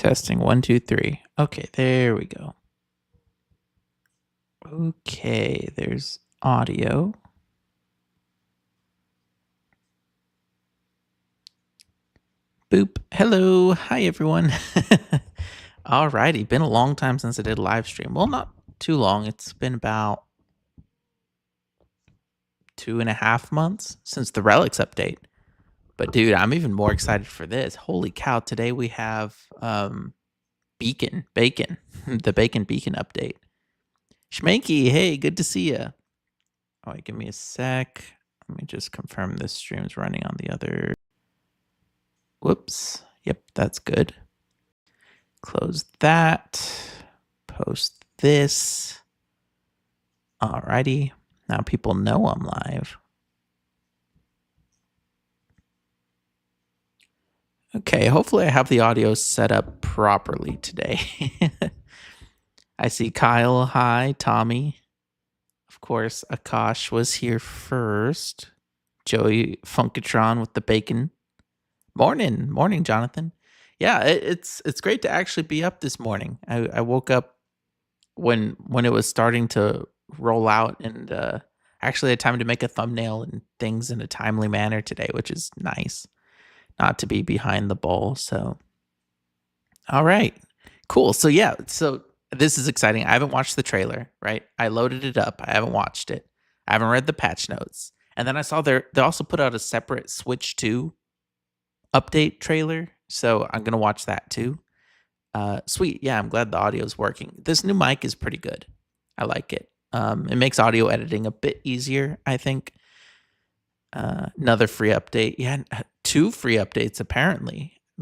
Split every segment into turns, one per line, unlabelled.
Testing 1, 2, 3. Okay, there we go. Okay, there's audio. Boop. Hello. Hi, everyone. Alrighty, been a long time since I did a live stream. Well, not too long. It's been about 2.5 months since the Relics update. But dude, I'm even more excited for this. Holy cow, today we have Bacon, the Bacon Beacon update. Schmanky, hey, good to see you. Oh, wait, give me a sec. Let me just confirm this stream's running on the other. Whoops. Yep, that's good. Close that. Post this. Alrighty. Now people know I'm live. Okay, hopefully I have the audio set up properly today. I see Kyle. Hi, Tommy. Of course, Akash was here first. Joey Funkatron with the bacon. Morning, Jonathan. Yeah, it's great to actually be up this morning. I woke up when it was starting to roll out, and actually had time to make a thumbnail and things in a timely manner today, which is nice. Not to be behind the ball. So, all right, cool. So yeah, so this is exciting. I haven't watched the trailer. Right, I loaded it up. I haven't watched it. I haven't read the patch notes, and then I saw they also put out a separate Switch 2 update trailer, so I'm gonna watch that too. Sweet, yeah, I'm glad the audio is working. This new mic is pretty good. I like it. It makes audio editing a bit easier, I think. Another free update. Yeah, 2 free updates apparently. I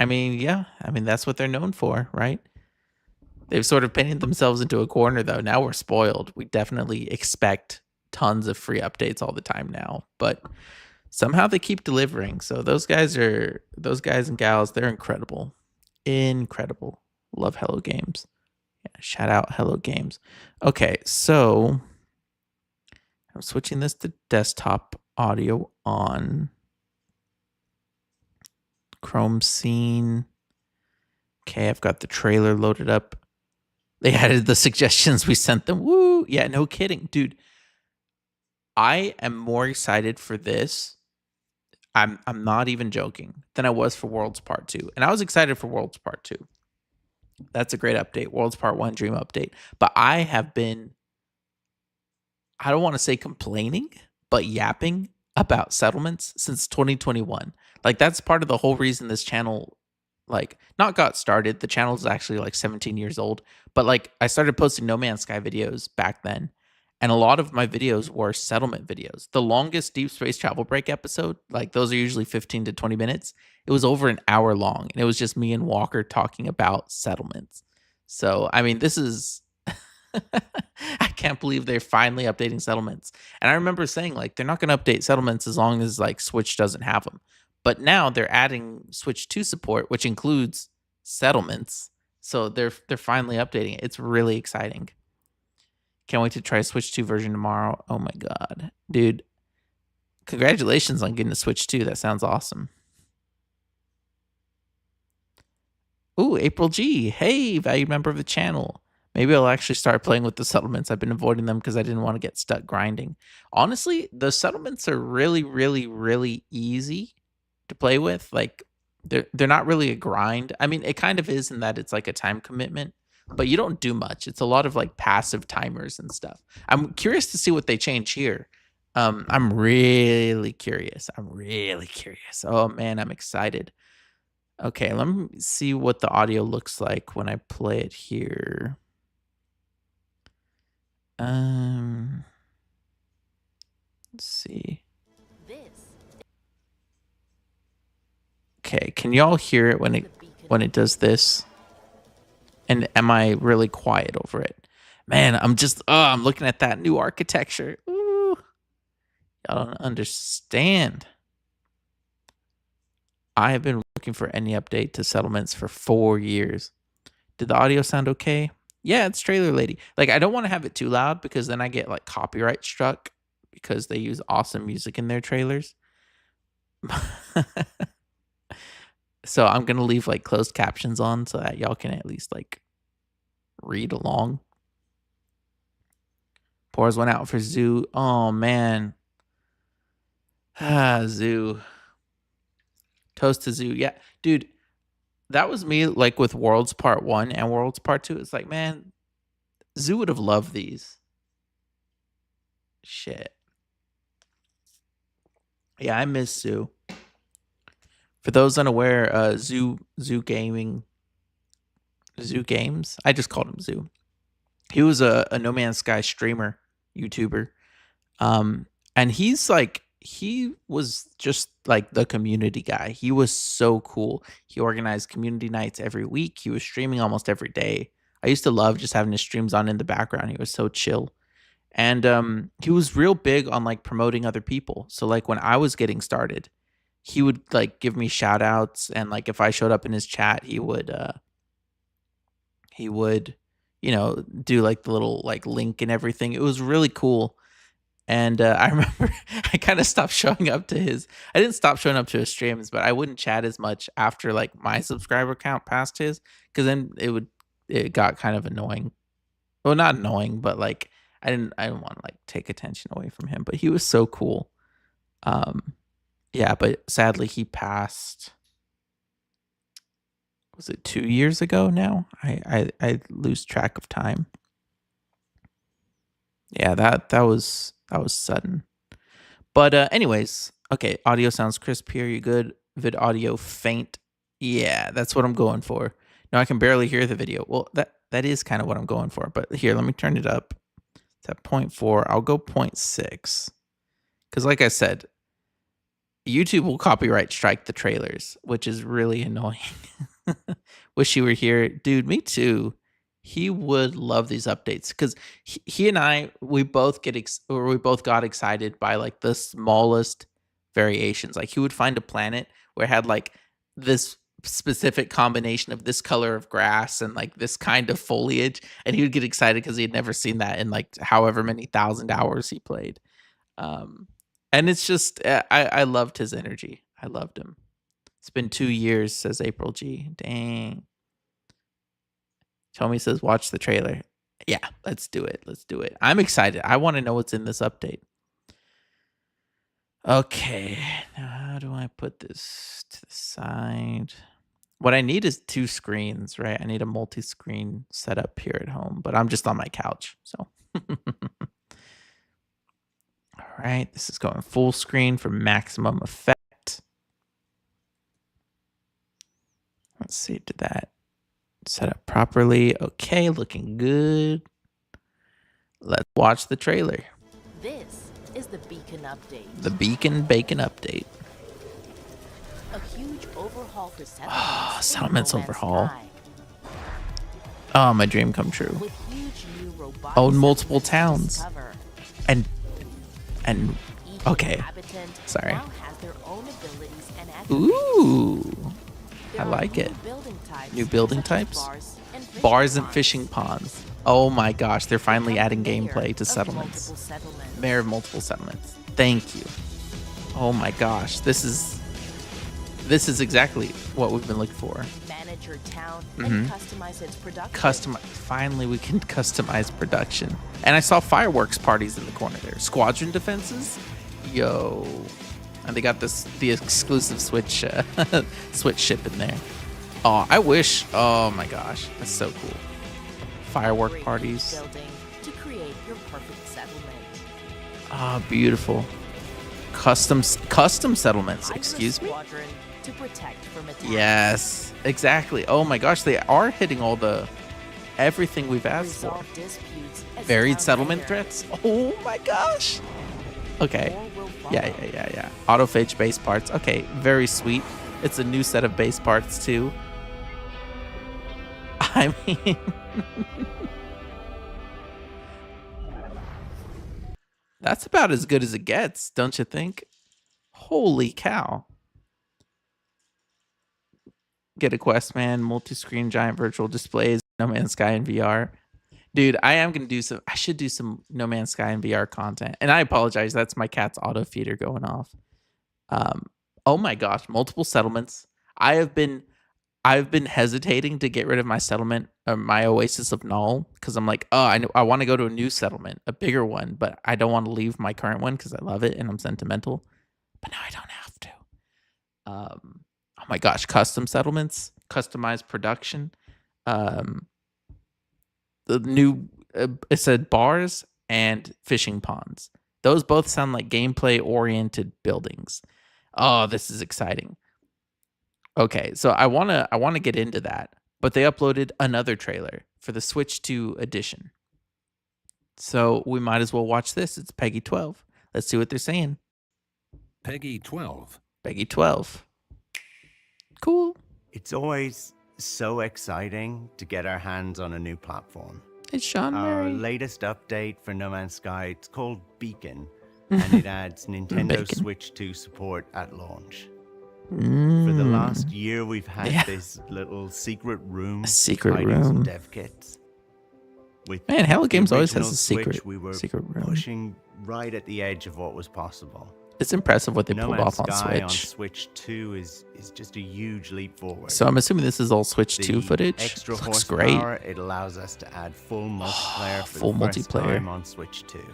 mean, yeah. I mean, that's what they're known for, right? They've sort of painted themselves into a corner, though. Now we're spoiled. We definitely expect tons of free updates all the time now, but somehow they keep delivering. So those guys and gals, they're incredible. Incredible. Love Hello Games. Yeah, shout out Hello Games. Okay, so I'm switching this to desktop audio on. Chrome scene. Okay, I've got the trailer loaded up. They added the suggestions we sent them. Woo! Yeah, no kidding. Dude, I am more excited for this. I'm not even joking, than I was for Worlds Part 2. And I was excited for Worlds Part 2. That's a great update. Worlds Part 1 Dream update. But I have been, I don't want to say complaining, but yapping about settlements since 2021. Like, that's part of the whole reason this channel, like, not got started. The channel is actually like 17 years old. But like, I started posting No Man's Sky videos back then. And a lot of my videos were settlement videos. The longest Deep Space Travel Break episode, like those are usually 15 to 20 minutes. It was over an hour long. And it was just me and Walker talking about settlements. So, I mean, this is, I can't believe they're finally updating settlements. And I remember saying, like, they're not going to update settlements as long as like Switch doesn't have them. But now they're adding Switch 2 support, which includes settlements. So they're finally updating it. It's really exciting. Can't wait to try Switch 2 version tomorrow. Oh my god. Dude, congratulations on getting a Switch 2. That sounds awesome. Ooh, April G. Hey, valued member of the channel. Maybe I'll actually start playing with the settlements. I've been avoiding them because I didn't want to get stuck grinding. Honestly, the settlements are really, really, really easy to play with. Like, they're not really a grind. I mean, it kind of is in that it's like a time commitment, but you don't do much. It's a lot of like passive timers and stuff. I'm curious to see what they change here. I'm really curious. Oh man, I'm excited. Okay, let me see what the audio looks like when I play it here. Let's see. Okay, can y'all hear it when it does this? And am I really quiet over it? Man, I'm looking at that new architecture. Ooh. Y'all don't understand. I have been looking for any update to settlements for 4 years. Did the audio sound okay? Yeah, it's Trailer Lady. Like, I don't want to have it too loud because then I get like copyright struck because they use awesome music in their trailers. So I'm gonna leave like closed captions on so that y'all can at least like read along. Pours one out for Zoo. Oh man. Zoo. Toast to Zoo. Yeah, dude, that was me like with Worlds Part 1 and Worlds Part 2. It's like, man, Zoo would have loved these. Shit. Yeah, I miss Zoo. For those unaware, Zoo Games. I just called him Zoo. He was a No Man's Sky streamer, YouTuber. Um, and he was just like the community guy. He was so cool. He organized community nights every week. He was streaming almost every day. I used to love just having his streams on in the background. He was so chill. And he was real big on like promoting other people. So like when I was getting started, he would like give me shout outs, and like if I showed up in his chat, he would do like the little like link and everything. It was really cool. And I remember I kind of stopped showing up to his. I didn't stop showing up to his streams, but I wouldn't chat as much after like my subscriber count passed his, because then it got kind of annoying. Well, not annoying, but like I didn't want to like take attention away from him. But he was so cool. Um, yeah, but sadly he passed. Was it 2 years ago now? I lose track of time. Yeah, that was sudden. But anyways, okay, audio sounds crisp here. You good? Vid audio faint. Yeah, that's what I'm going for. No, I can barely hear the video. Well, that is kind of what I'm going for. But here, let me turn it up. It's at 0.4. I'll go 0.6. Because like I said, YouTube will copyright strike the trailers, which is really annoying. Wish you were here. Dude, me too. He would love these updates because he and I, we both got excited by like the smallest variations. Like he would find a planet where it had like this specific combination of this color of grass and like this kind of foliage, and he would get excited because he had never seen that in like however many thousand hours he played. Um, and it's just I loved his energy. I loved him. It's been 2 years, says April G. Dang. Tommy says, watch the trailer. Yeah, let's do it. Let's do it. I'm excited. I want to know what's in this update. Okay. Now, how do I put this to the side? What I need is 2 screens, right? I need a multi-screen setup here at home, but I'm just on my couch. So, all right. This is going full screen for maximum effect. Let's see, did that set up properly? Okay, looking good. Let's watch the trailer.
This is the Beacon Update.
The Beacon Bacon Update.
A huge overhaul for settlements.
Settlements
in No Man's
overhaul.
Sky.
Oh, my dream come true.
With huge new robotic
Oh, multiple
settlements to
towns.
discover.
And
Each
okay.
inhabitant
Sorry.
now has their own abilities and attributes.
Ooh.
There
I
are
like
new
it.
building types,
New building
such as
types?
bars and fishing
Bars and
ponds.
fishing ponds. Oh my gosh, they're finally
Become
adding
mayor
gameplay to
of
settlements.
multiple settlements.
Mayor of multiple settlements. Thank you. Oh my gosh, this is exactly what we've been looking for.
Manage your town
Mhm.
and customize its production.
Finally we can customize production. And I saw fireworks parties in the corner there. Squadron defenses? Yo. And they got the exclusive Switch Switch ship in there. Oh, I wish. Oh my gosh, that's so cool. Firework
Upgrade each
parties.
building to create your perfect settlement.
Ah, beautiful. Custom settlements.
Hire a
Excuse me.
squadron to protect from attack.
Yes, exactly. Oh my gosh, they are hitting everything we've asked for.
Resolve disputes as
Varied
town
settlement
leader.
threats. Oh my gosh. Okay.
More will
Yeah,
follow.
yeah. Autophage base parts. Okay, very sweet. It's a new set of base parts too. I mean, that's about as good as it gets, don't you think? Holy cow. Get a quest, man. Multi-screen giant virtual displays. No Man's Sky in VR. Dude, I should do some No Man's Sky in VR content. And I apologize. That's my cat's auto feeder going off. Oh my gosh. Multiple settlements. I've been hesitating to get rid of my settlement or my Oasis of Null because I'm like, oh, I want to go to a new settlement, a bigger one, but I don't want to leave my current one because I love it and I'm sentimental. But now I don't have to. Oh my gosh, custom settlements, customized production. The new it said bars and fishing ponds. Those both sound like gameplay oriented buildings. Oh, this is exciting. Okay, so I wanna get into that, but they uploaded another trailer for the Switch 2 edition. So we might as well watch this. It's Peggy 12. Let's see what they're saying.
Peggy 12.
Peggy 12. Cool.
It's always so exciting to get our hands on a new platform.
It's Sean
Our
Murray.
latest update for No Man's Sky, it's called Beacon, and it adds Nintendo
Bacon.
Switch 2 support at launch. For the
Mm.
last year, we've had
Yeah.
this little secret room,
A secret
hiding some
room.
dev kits. With
Man, Hello
the
Games always has
original
a secret
Switch, we were
secret room.
pushing right at the edge of what was possible.
It's impressive what they
No
pulled
Man's
off on
Sky on
Switch.
Switch 2 is just a huge leap forward.
So I'm assuming this is all Switch 2
The
footage.
Extra
Looks great.
horsepower, it allows us to add full multiplayer for
Full
the first
multiplayer.
time on Switch 2.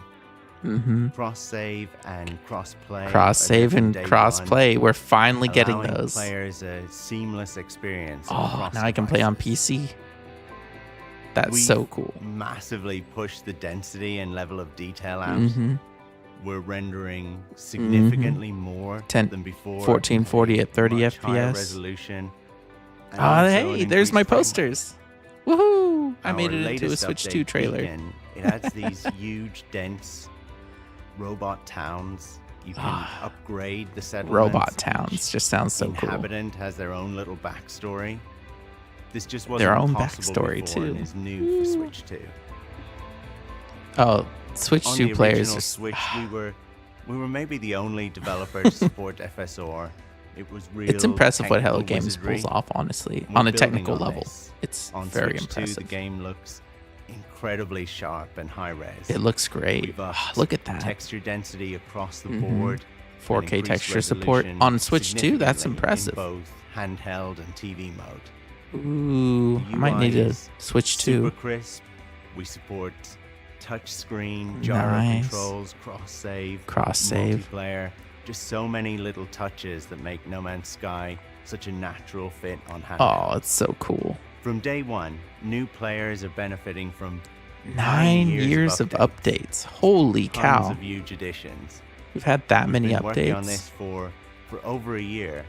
Mm-hmm.
Cross save and cross play.
Cross save and cross play. We're finally getting those.
Players a seamless experience.
Oh,
across
now I can play on
devices.
PC. That's
We've
so cool.
Massively pushed the density and level of detail out.
Mm-hmm.
We're rendering significantly more
10
than before.
1440 at 30
much higher
FPS.
resolution. and
Oh,
also
hey,
an
there's my
increased frame rate.
posters. Woohoo! I
Our
made it into a
latest
Switch
update,
2 trailer.
Beacon, it adds these huge, dense robot towns. You can upgrade the settlements.
Robot
Each
towns just sounds so cool.
inhabitant has their own little backstory. This just wasn't
Their own
possible
backstory,
before and
too.
is new for Switch 2.
Oh, Switch
On
2
the
players
original
are
Switch, we were maybe the only developer to support FSR. It was real.
It's impressive what Hello
technical
Games
wizardry.
pulls off, honestly,
We're
on a
building
technical
on
level.
this.
It's
On
very
Switch 2,
impressive.
the game looks incredibly sharp and high res.
It looks great.
We've upped
Look at that.
texture density across the
Mhm.
board.
4K
and increased
texture support
resolution
on Switch 2. That's
significantly
impressive.
In both handheld and TV mode.
Ooh,
The
I might need
UI
a
is
Switch
Super
2.
crisp. We support touchscreen, gyro
Nice.
controls, cross save,
Cross-save.
multiplayer. Just so many little touches that make No Man's Sky such a natural fit on handheld.
Oh, it's so cool.
From day one, new players are benefiting from
9 years of updates. Holy
tons
cow.
of huge additions.
We've had that many
Been working on
updates.
this for over a year.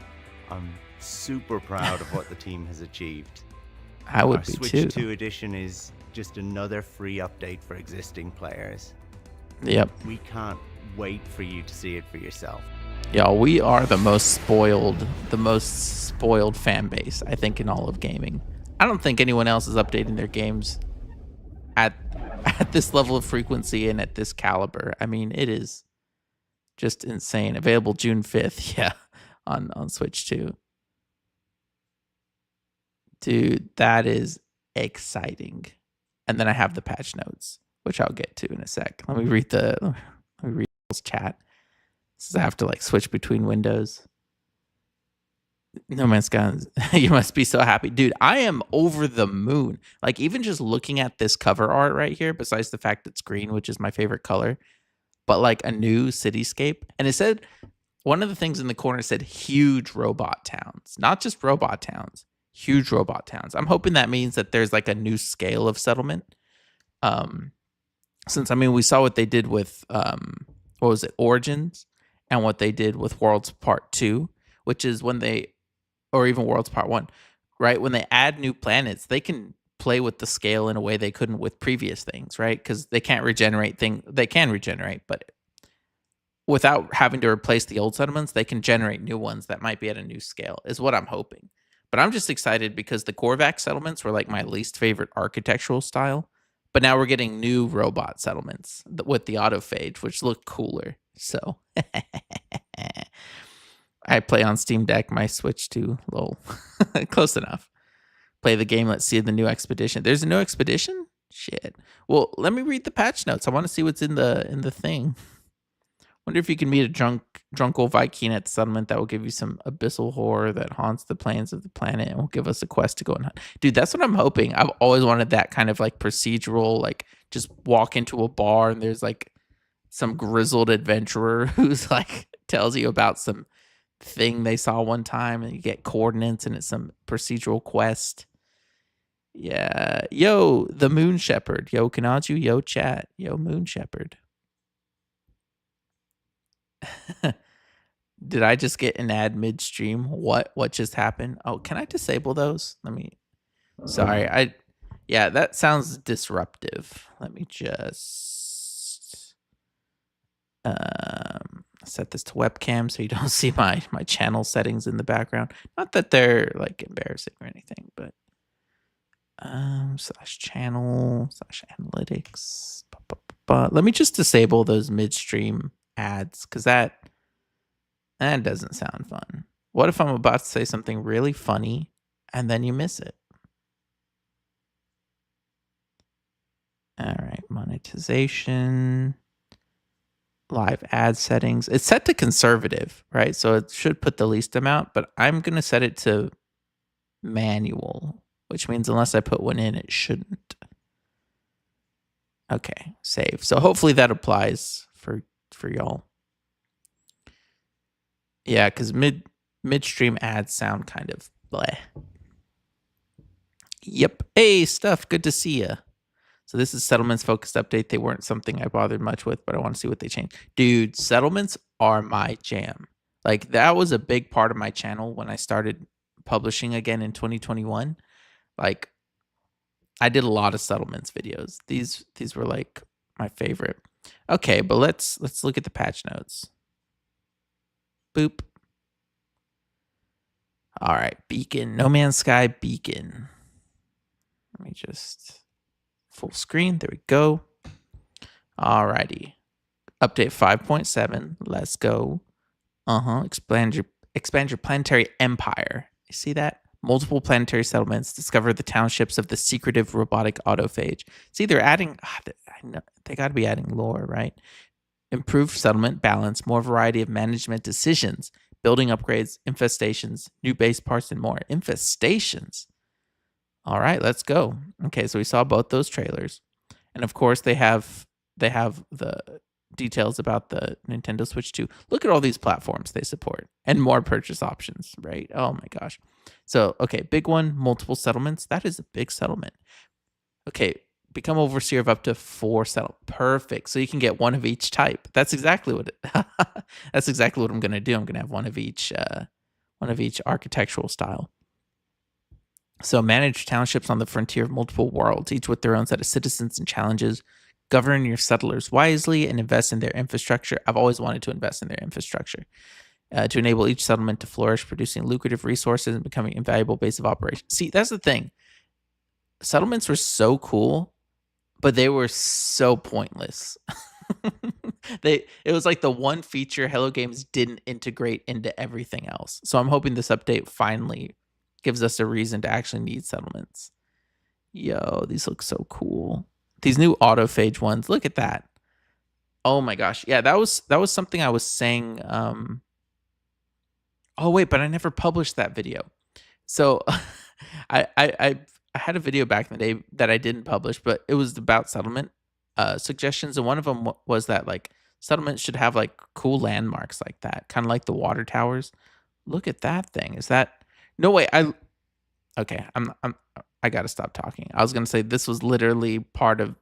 I'm super proud of what the team has achieved.
I would
Our
be
Switch
too.
2 edition is just another free update for existing players.
Yep.
We can't wait for you to see it for yourself.
Y'all, we are the most spoiled fan base, I think, in all of gaming. I don't think anyone else is updating their games at this level of frequency and at this caliber. I mean, it is just insane. Available June 5th, yeah, on Switch 2. Dude, that is exciting. And then I have the patch notes, which I'll get to in a sec. Let me read this chat. This is I have to like switch between windows. No Man's Sky, you must be so happy. Dude, I am over the moon. Like, even just looking at this cover art right here, besides the fact it's green, which is my favorite color, but like a new cityscape. And it said, one of the things in the corner said huge robot towns, not just robot towns, huge robot towns. I'm hoping that means that there's like a new scale of settlement. Since, I mean, we saw what they did with, what was it, Origins, and what they did with Worlds Part 2, which is when they, or even Worlds Part 1, right? When they add new planets, they can play with the scale in a way they couldn't with previous things, right? Because they can't regenerate things. They can regenerate, but without having to replace the old settlements, they can generate new ones that might be at a new scale, is what I'm hoping. But I'm just excited because the Korvac settlements were like my least favorite architectural style. But now we're getting new robot settlements with the autophage, which look cooler. So I play on Steam Deck, my Switch 2, lol. Close enough. Play the game, let's see the new expedition. There's a new expedition? Shit. Well, let me read the patch notes. I want to see what's in the thing. Wonder if you can meet a drunk old Viking at the settlement that will give you some abyssal horror that haunts the plains of the planet and will give us a quest to go and hunt. Dude, that's what I'm hoping. I've always wanted that kind of like procedural, like just walk into a bar and there's like some grizzled adventurer who's like tells you about some thing they saw one time and you get coordinates and it's some procedural quest. Yeah. Yo, the Moon Shepherd. Yo, Kanaju. Yo, chat. Yo, Moon Shepherd. Did I just get an ad midstream? What just happened? Oh, can I disable those? Sorry. Yeah, that sounds disruptive. Let me just set this to webcam so you don't see my channel settings in the background. Not that they're like embarrassing or anything, but /channel /analytics. Let me just disable those midstream ads because that doesn't sound fun. What if I'm about to say something really funny and then you miss it? All right, monetization, live ad settings. It's set to conservative, right? So it should put the least amount, but I'm going to set it to manual, which means unless I put one in, it shouldn't. Okay, save. So hopefully that applies for y'all. Yeah, because midstream ads sound kind of bleh. Yep. Hey, Stuff. Good to see ya. So this is settlements focused update. They weren't something I bothered much with, but I want to see what they changed. Dude, settlements are my jam. Like that was a big part of my channel when I started publishing again in 2021. Like I did a lot of settlements videos. These were like my favorite. Okay, but let's look at the patch notes. Boop. All right, beacon. No Man's Sky beacon. Let me just full screen. There we go. All righty. Update 5.7. Let's go. Expand your planetary empire. You see that? Multiple planetary settlements. Discover the townships of the secretive robotic autophage. See, they're adding. I know they got to be adding lore, right? Improved settlement balance, more variety of management decisions, building upgrades, infestations, new base parts, and more. Infestations. All right, let's go. Okay, so we saw both those trailers, and of course they have the details about the Nintendo Switch 2. Look at all these platforms they support and more purchase options, right? Oh my gosh. So, okay, big one, multiple settlements. That is a big settlement. Okay, become overseer of up to 4 settlements. Perfect. So you can get one of each type. That's exactly what that's exactly what I'm going to do. I'm going to have one of each architectural style. So manage townships on the frontier of multiple worlds, each with their own set of citizens and challenges. Govern your settlers wisely and invest in their infrastructure. I've always wanted to invest in their infrastructure to enable each settlement to flourish, producing lucrative resources and becoming an invaluable base of operations. See, that's the thing. Settlements were so cool, but they were so pointless. It was like the one feature Hello Games didn't integrate into everything else. So I'm hoping this update finally gives us a reason to actually need settlements. Yo, these look so cool. These new autophage ones, look at that. Oh my gosh. Yeah, that was something I was saying. Oh wait, but I never published that video. So I had a video back in the day that I didn't publish, but it was about settlement suggestions, and one of them was that like settlements should have like cool landmarks like that, kind of like the water towers. Look at that thing. Is that no way? Okay. I gotta stop talking. I was gonna say this was literally part of.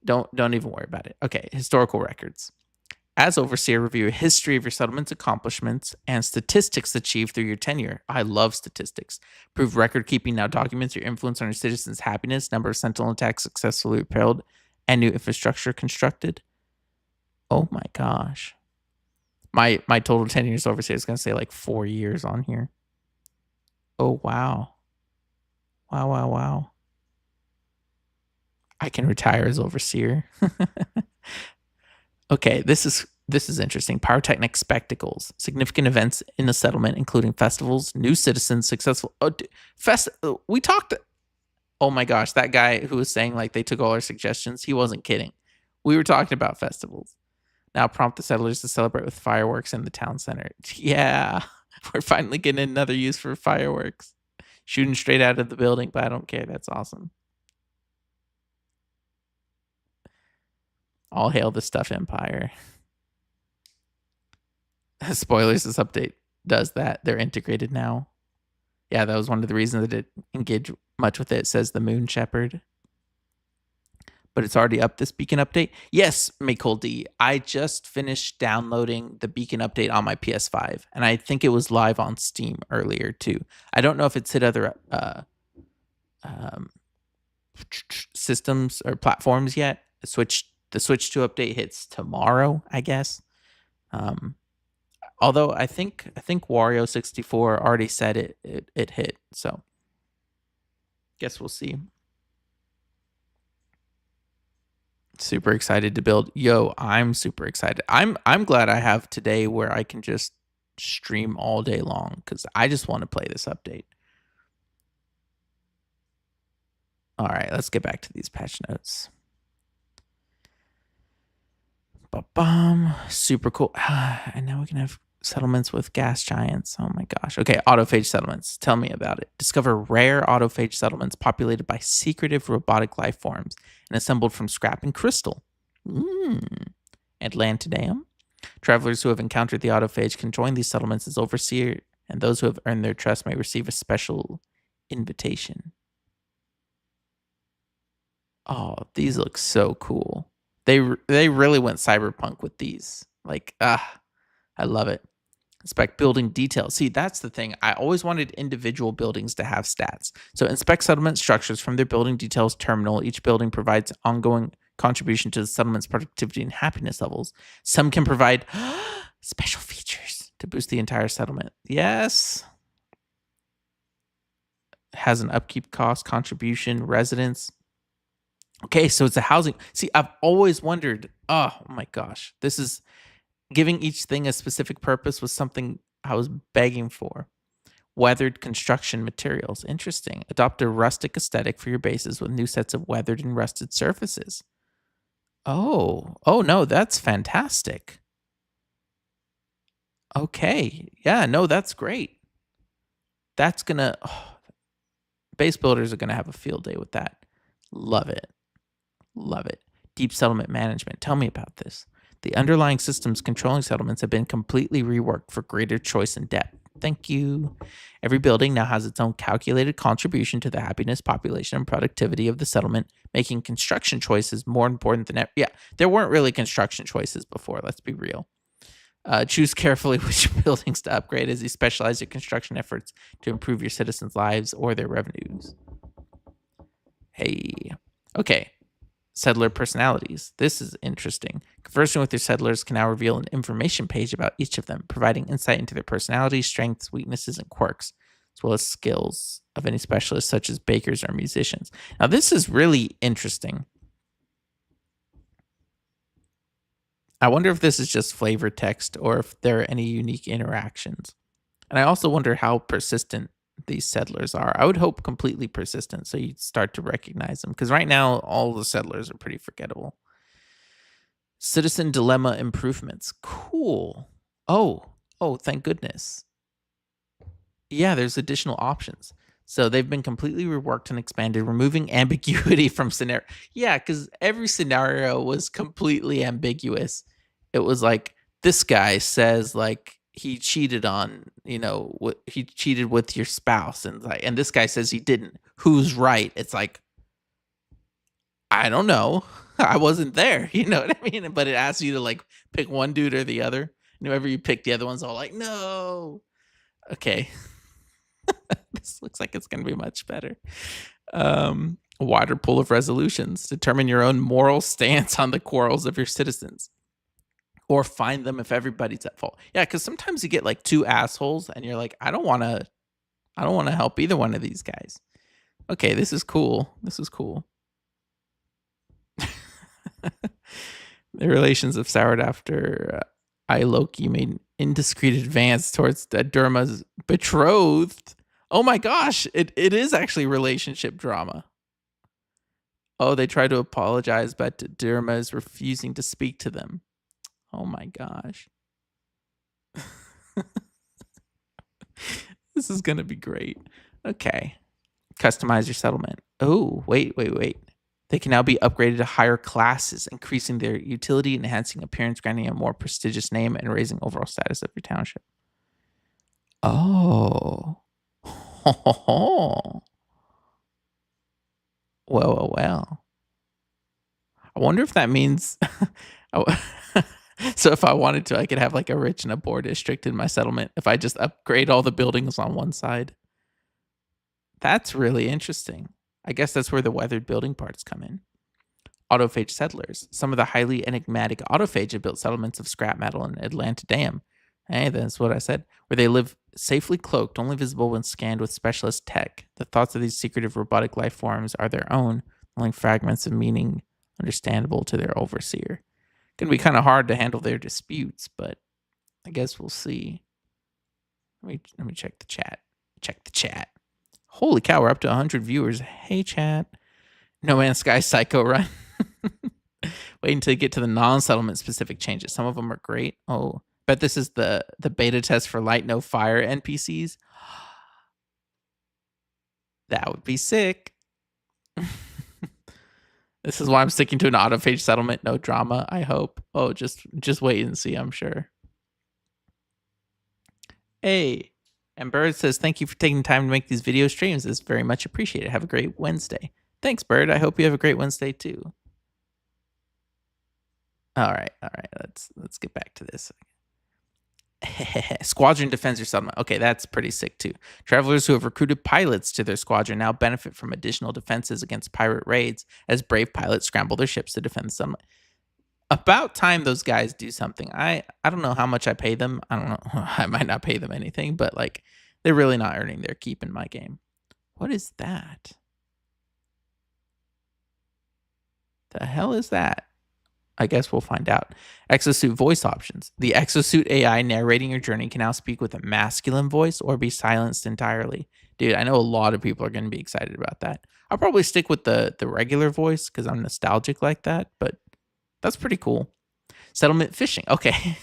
Don't even worry about it. Okay, historical records. As overseer, review a history of your settlement's accomplishments and statistics achieved through your tenure. I love statistics. Prove record keeping now documents your influence on your citizens' happiness, number of sentinel attacks successfully repelled, and new infrastructure constructed. Oh my gosh. My total tenure as overseer is gonna say like 4 years on here. Oh wow. Wow. I can retire as overseer. Okay, this is interesting. Pyrotechnic spectacles, significant events in a settlement, including festivals, new citizens, successful. We talked. Oh my gosh, that guy who was saying like they took all our suggestions. He wasn't kidding. We were talking about festivals. now prompt the settlers to celebrate with fireworks in the town center. Yeah, we're finally getting another use for fireworks. Shooting straight out of the building, but I don't care. That's awesome. All hail the Stuff Empire. Spoilers, this update does that. They're integrated now. Yeah, that was one of the reasons I didn't engage much with it. It says the Moon Shepherd. But it's already up, this beacon update. Yes, Maycole D. I just finished downloading the beacon update on my PS5. And I think it was live on Steam earlier too. I don't know if it's hit other systems or platforms yet. The Switch 2 update hits tomorrow, I guess. Although I think Wario 64 already said it hit, so guess we'll see. Super excited to build. Yo, I'm super excited. I'm glad I have today where I can just stream all day long because I just want to play this update. All right, let's get back to these patch notes. Ba-bum. Super cool. And now we can have settlements with gas giants. Oh my gosh. Okay, autophage settlements. Tell me about it. Discover rare autophage settlements populated by secretive robotic life forms and assembled from scrap and crystal. Atlantideum. Travelers who have encountered the autophage can join these settlements as overseer, and those who have earned their trust may receive a special invitation. Oh, these look so cool. They really went cyberpunk with these. Like, I love it. Inspect building details. See, that's the thing. I always wanted individual buildings to have stats. So inspect settlement structures from their building details terminal. Each building provides ongoing contribution to the settlement's productivity and happiness levels. Some can provide special features to boost the entire settlement. Yes. Has an upkeep cost, contribution, residence. Okay, so it's a housing. See, I've always wondered, oh my gosh, this is giving each thing a specific purpose was something I was begging for. Weathered construction materials. Interesting. Adopt a rustic aesthetic for your bases with new sets of weathered and rusted surfaces. Oh no, that's fantastic. Okay. Yeah, no, that's great. That's gonna, base builders are gonna have a field day with that. Love it. Love it. Deep settlement management. Tell me about this. The underlying systems controlling settlements have been completely reworked for greater choice and depth. Thank you. Every building now has its own calculated contribution to the happiness, population, and productivity of the settlement, making construction choices more important than ever. Yeah, there weren't really construction choices before, let's be real. Choose carefully which buildings to upgrade as you specialize your construction efforts to improve your citizens' lives or their revenues. Hey. Okay. Settler personalities. This is interesting. Conversing with your settlers can now reveal an information page about each of them, providing insight into their personalities, strengths, weaknesses, and quirks, as well as skills of any specialists such as bakers or musicians. Now, this is really interesting. I wonder if this is just flavor text or if there are any unique interactions. And I also wonder how persistent these settlers are. I would hope completely persistent so you start to recognize them, because right now all the settlers are pretty forgettable. Citizen dilemma improvements. Cool. Oh, thank goodness. Yeah, there's additional options. So they've been completely reworked and expanded, removing ambiguity from scenario. Yeah, because every scenario was completely ambiguous. It was like, this guy says like he cheated on, he cheated with your spouse, and this guy says he didn't. Who's right? It's like, I don't know. I wasn't there. You know what I mean? But it asks you to like pick one dude or the other. And whoever you pick, the other one's all like, no. Okay. This looks like it's going to be much better. A wider pool of resolutions. Determine your own moral stance on the quarrels of your citizens, or find them if everybody's at fault. Yeah, because sometimes you get like two assholes, and you're like, I don't want to help either one of these guys. Okay, this is cool. The relations have soured after Loki made indiscreet advance towards Durma's betrothed. Oh my gosh, it is actually relationship drama. Oh, they try to apologize, but Durma is refusing to speak to them. Oh my gosh. This is going to be great. Okay. Customize your settlement. Oh, wait. They can now be upgraded to higher classes, increasing their utility, enhancing appearance, granting a more prestigious name, and raising overall status of your township. Oh. Well. I wonder if that means. So if I wanted to, I could have like a rich and a poor district in my settlement if I just upgrade all the buildings on one side. That's really interesting. I guess that's where the weathered building parts come in. Autophage settlers. Some of the highly enigmatic autophage have built settlements of scrap metal in Atlanta Dam. Hey, that's what I said. Where they live safely cloaked, only visible when scanned with specialist tech. The thoughts of these secretive robotic life forms are their own, only fragments of meaning understandable to their overseer. Gonna be kind of hard to handle their disputes, but I guess we'll see. Let me check the chat. Check the chat. Holy cow, we're up to 100 viewers. Hey, chat. No Man's Sky Psycho Run. Wait until you get to the non-settlement specific changes. Some of them are great. Oh, bet this is the beta test for Light No Fire NPCs. That would be sick. This is why I'm sticking to an autophage settlement. No drama, I hope. Oh, just wait and see, I'm sure. Hey, and Bird says, thank you for taking time to make these video streams. It's very much appreciated. Have a great Wednesday. Thanks, Bird. I hope you have a great Wednesday too. All right. Let's get back to this. Squadron defends your settlement. Okay, that's pretty sick too. Travelers who have recruited pilots to their squadron now benefit from additional defenses against pirate raids as brave pilots scramble their ships to defend the settlement. About time those guys do something. I don't know how much I pay them. I don't know. I might not pay them anything, but like they're really not earning their keep in my game. What is that? The hell is that? I guess we'll find out. Exosuit voice options. The Exosuit AI narrating your journey can now speak with a masculine voice or be silenced entirely. Dude, I know a lot of people are going to be excited about that. I'll probably stick with the regular voice because I'm nostalgic like that, but that's pretty cool. Settlement fishing. Okay.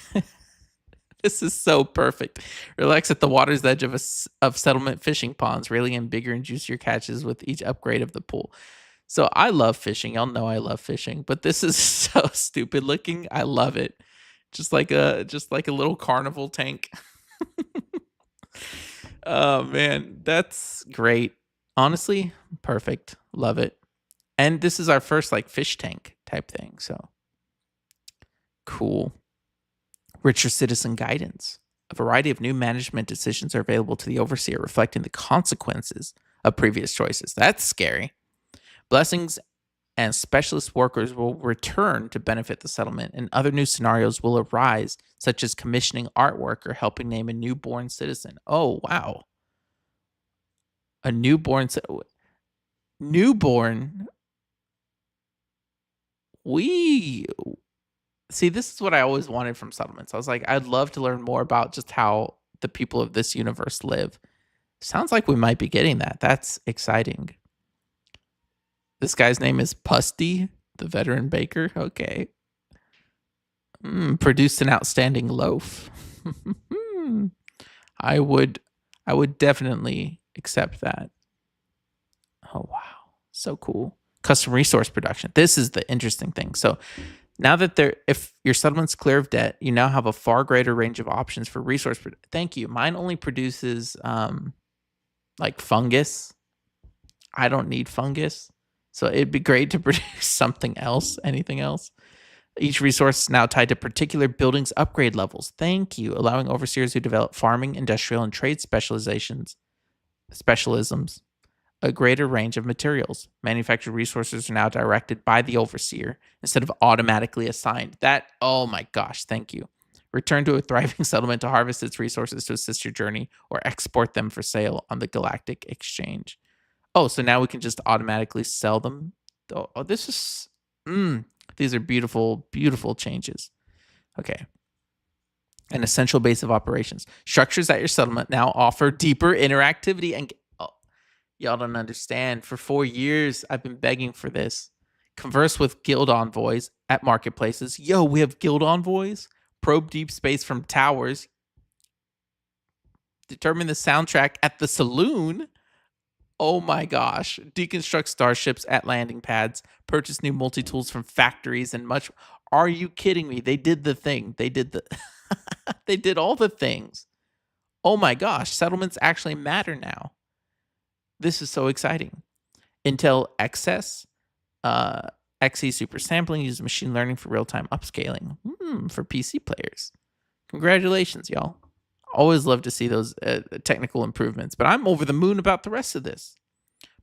This is so perfect. Relax at the water's edge of settlement fishing ponds, reeling in bigger and juicier catches with each upgrade of the pool. So I love fishing. Y'all know I love fishing, but this is so stupid looking. I love it. Just like a little carnival tank. Oh man, that's great. Honestly, perfect. Love it. And this is our first like fish tank type thing. So cool. Richer citizen guidance. A variety of new management decisions are available to the overseer, reflecting the consequences of previous choices. That's scary. Blessings and specialist workers will return to benefit the settlement, and other new scenarios will arise, such as commissioning artwork or helping name a newborn citizen. Oh, wow. A newborn. We see, this is what I always wanted from settlements. I was like, I'd love to learn more about just how the people of this universe live. Sounds like we might be getting that. That's exciting. This guy's name is Pusty, the veteran baker. Okay. Produced an outstanding loaf. I would definitely accept that. Oh, wow. So cool. Custom resource production. This is the interesting thing. So now that if your settlement's clear of debt, you now have a far greater range of options for resource. Thank you. Mine only produces like fungus. I don't need fungus. So it'd be great to produce something else, anything else. Each resource is now tied to particular buildings upgrade levels. Thank you. Allowing overseers who develop farming, industrial, and trade specialisms a greater range of materials. Manufactured resources are now directed by the overseer instead of automatically assigned. That, oh my gosh, thank you. Return to a thriving settlement to harvest its resources to assist your journey or export them for sale on the Galactic Exchange. Oh, so now we can just automatically sell them. Oh, this is, these are beautiful, beautiful changes. Okay. An essential base of operations. Structures at your settlement now offer deeper interactivity. And y'all don't understand. For 4 years, I've been begging for this. Converse with guild envoys at marketplaces. Yo, we have guild envoys. probe deep space from towers, determine the soundtrack at the saloon. Oh my gosh. Deconstruct starships at landing pads, purchase new multi-tools from factories, and much. Are you kidding me? They did the thing. They did the they did all the things. Oh my gosh, settlements actually matter now. This is so exciting. Intel XS, XE super sampling uses machine learning for real-time upscaling for PC players. Congratulations, y'all. Always love to see those technical improvements, but I'm over the moon about the rest of this.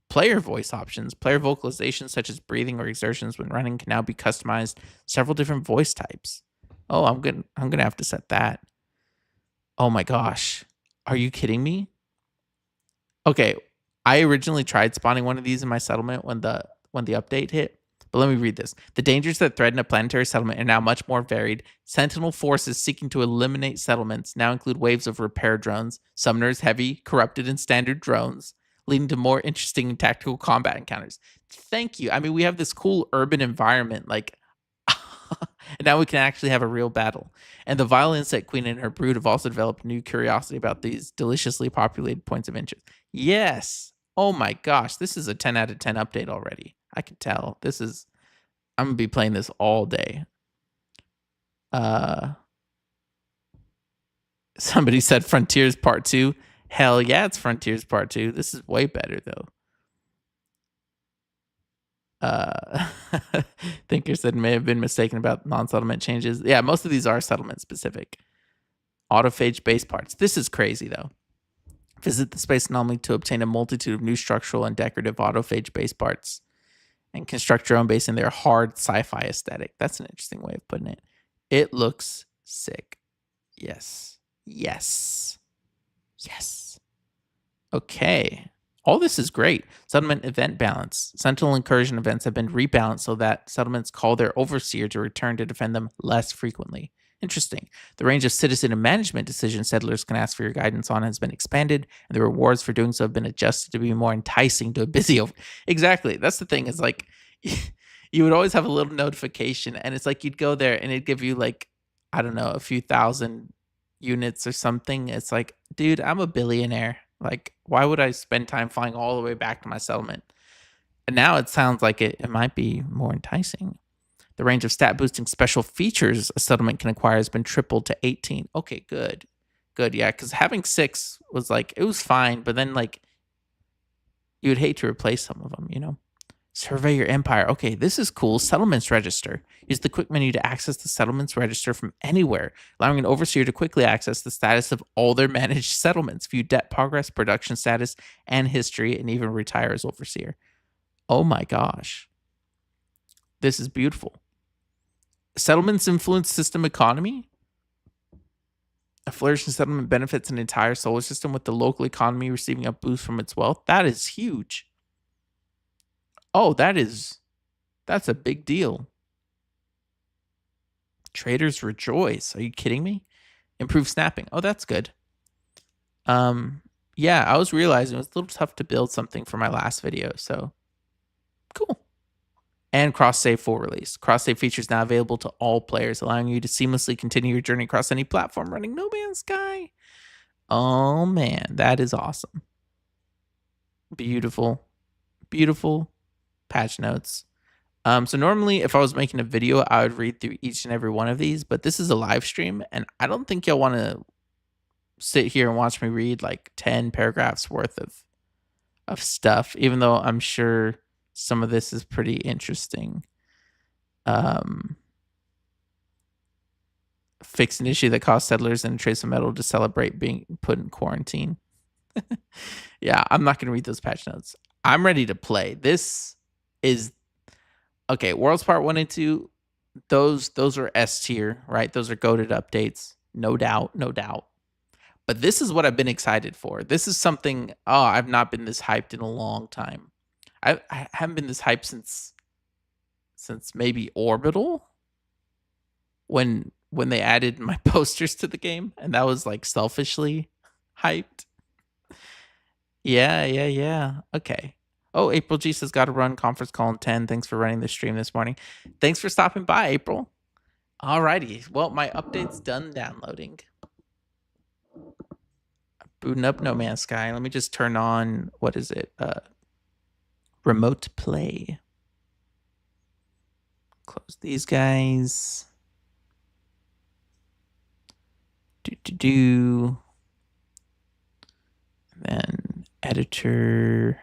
Player voice options. Player vocalizations such as breathing or exertions when running can now be customized several different voice types. Oh, I'm gonna have to set that. Oh my gosh. Are you kidding me? Okay, I originally tried spawning one of these in my settlement when the update hit. But let me read this. The dangers that threaten a planetary settlement are now much more varied. Sentinel forces seeking to eliminate settlements now include waves of repair drones, summoners, heavy, corrupted, and standard drones, leading to more interesting and tactical combat encounters. Thank you. I mean, we have this cool urban environment, like, and now we can actually have a real battle. And the vile insect queen and her brood have also developed new curiosity about these deliciously populated points of interest. Yes. Oh my gosh, this is a 10 out of 10 update already. I can tell. I'm gonna be playing this all day. Somebody said Frontiers Part 2. Hell yeah, it's Frontiers Part 2. This is way better though. Thinker said may have been mistaken about non-settlement changes. Yeah, most of these are settlement specific. Autophage base parts. This is crazy though. Visit the space anomaly to obtain a multitude of new structural and decorative autophage base parts and construct your own base in their hard sci-fi aesthetic. That's an interesting way of putting it. It looks sick. Yes. Yes. Yes. Okay. All this is great. Settlement event balance. Sentinel incursion events have been rebalanced so that settlements call their overseer to return to defend them less frequently. Interesting. The range of citizen and management decisions settlers can ask for your guidance on has been expanded, and the rewards for doing so have been adjusted to be more enticing to a busy over. Exactly. That's the thing. Is like you would always have a little notification, and it's like you'd go there and it'd give you like, I don't know, a few thousand units or something. It's like, dude, I'm a billionaire. Like, why would I spend time flying all the way back to my settlement? And now it sounds like it might be more enticing. The range of stat boosting special features a settlement can acquire has been tripled to 18. Okay, good. Good, yeah, because having 6 was like, it was fine, but then like, you would hate to replace some of them, you know? Survey your empire. Okay, this is cool. Settlements register. Use the quick menu to access the settlements register from anywhere, allowing an overseer to quickly access the status of all their managed settlements, view debt progress, production status, and history, and even retire as overseer. Oh my gosh. This is beautiful. Settlements influence system economy. A flourishing settlement benefits an entire solar system with the local economy receiving a boost from its wealth. That is huge. Oh, that's a big deal. Traders rejoice. Are you kidding me? Improve snapping. Oh, that's good. Yeah, I was realizing it was a little tough to build something for my last video, so cool. And cross-save full release. Cross-save features now available to all players, allowing you to seamlessly continue your journey across any platform running No Man's Sky. Oh man, that is awesome. Beautiful. Beautiful patch notes. So normally if I was making a video, I would read through each and every one of these, but this is a live stream and I don't think you'll want to sit here and watch me read like 10 paragraphs worth of stuff, even though I'm sure some of this is pretty interesting. Fix an issue that caused settlers and a trace of metal to celebrate being put in quarantine. Yeah, I'm not going to read those patch notes. I'm ready to play. This is okay. Worlds Part 1 and 2, those are S tier, right? Those are goated updates, no doubt, no doubt. But this is what I've been excited for. This is something. Oh, I've not been this hyped in a long time. I haven't been this hyped since maybe Orbital, when they added my posters to the game, and that was like selfishly hyped. Yeah. Okay. Oh, April G says got to run conference call in 10. Thanks for running the stream this morning. Thanks for stopping by, April. Alrighty. Well, my update's done downloading. Booting up No Man's Sky. Let me just turn on, what is it? Remote play. Close these guys. Do. Then editor.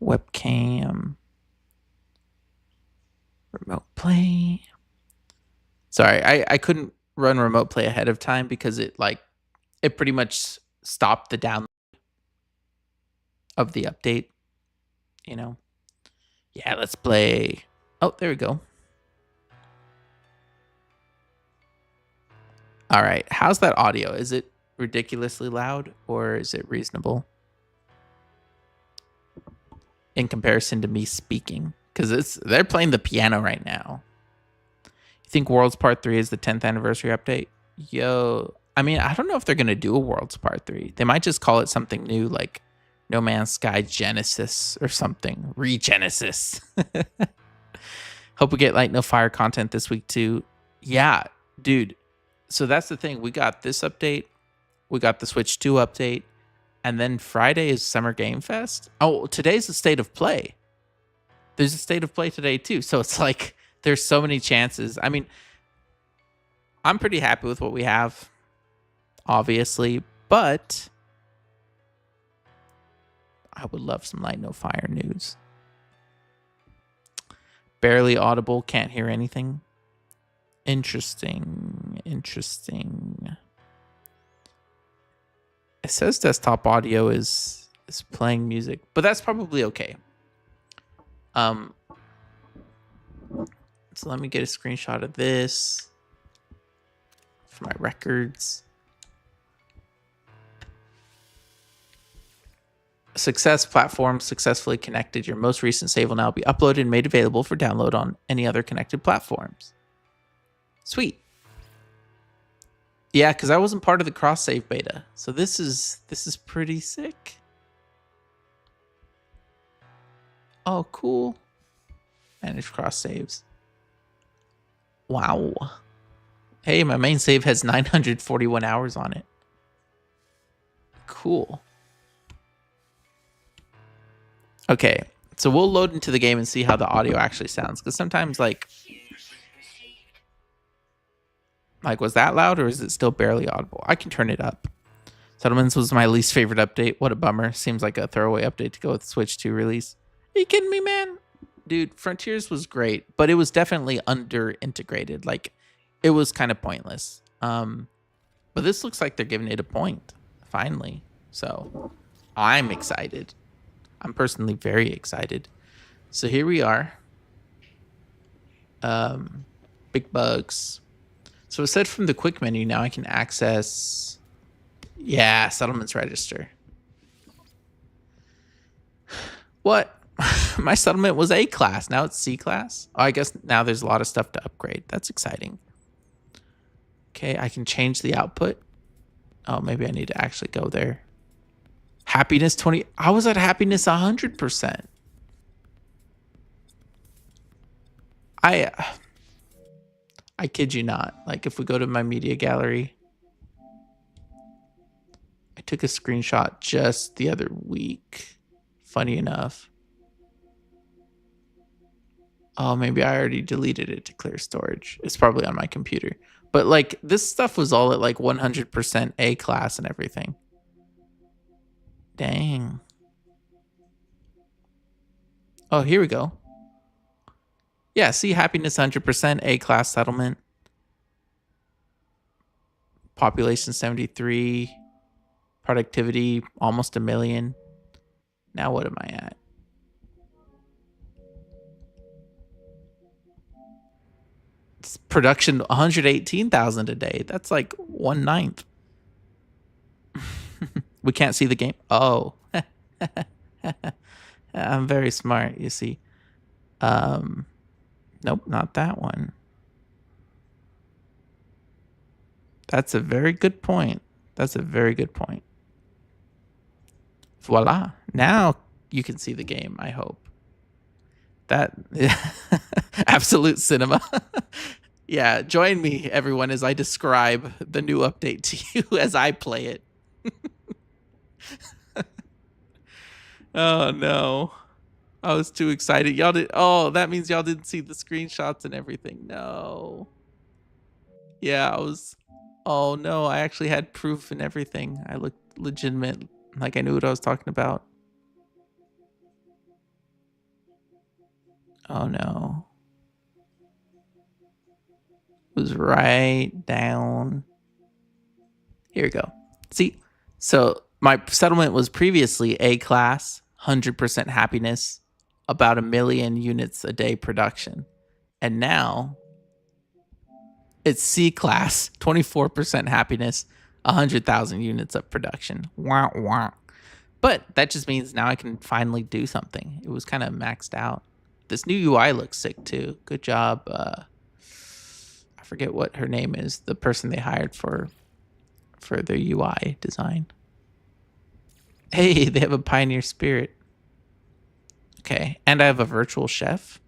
Webcam. Remote play. Sorry, I couldn't run remote play ahead of time because it pretty much stopped the download of the update, you know. Yeah, let's play. Oh, there we go. All right, how's that audio? Is it ridiculously loud or is it reasonable in comparison to me speaking? Because they're playing the piano right now. You think Worlds Part 3 is the 10th anniversary update? Yo, I mean, I don't know if they're going to do a Worlds Part 3. They might just call it something new, like No Man's Sky Genesis or something. Regenesis. Hope we get Light No Fire content this week too. Yeah, dude. So that's the thing. We got this update. We got the Switch 2 update. And then Friday is Summer Game Fest. Oh, today's the State of Play. There's a State of Play today too. So it's like there's so many chances. I mean, I'm pretty happy with what we have, obviously, but I would love some Light No Fire news. Barely audible, can't hear anything. Interesting. It says desktop audio is playing music, but that's probably okay. So let me get a screenshot of this for my records. Success platform successfully connected. Your most recent save will now be uploaded and made available for download on any other connected platforms. Sweet. Yeah, because I wasn't part of the cross save beta, so this is pretty sick. Oh, cool. Manage cross saves. Wow. Hey, my main save has 941 hours on it. Cool. Okay, so we'll load into the game and see how the audio actually sounds, because sometimes like was that loud or is it still barely audible? I can turn it up. Settlements was my least favorite update. What a bummer. Seems like a throwaway update to go with Switch 2 release. Are you kidding me, man? Dude, Frontiers was great, but it was definitely under integrated. Like, it was kind of pointless. But this looks like they're giving it a point, finally. So, I'm excited. I'm personally very excited. So here we are. Big bugs. So it said from the quick menu, now I can access, yeah, settlements register. What? My settlement was A class. Now it's C class. Oh, I guess now there's a lot of stuff to upgrade. That's exciting. Okay, I can change the output. Oh, maybe I need to actually go there. Happiness 20. I was at happiness 100%. I kid you not. Like, if we go to my media gallery, I took a screenshot just the other week. Funny enough. Oh, maybe I already deleted it to clear storage. It's probably on my computer. But like, this stuff was all at like 100% A class and everything. Dang. Oh, here we go. Yeah, see, happiness 100%, A class settlement. Population 73. Productivity almost 1 million. Now what am I at? It's production 118,000 a day. That's like 1/9. We can't see the game. Oh. I'm very smart, you see. Nope, not that one. That's a very good point. That's a very good point. Voila. Now you can see the game, I hope. That absolute cinema. Yeah, join me, everyone, as I describe the new update to you as I play it. Oh no. I was too excited. Y'all did. Oh, that means y'all didn't see the screenshots and everything. No. Yeah, I was. Oh no, I actually had proof and everything. I looked legitimate, like I knew what I was talking about. Oh no. It was right down. Here we go. See, so my settlement was previously A class, 100% happiness, about 1,000,000 units a day production. And now it's C class, 24% happiness, 100,000 units of production. Wah, wah. But that just means now I can finally do something. It was kind of maxed out. This new UI looks sick too. Good job. I forget what her name is. The person they hired for their UI design. Hey, they have a pioneer spirit. Okay, and I have a virtual chef.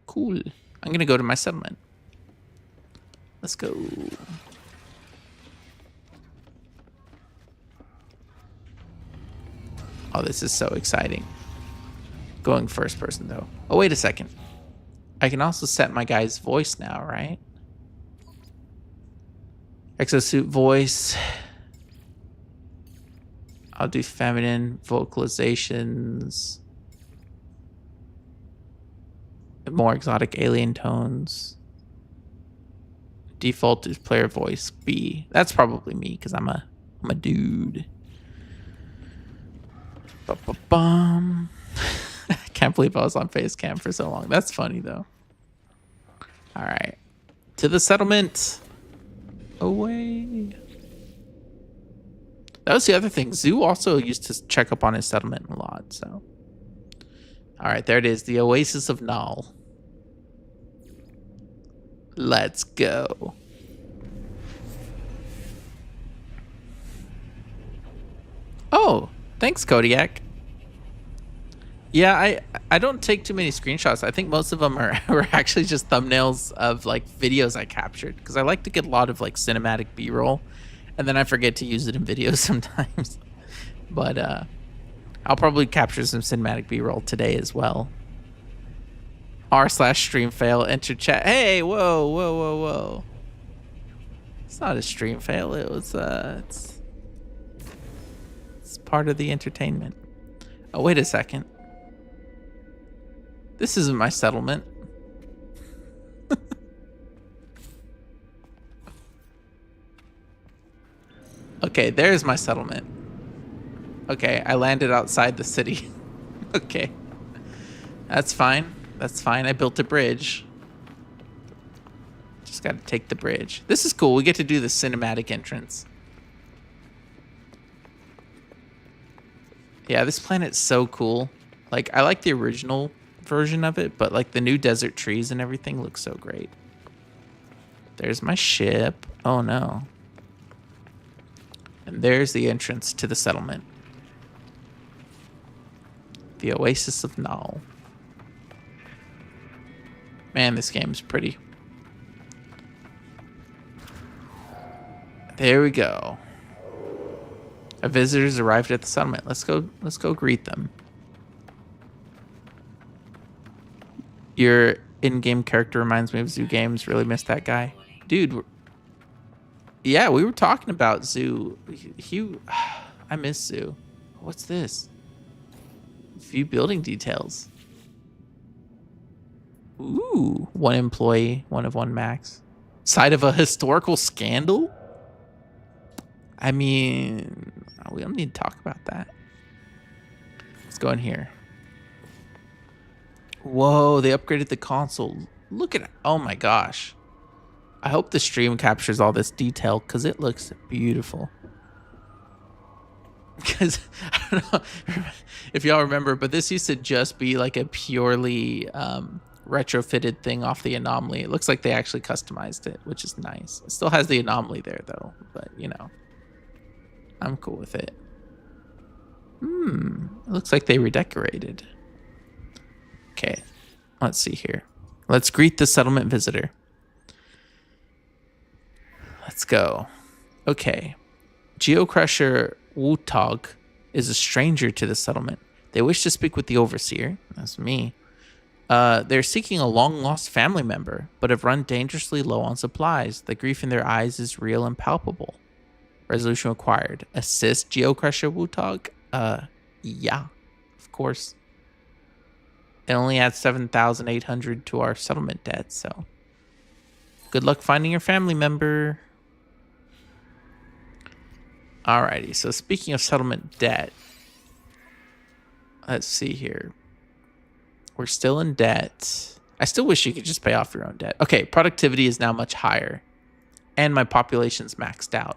Cool. I'm gonna go to my settlement. Let's go. Oh, this is so exciting. Going first person though. Oh, wait a second. I can also set my guy's voice now, right? Exosuit voice. I'll do feminine vocalizations. More exotic alien tones. Default is player voice B. That's probably me because I'm a dude. Ba-ba-bum. I can't believe I was on face cam for so long. That's funny though. All right. To the settlement. Away. That was the other thing. Zoo also used to check up on his settlement a lot, so. All right, there it is. The Oasis of Null. Let's go. Oh, thanks, Kodiak. Yeah, I don't take too many screenshots. I think most of them were actually just thumbnails of like videos I captured because I like to get a lot of like cinematic B-roll, and then I forget to use it in videos sometimes. But I'll probably capture some cinematic B-roll today as well. r/stream fail. Enter chat. Hey, whoa, whoa, whoa, whoa. It's not a stream fail. It was it's part of the entertainment. Oh, wait a second. This isn't my settlement. Okay, there's my settlement. Okay, I landed outside the city. Okay. That's fine. That's fine. I built a bridge. Just gotta take the bridge. This is cool. We get to do the cinematic entrance. Yeah, this planet's so cool. Like, I like the original version of it, but like the new desert trees and everything looks so great. There's my ship. Oh no. And there's the entrance to the settlement. The Oasis of Null. Man, this game's pretty. There we go. Our visitors arrived at the settlement. Let's go greet them. Your in-game character reminds me of Zoo Games. Really missed that guy. Dude, yeah, we were talking about Zoo. I miss Zoo. What's this? View building details. Ooh, one employee, 1 of 1 max. Side of a historical scandal? I mean, we don't need to talk about that. Let's go in here. Whoa, they upgraded the console. Look at it. Oh my gosh. I hope the stream captures all this detail because it looks beautiful. Because, I don't know if y'all remember, but this used to just be like a purely retrofitted thing off the anomaly. It looks like they actually customized it, which is nice. It still has the anomaly there though, but you know, I'm cool with it. It looks like they redecorated. Okay, let's see here. Let's greet the settlement visitor. Let's go. Okay. Geocrusher Wutog is a stranger to the settlement. They wish to speak with the overseer. That's me. They're seeking a long-lost family member, but have run dangerously low on supplies. The grief in their eyes is real and palpable. Resolution required. Assist Geocrusher Wutog? Yeah, of course. It only adds 7,800 to our settlement debt, so good luck finding your family member. Alrighty, so speaking of settlement debt, let's see here. We're still in debt. I still wish you could just pay off your own debt. Okay, productivity is now much higher, and my population's maxed out.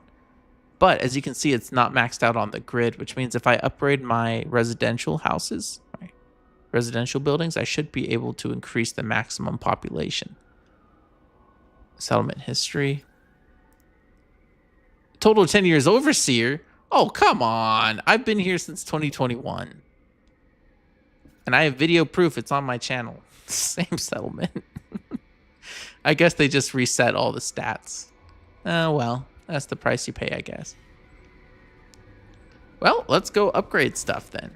But as you can see, it's not maxed out on the grid, which means if I upgrade my residential houses, right, residential buildings, I should be able to increase the maximum population. Settlement history. Total of 10 years overseer? Oh, come on. I've been here since 2021. And I have video proof. It's on my channel. Same settlement. I guess they just reset all the stats. Well, that's the price you pay, I guess. Well, let's go upgrade stuff then.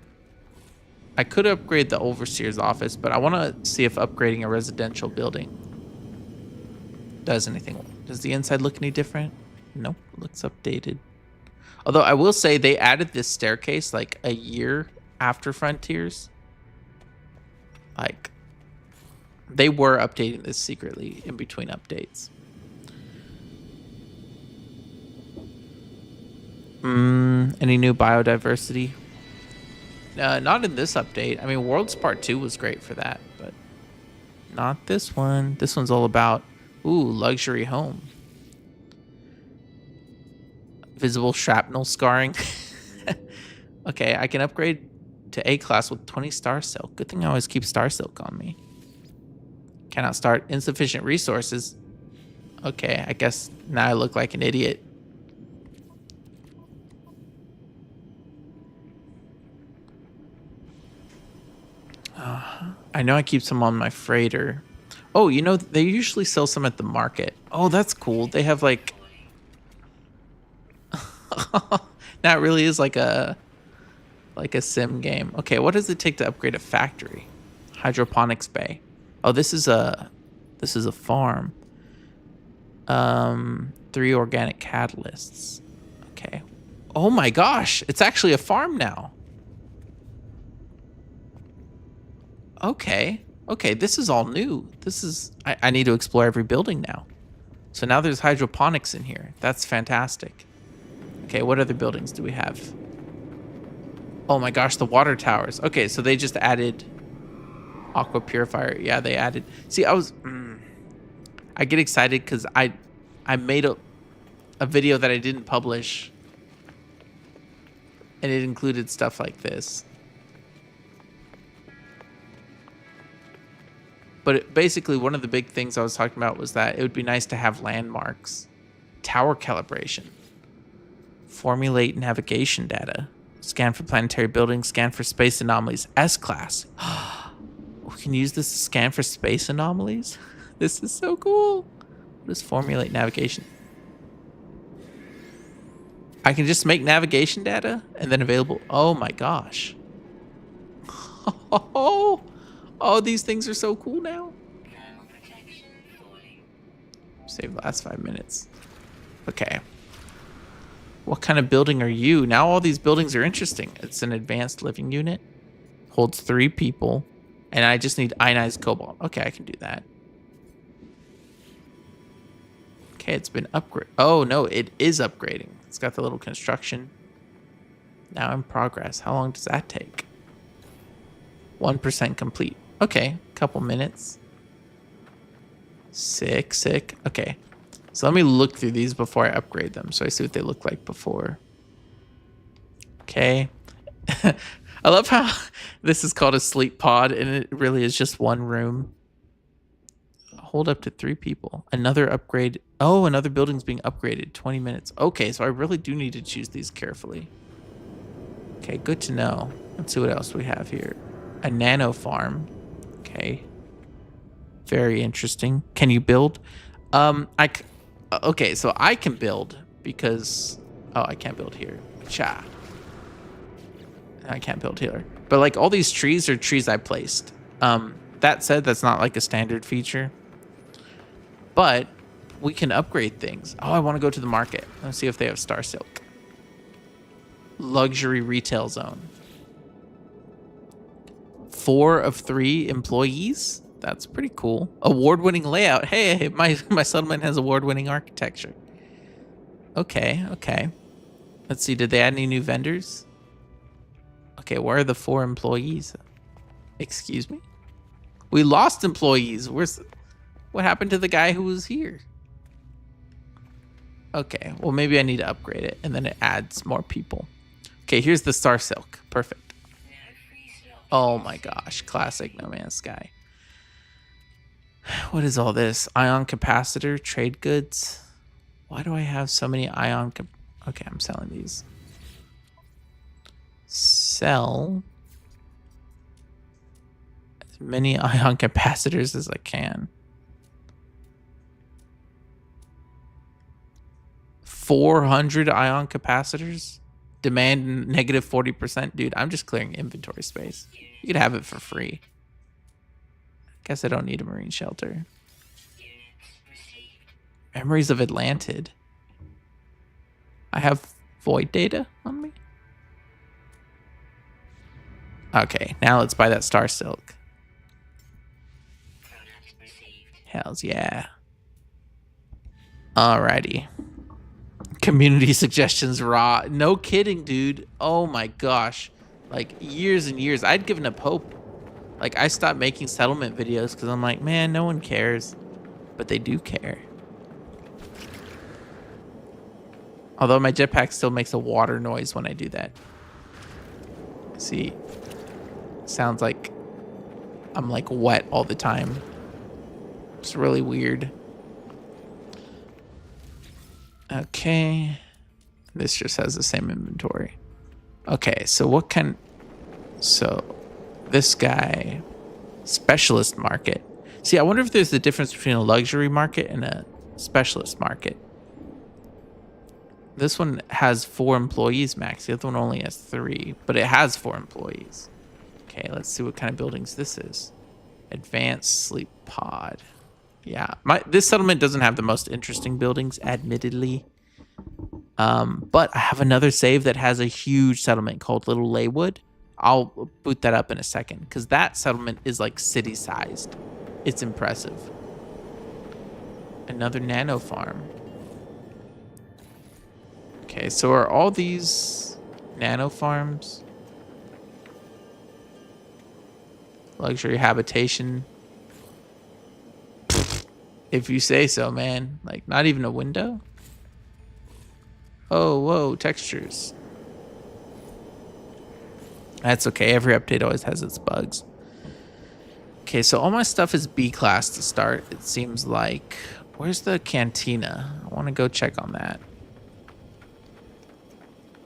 I could upgrade the overseer's office, but I want to see if upgrading a residential building does anything. Does the inside look any different? Nope, looks updated. Although I will say they added this staircase like a year after Frontiers. Like, they were updating this secretly in between updates. Any new biodiversity? Not in this update. I mean, Worlds Part 2 was great for that, but not this one. This one's all about, luxury home. Visible shrapnel scarring. Okay, I can upgrade to A class with 20 star silk. Good thing I always keep star silk on me. Cannot start. Insufficient resources. Okay, I guess now I look like an idiot. I know I keep some on my freighter. Oh, you know, they usually sell some at the market. Oh, that's cool. They have like... That really is like a sim game. Okay, what does it take to upgrade a factory? Hydroponics bay. Oh, this is a farm. 3 organic catalysts. Okay. Oh my gosh, it's actually a farm now. Okay, this is all new. This is... I need to explore every building now. So now there's hydroponics in here. That's fantastic. Okay, what other buildings do we have? Oh my gosh, the water towers. Okay, so they just added aqua purifier. Yeah, they added... See, I get excited because I made a video that I didn't publish, and it included stuff like this. But basically, one of the big things I was talking about was that it would be nice to have landmarks. Tower calibration. Formulate navigation data. Scan for planetary buildings. Scan for space anomalies. S-class. We can use this to scan for space anomalies? This is so cool. What is formulate navigation? I can just make navigation data and then available. Oh my gosh. Oh, these things are so cool now. Save the last 5 minutes. Okay. What kind of building are you? Now all these buildings are interesting. It's an advanced living unit. Holds 3 people. And I just need ionized cobalt. Okay, I can do that. Okay, it's been upgraded. Oh, no, it is upgrading. It's got the little construction. Now in progress. How long does that take? 1% complete. Okay, couple minutes. Sick. Okay. So let me look through these before I upgrade them so I see what they look like before. Okay. I love how this is called a sleep pod and it really is just one room. Hold up to 3 people. Another upgrade. Oh, another building's being upgraded. 20 minutes. Okay, so I really do need to choose these carefully. Okay, good to know. Let's see what else we have here. A nano farm. Okay. Very interesting. Can you build? Okay, so I can build because I can't build here. Cha. I can't build here. But like all these trees are trees I placed. That said, that's not like a standard feature. But we can upgrade things. Oh, I want to go to the market. Let's see if they have Star Silk. Luxury retail zone. 4 of 3 employees. That's pretty cool. Award-winning layout. Hey, my settlement has award-winning architecture. Okay. Let's see. Did they add any new vendors? Okay, where are the 4 employees? Excuse me? We lost employees. What happened to the guy who was here? Okay, well, maybe I need to upgrade it, and then it adds more people. Okay, here's the Star Silk. Perfect. Oh my gosh, classic No Man's Sky. What is all this? Ion capacitor, trade goods. Why do I have so many ion Okay, I'm selling these. Sell as many ion capacitors as I can. 400 ion capacitors? Demand negative 40%. Dude, I'm just clearing inventory space. You could have it for free. Guess I don't need a marine shelter. Memories of Atlantid. I have void data on me. Okay, now let's buy that Star Silk. Hells yeah. Alrighty. Community suggestions raw. No kidding, dude. Oh my gosh. Like years and years. I'd given up hope. Like I stopped making settlement videos because I'm like, man, no one cares. But they do care. Although my jetpack still makes a water noise when I do that. See, sounds like I'm like wet all the time. It's really weird. Okay. This just has the same inventory. Okay, so what can... So, this guy... Specialist market. See, I wonder if there's a difference between a luxury market and a specialist market. This one has 4 employees max. The other one only has 3, but it has 4 employees. Okay, let's see what kind of buildings this is. Advanced sleep pod. Yeah, this settlement doesn't have the most interesting buildings, admittedly. But I have another save that has a huge settlement called Little Laywood. I'll boot that up in a second because that settlement is like city-sized. It's impressive. Another nano farm. Okay, so are all these nano farms? Luxury habitation. If you say so, man. Like, not even a window? Oh, whoa, textures. That's okay. Every update always has its bugs. Okay, so all my stuff is B class to start. It seems like... Where's the cantina? I want to go check on that.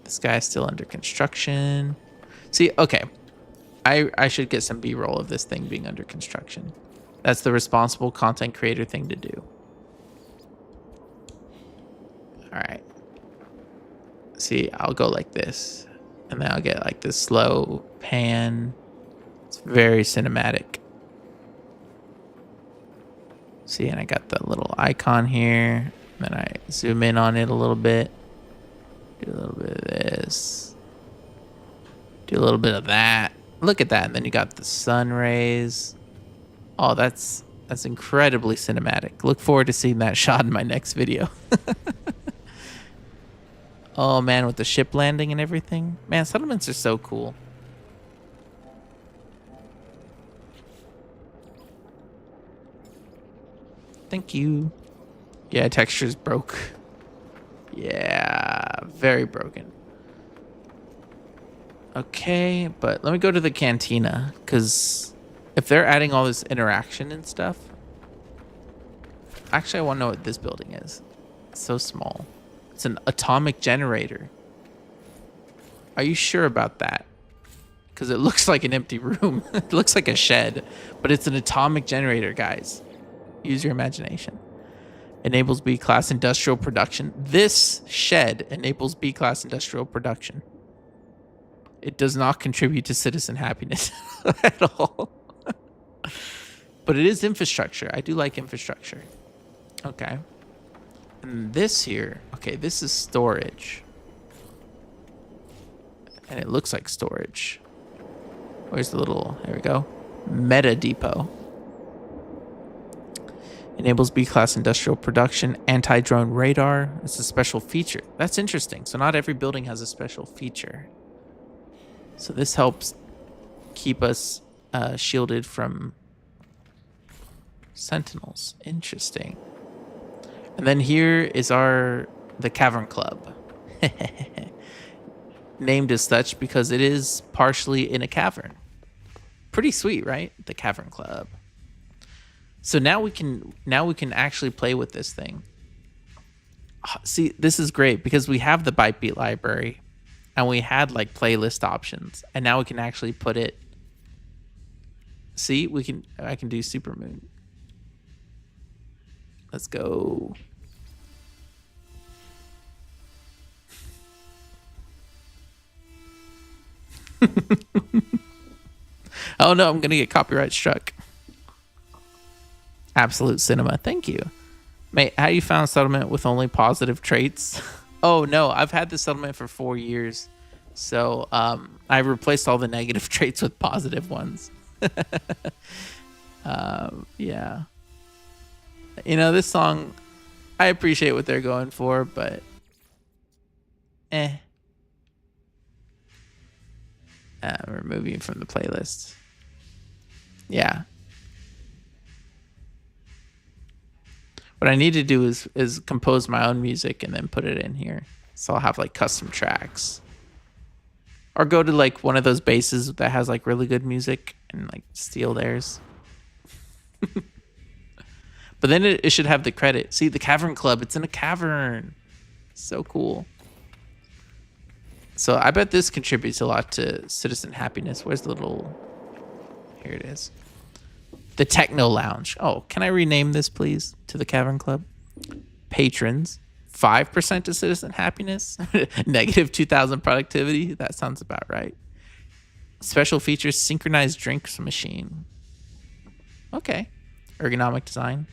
This guy's still under construction. See, okay. I should get some B-roll of this thing being under construction. That's the responsible content creator thing to do. All right. See, I'll go like this. And then I'll get like this slow pan. It's very cinematic. See, and I got the little icon here. Then I zoom in on it a little bit. Do a little bit of this. Do a little bit of that. Look at that. And then you got the sun rays. Oh, that's incredibly cinematic. Look forward to seeing that shot in my next video. Oh, man, with the ship landing and everything. Man, settlements are so cool. Thank you. Yeah, texture's broke. Yeah, very broken. Okay, but let me go to the cantina, because if they're adding all this interaction and stuff... Actually, I want to know what this building is. It's so small. It's an atomic generator. Are you sure about that? because it looks like an empty room. It looks like a shed, but it's an atomic generator, guys. Use your imagination. Enables B-class industrial production. This shed enables B-class industrial production. It does not contribute to citizen happiness at all. But it is infrastructure. I do like infrastructure. Okay. And this here, okay, this is storage. And it looks like storage. Where's the little, there we go. Meta depot. Enables B-class industrial production, anti-drone radar. It's a special feature. That's interesting. So not every building has a special feature. So this helps keep us shielded from sentinels. Interesting. And then here is the Cavern Club. Named as such because it is partially in a cavern. Pretty sweet, right? The Cavern Club. So now we can actually play with this thing. See, this is great because we have the Bytebeat library and we had like playlist options, and now we can actually put it. See, I can do Supermoon. Let's go. Oh no, I'm gonna get copyright struck. Absolute cinema. Thank you. Mate, how you found settlement with only positive traits? Oh no, I've had this settlement for 4 years. So I replaced all the negative traits with positive ones. Yeah. You know, this song, I appreciate what they're going for, but removing it from the playlist. Yeah. What I need to do is compose my own music and then put it in here. So I'll have like custom tracks. Or go to like one of those bases that has like really good music and like steal theirs. But then it should have the credit. See, the Cavern Club, it's in a cavern. So cool. So I bet this contributes a lot to citizen happiness. Where's the little... Here it is. The Techno Lounge. Oh, can I rename this, please, to the Cavern Club? Patrons. 5% to citizen happiness. Negative 2,000 productivity. That sounds about right. Special features, synchronized drinks machine. Okay. Ergonomic design.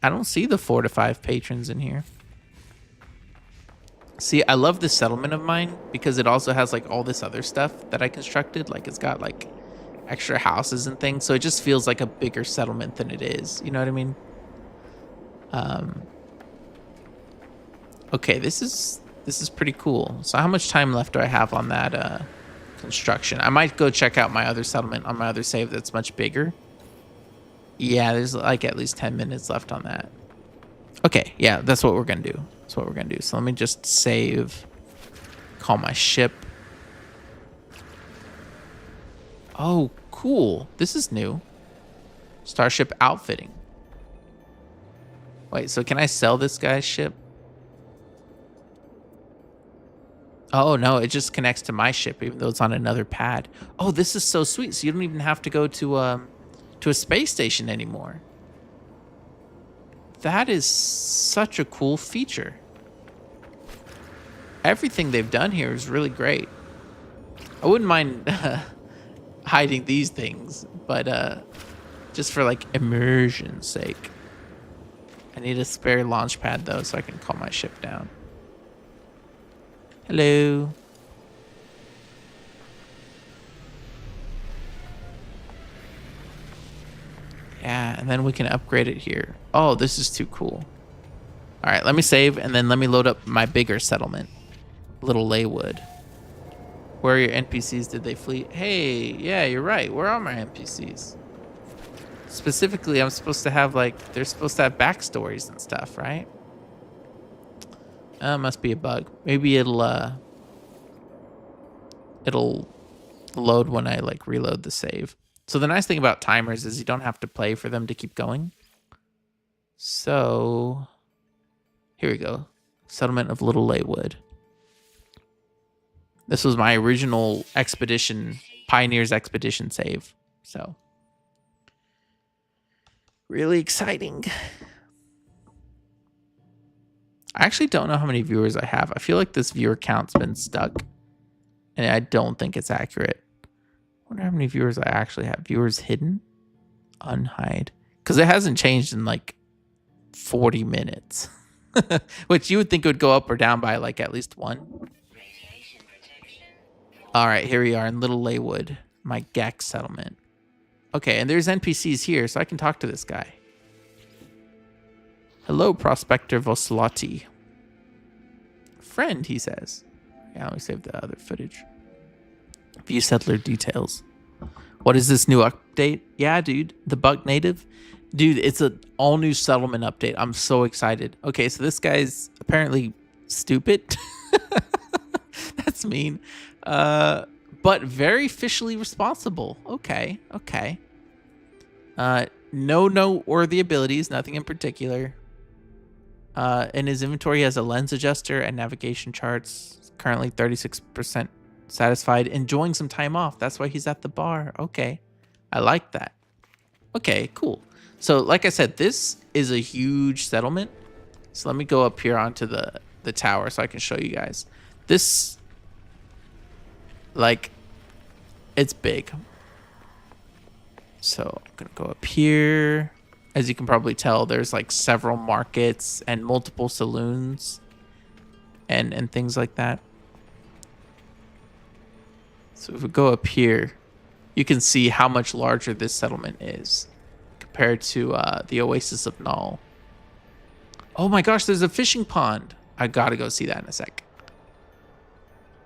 I don't see the 4 to 5 patrons in here. See, I love this settlement of mine because it also has like all this other stuff that I constructed. Like it's got like extra houses and things. So it just feels like a bigger settlement than it is. You know what I mean? Okay, this is pretty cool. So how much time left do I have on that construction? I might go check out my other settlement on my other save that's much bigger. Yeah, there's like at least 10 minutes left on that. Okay, yeah, that's what we're gonna do. That's what we're gonna do. So let me just save, call my ship. Oh, cool. This is new. Starship outfitting. Wait, so can I sell this guy's ship? Oh, no, it just connects to my ship, even though it's on another pad. Oh, this is so sweet. So you don't even have to go to a space station anymore. That is such a cool feature. Everything they've done here is really great. I wouldn't mind hiding these things, but just for like immersion's sake. I need a spare launch pad though, so I can calm my ship down. Hello. Yeah, and then we can upgrade it here. Oh, this is too cool. All right, let me save, and then let me load up my bigger settlement. Little Laywood. Where are your NPCs? Did they flee? Hey, yeah, you're right. Where are my NPCs? Specifically, I'm supposed to have, like, they're supposed to have backstories and stuff, right? Must be a bug. Maybe it'll load when I, like, reload the save. So the nice thing about timers is you don't have to play for them to keep going. So here we go. Settlement of Little Laywood. This was my original expedition, Pioneers Expedition save. So, really exciting. I actually don't know how many viewers I have. I feel like this viewer count's been stuck, and I don't think it's accurate. I wonder how many viewers I actually have. Viewers hidden? Unhide. Because it hasn't changed in like 40 minutes. Which you would think it would go up or down by like at least one. All right, here we are in Little Laywood, my Gex settlement. Okay, and there's NPCs here, so I can talk to this guy. Hello, Prospector Voslati. Friend, he says. Yeah, let me save the other footage. View settler details. What is this new update? Yeah, dude, the Buck Native. Dude, it's an all-new settlement update. I'm so excited. Okay, so this guy's apparently stupid. That's mean. But very fiscally responsible. Okay. No noteworthy abilities, nothing in particular. In his inventory, he has a lens adjuster and navigation charts. Currently 36% satisfied. Enjoying some time off. That's why he's at the bar. Okay. I like that. Okay, cool. So, like I said, this is a huge settlement. So let me go up here onto the tower so I can show you guys. This, like, it's big. So I'm going to go up here. As you can probably tell, there's like several markets and multiple saloons and things like that. So if we go up here, you can see how much larger this settlement is compared to the Oasis of Null. Oh my gosh, there's a fishing pond. I gotta go see that in a sec.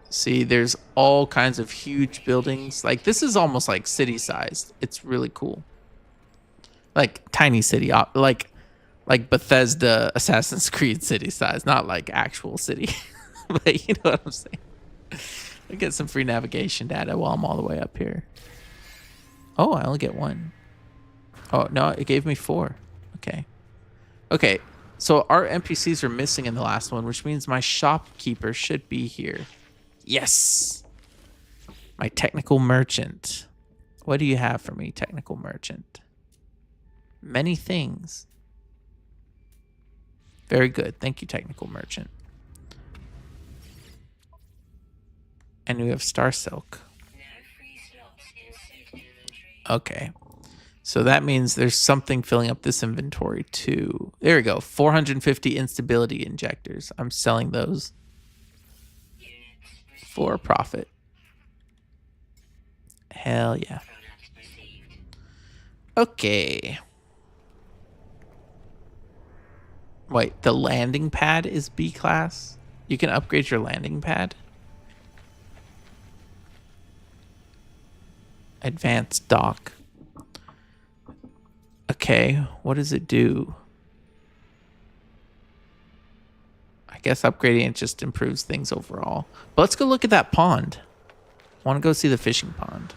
See, there's all kinds of huge buildings. Like, this is almost like city-sized. It's really cool. Like, tiny city. Like Bethesda Assassin's Creed city size. Not like actual city. But you know what I'm saying. I get some free navigation data while I'm all the way up here. Oh, I only get one. Oh, no, it gave me 4. Okay, so our NPCs are missing in the last one, which means my shopkeeper should be here. Yes! My technical merchant. What do you have for me, technical merchant? Many things. Very good. Thank you, technical merchant. And we have Star Silk. Okay. So that means there's something filling up this inventory too. There we go. 450 instability injectors. I'm selling those for a profit. Hell yeah. Okay. Wait, the landing pad is B class? You can upgrade your landing pad? Advanced dock. Okay, what does it do? I guess upgrading it just improves things overall. But let's go look at that pond. I want to go see the fishing pond.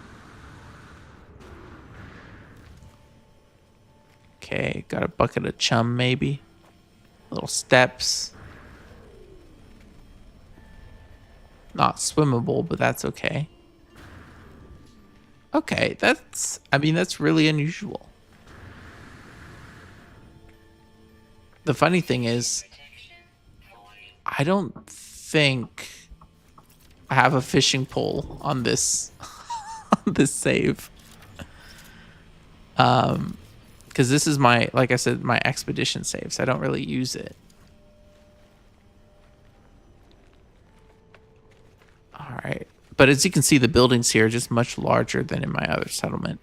Okay, got a bucket of chum maybe. Little steps. Not swimmable, but that's okay. Okay, that's really unusual. The funny thing is, I don't think I have a fishing pole on this on this save. Because this is my, like I said, my expedition save, so I don't really use it. All right. But as you can see, the buildings here are just much larger than in my other settlement.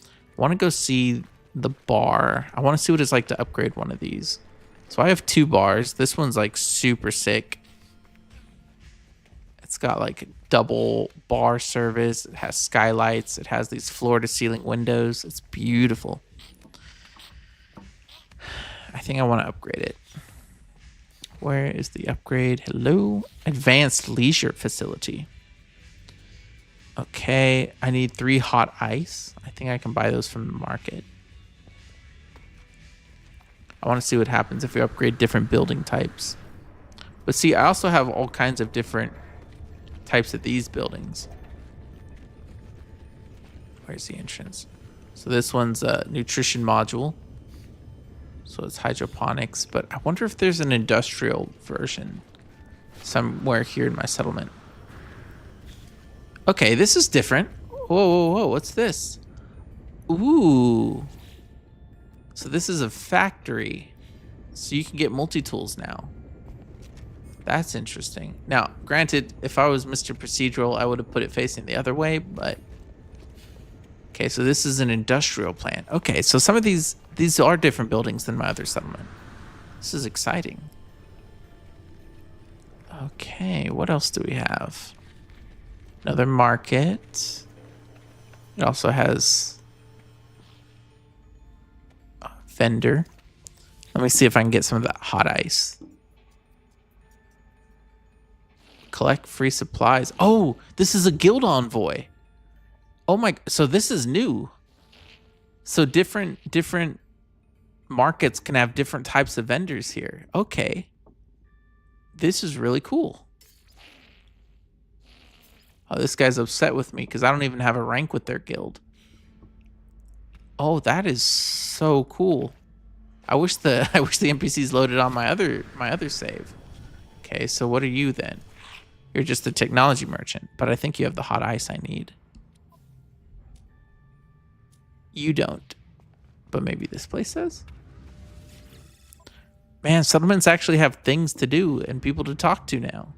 I want to go see the bar. I want to see what it's like to upgrade one of these. So I have 2 bars. This one's like super sick. It's got like double bar service. It has skylights. It has these floor to ceiling windows. It's beautiful. I think I want to upgrade it. Where is the upgrade? Hello? Advanced leisure facility. Okay, I need 3 hot ice. I think I can buy those from the market. I want to see what happens if we upgrade different building types. But see, I also have all kinds of different types of these buildings. Where's the entrance? So this one's a nutrition module. So it's hydroponics, but I wonder if there's an industrial version somewhere here in my settlement. Okay, this is different. Whoa, what's this? Ooh. So this is a factory. So you can get multi-tools now. That's interesting. Now, granted, if I was Mr. Procedural, I would have put it facing the other way, but... Okay, so this is an industrial plant. Okay, so some of these are different buildings than my other settlement. This is exciting. Okay, what else do we have? Another market. It also has a vendor. Let me see if I can get some of that hot ice. Collect free supplies. Oh, this is a guild envoy. Oh my, so this is new. So different markets can have different types of vendors here. Okay. This is really cool. Oh, this guy's upset with me because I don't even have a rank with their guild. Oh, that is so cool. I wish the NPCs loaded on my other save. Okay, so what are you then? You're just a technology merchant, but I think you have the hot ice I need. You don't, but maybe this place does. Man, settlements actually have things to do and people to talk to now.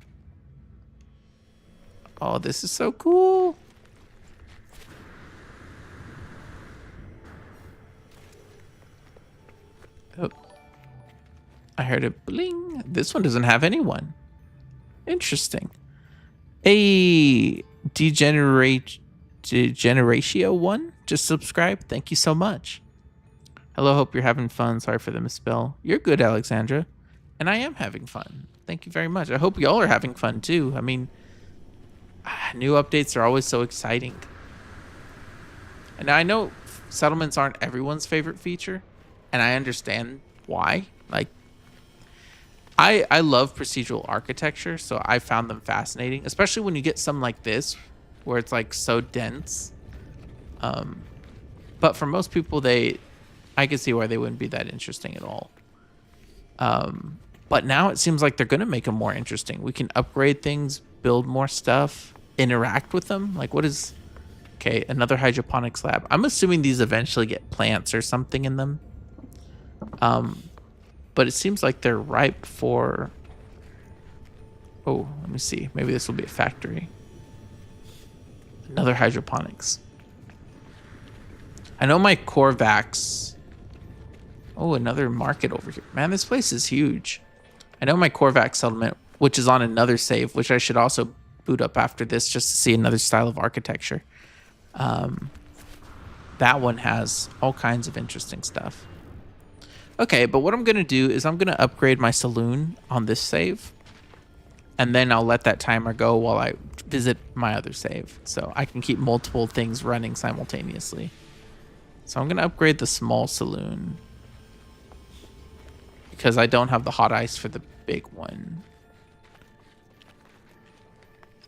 Oh, this is so cool. Oh, I heard a bling. This one doesn't have anyone. Interesting. A Degeneratio one just subscribed. Thank you so much. Hello, hope you're having fun. Sorry for the misspell. You're good, Alexandra. And I am having fun. Thank you very much. I hope y'all are having fun too. I mean, new updates are always so exciting. And I know settlements aren't everyone's favorite feature, and I understand why. Like, I love procedural architecture, so I found them fascinating, especially when you get some like this, where it's like so dense. But for most people, I can see why they wouldn't be that interesting at all. But now it seems like they're going to make them more interesting. We can upgrade things, build more stuff, interact with them. Like, what is... Okay, another hydroponics lab. I'm assuming these eventually get plants or something in them. But it seems like they're ripe for... Oh, let me see. Maybe this will be a factory. Another hydroponics. I know my Corvax... Oh, another market over here. Man, this place is huge. I know my Corvax settlement, which is on another save, which I should also boot up after this just to see another style of architecture. That one has all kinds of interesting stuff. Okay, but what I'm going to do is I'm going to upgrade my saloon on this save. And then I'll let that timer go while I visit my other save. So I can keep multiple things running simultaneously. So I'm going to upgrade the small saloon. Because I don't have the hot ice for the big one.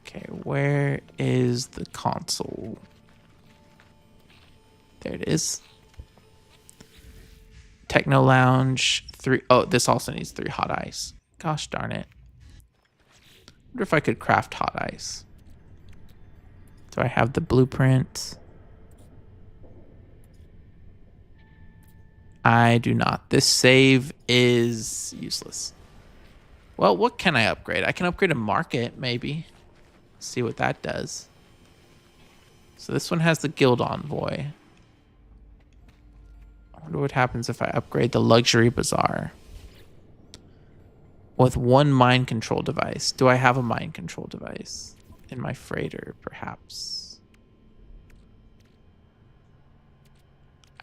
Okay, where is the console? There it is. Techno Lounge 3. Oh, this also needs 3 hot ice. Gosh darn it. Wonder if I could craft hot ice. Do I have the blueprint? I do not. This save is useless. Well, what can I upgrade? I can upgrade a market, maybe. See what that does. So this one has the guild envoy. I wonder what happens if I upgrade the luxury bazaar. With 1 mind control device. Do I have a mind control device? In my freighter, perhaps.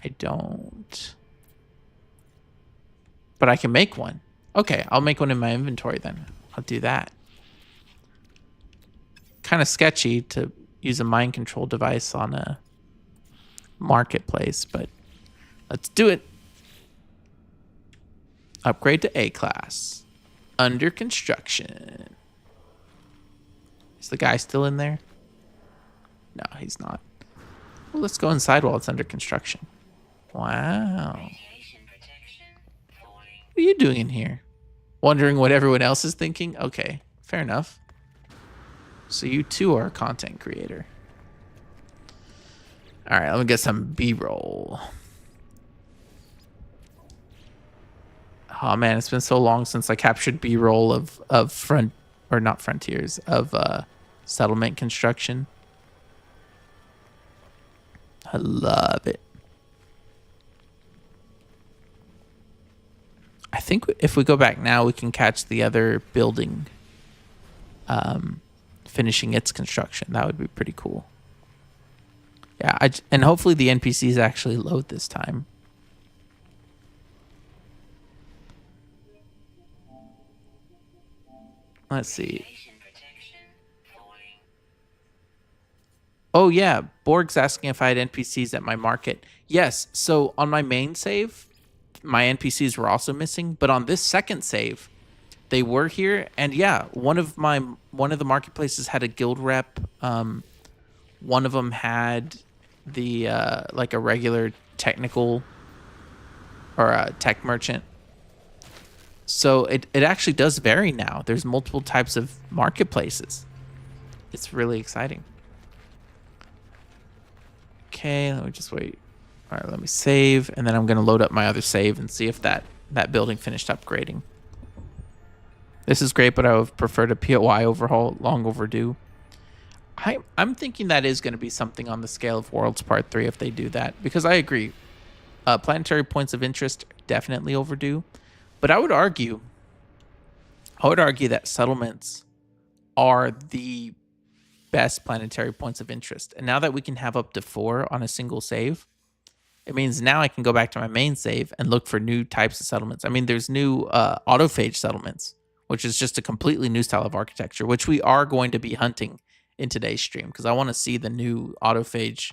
I don't. But I can make one. Okay, I'll make one in my inventory then. I'll do that. Kind of sketchy to use a mind control device on a marketplace, but let's do it. Upgrade to A class. Under construction. Is the guy still in there? No, he's not. Well, let's go inside while it's under construction. Wow. What are you doing in here? Wondering what everyone else is thinking? Okay, fair enough. So you too are a content creator. All right, let me get some B-roll. Oh man, it's been so long since I captured B-roll of front or not frontiers of settlement construction. I love it. I think if we go back now, we can catch the other building finishing its construction. That would be pretty cool. Yeah, and hopefully the NPCs actually load this time. Let's see. Oh yeah, Borg's asking if I had NPCs at my market. Yes, so on my main save, my NPCs were also missing, but on this second save, they were here. And yeah, one of the marketplaces had a guild rep. One of them had the like a regular technical or a tech merchant. So it actually does vary now. There's multiple types of marketplaces. It's really exciting. Okay, let me just wait. All right, let me save, and then I'm going to load up my other save and see if that building finished upgrading. This is great, but I would prefer a POI overhaul, long overdue. I'm thinking that is going to be something on the scale of Worlds Part 3 if they do that, because I agree. Planetary points of interest definitely overdue, but I would argue that settlements are the best planetary points of interest. And now that we can have up to 4 on a single save, it means now I can go back to my main save and look for new types of settlements. I mean, there's new autophage settlements, which is just a completely new style of architecture, which we are going to be hunting in today's stream because I want to see the new autophage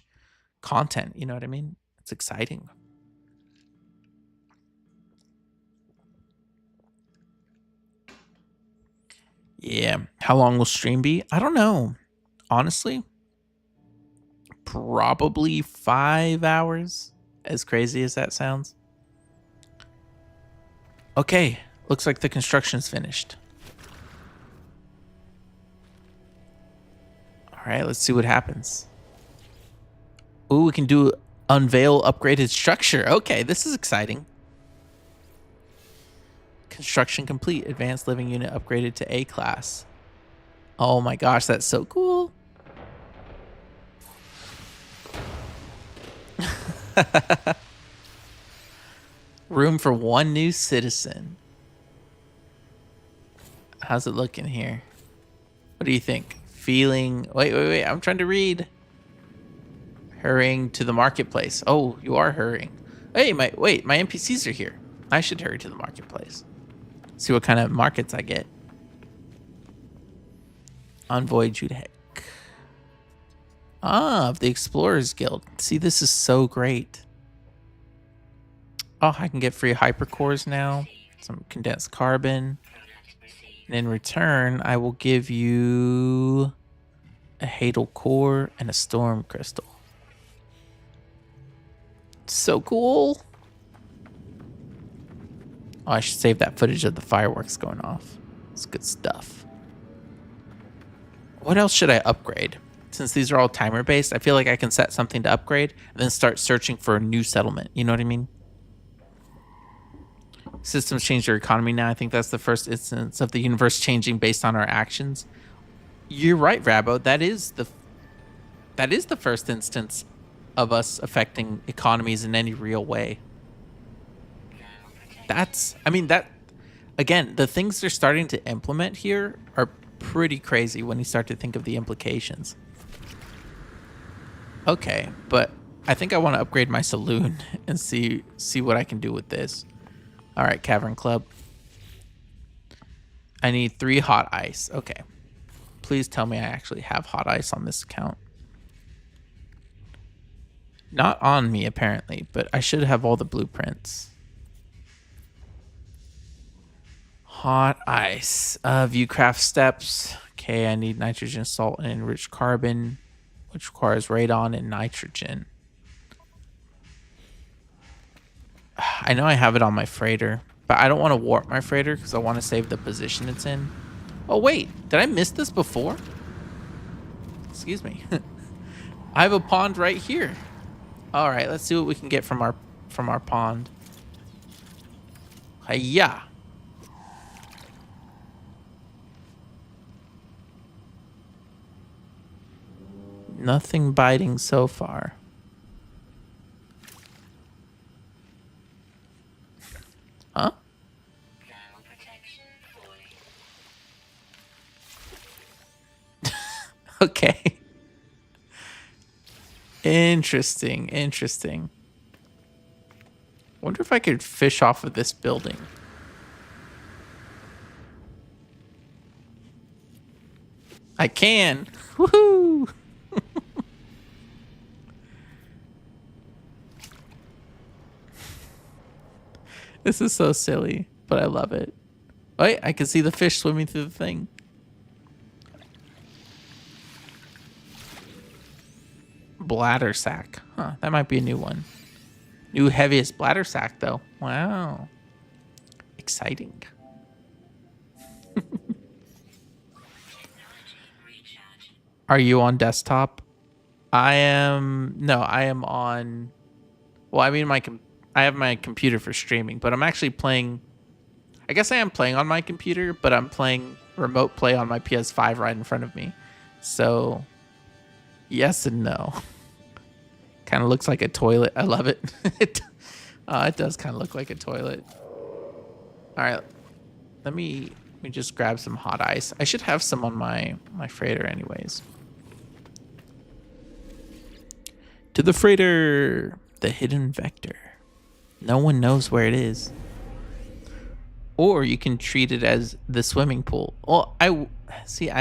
content. You know what I mean? It's exciting. Yeah. How long will stream be? I don't know. Honestly, probably 5 hours. As crazy as that sounds. Okay. Looks like the construction's finished. All right, let's see what happens. Ooh, we can do unveil upgraded structure. Okay, this is exciting. Construction complete. Advanced living unit upgraded to A class. Oh my gosh, that's so cool. Room for 1 new citizen. How's it looking here? What do you think? Feeling... Wait. I'm trying to read. Hurrying to the marketplace. Oh, you are hurrying. Hey, my NPCs are here. I should hurry to the marketplace. See what kind of markets I get. Envoy Judek. Ah, of the Explorers Guild. See, this is so great. Oh, I can get free hypercores now. Some condensed carbon. And in return, I will give you a Hadal core and a storm crystal. So cool. Oh, I should save that footage of the fireworks going off. It's good stuff. What else should I upgrade? Since these are all timer based, I feel like I can set something to upgrade and then start searching for a new settlement. You know what I mean? Systems change their economy now. I think that's the first instance of the universe changing based on our actions. You're right, Rabo. That is the first instance of us affecting economies in any real way. Again, the things they're starting to implement here are pretty crazy when you start to think of the implications. Okay, but I think I want to upgrade my saloon and see what I can do with this. All right, Cavern Club. I need 3 hot ice. Okay. Please tell me I actually have hot ice on this account. Not on me, apparently, but I should have all the blueprints. Hot ice. View craft steps. Okay, I need nitrogen, salt, and enriched carbon, which requires radon and nitrogen. I know I have it on my freighter, but I don't want to warp my freighter because I want to save the position it's in. Oh, wait. Did I miss this before? Excuse me. I have a pond right here. All right, let's see what we can get from our pond. Hiya. Nothing biting so far. Huh? Okay. Interesting, interesting. Wonder if I could fish off of this building. I can. Woohoo! This is so silly, but I love it. Wait, I can see the fish swimming through the thing. Bladder sack. Huh, that might be a new one. New heaviest bladder sack, though. Wow. Exciting. Are you on desktop? I am... No, I am on... Well, I mean, I have my computer for streaming, but I'm actually playing... I guess I am playing on my computer, but I'm playing remote play on my PS5 right in front of me. So, yes and no. Kind of looks like a toilet. I love it. It does kind of look like a toilet. All right, let me just grab some hot ice. I should have some on my freighter anyways. To the freighter, the hidden vector. No one knows where it is. Or you can treat it as the swimming pool. Well, I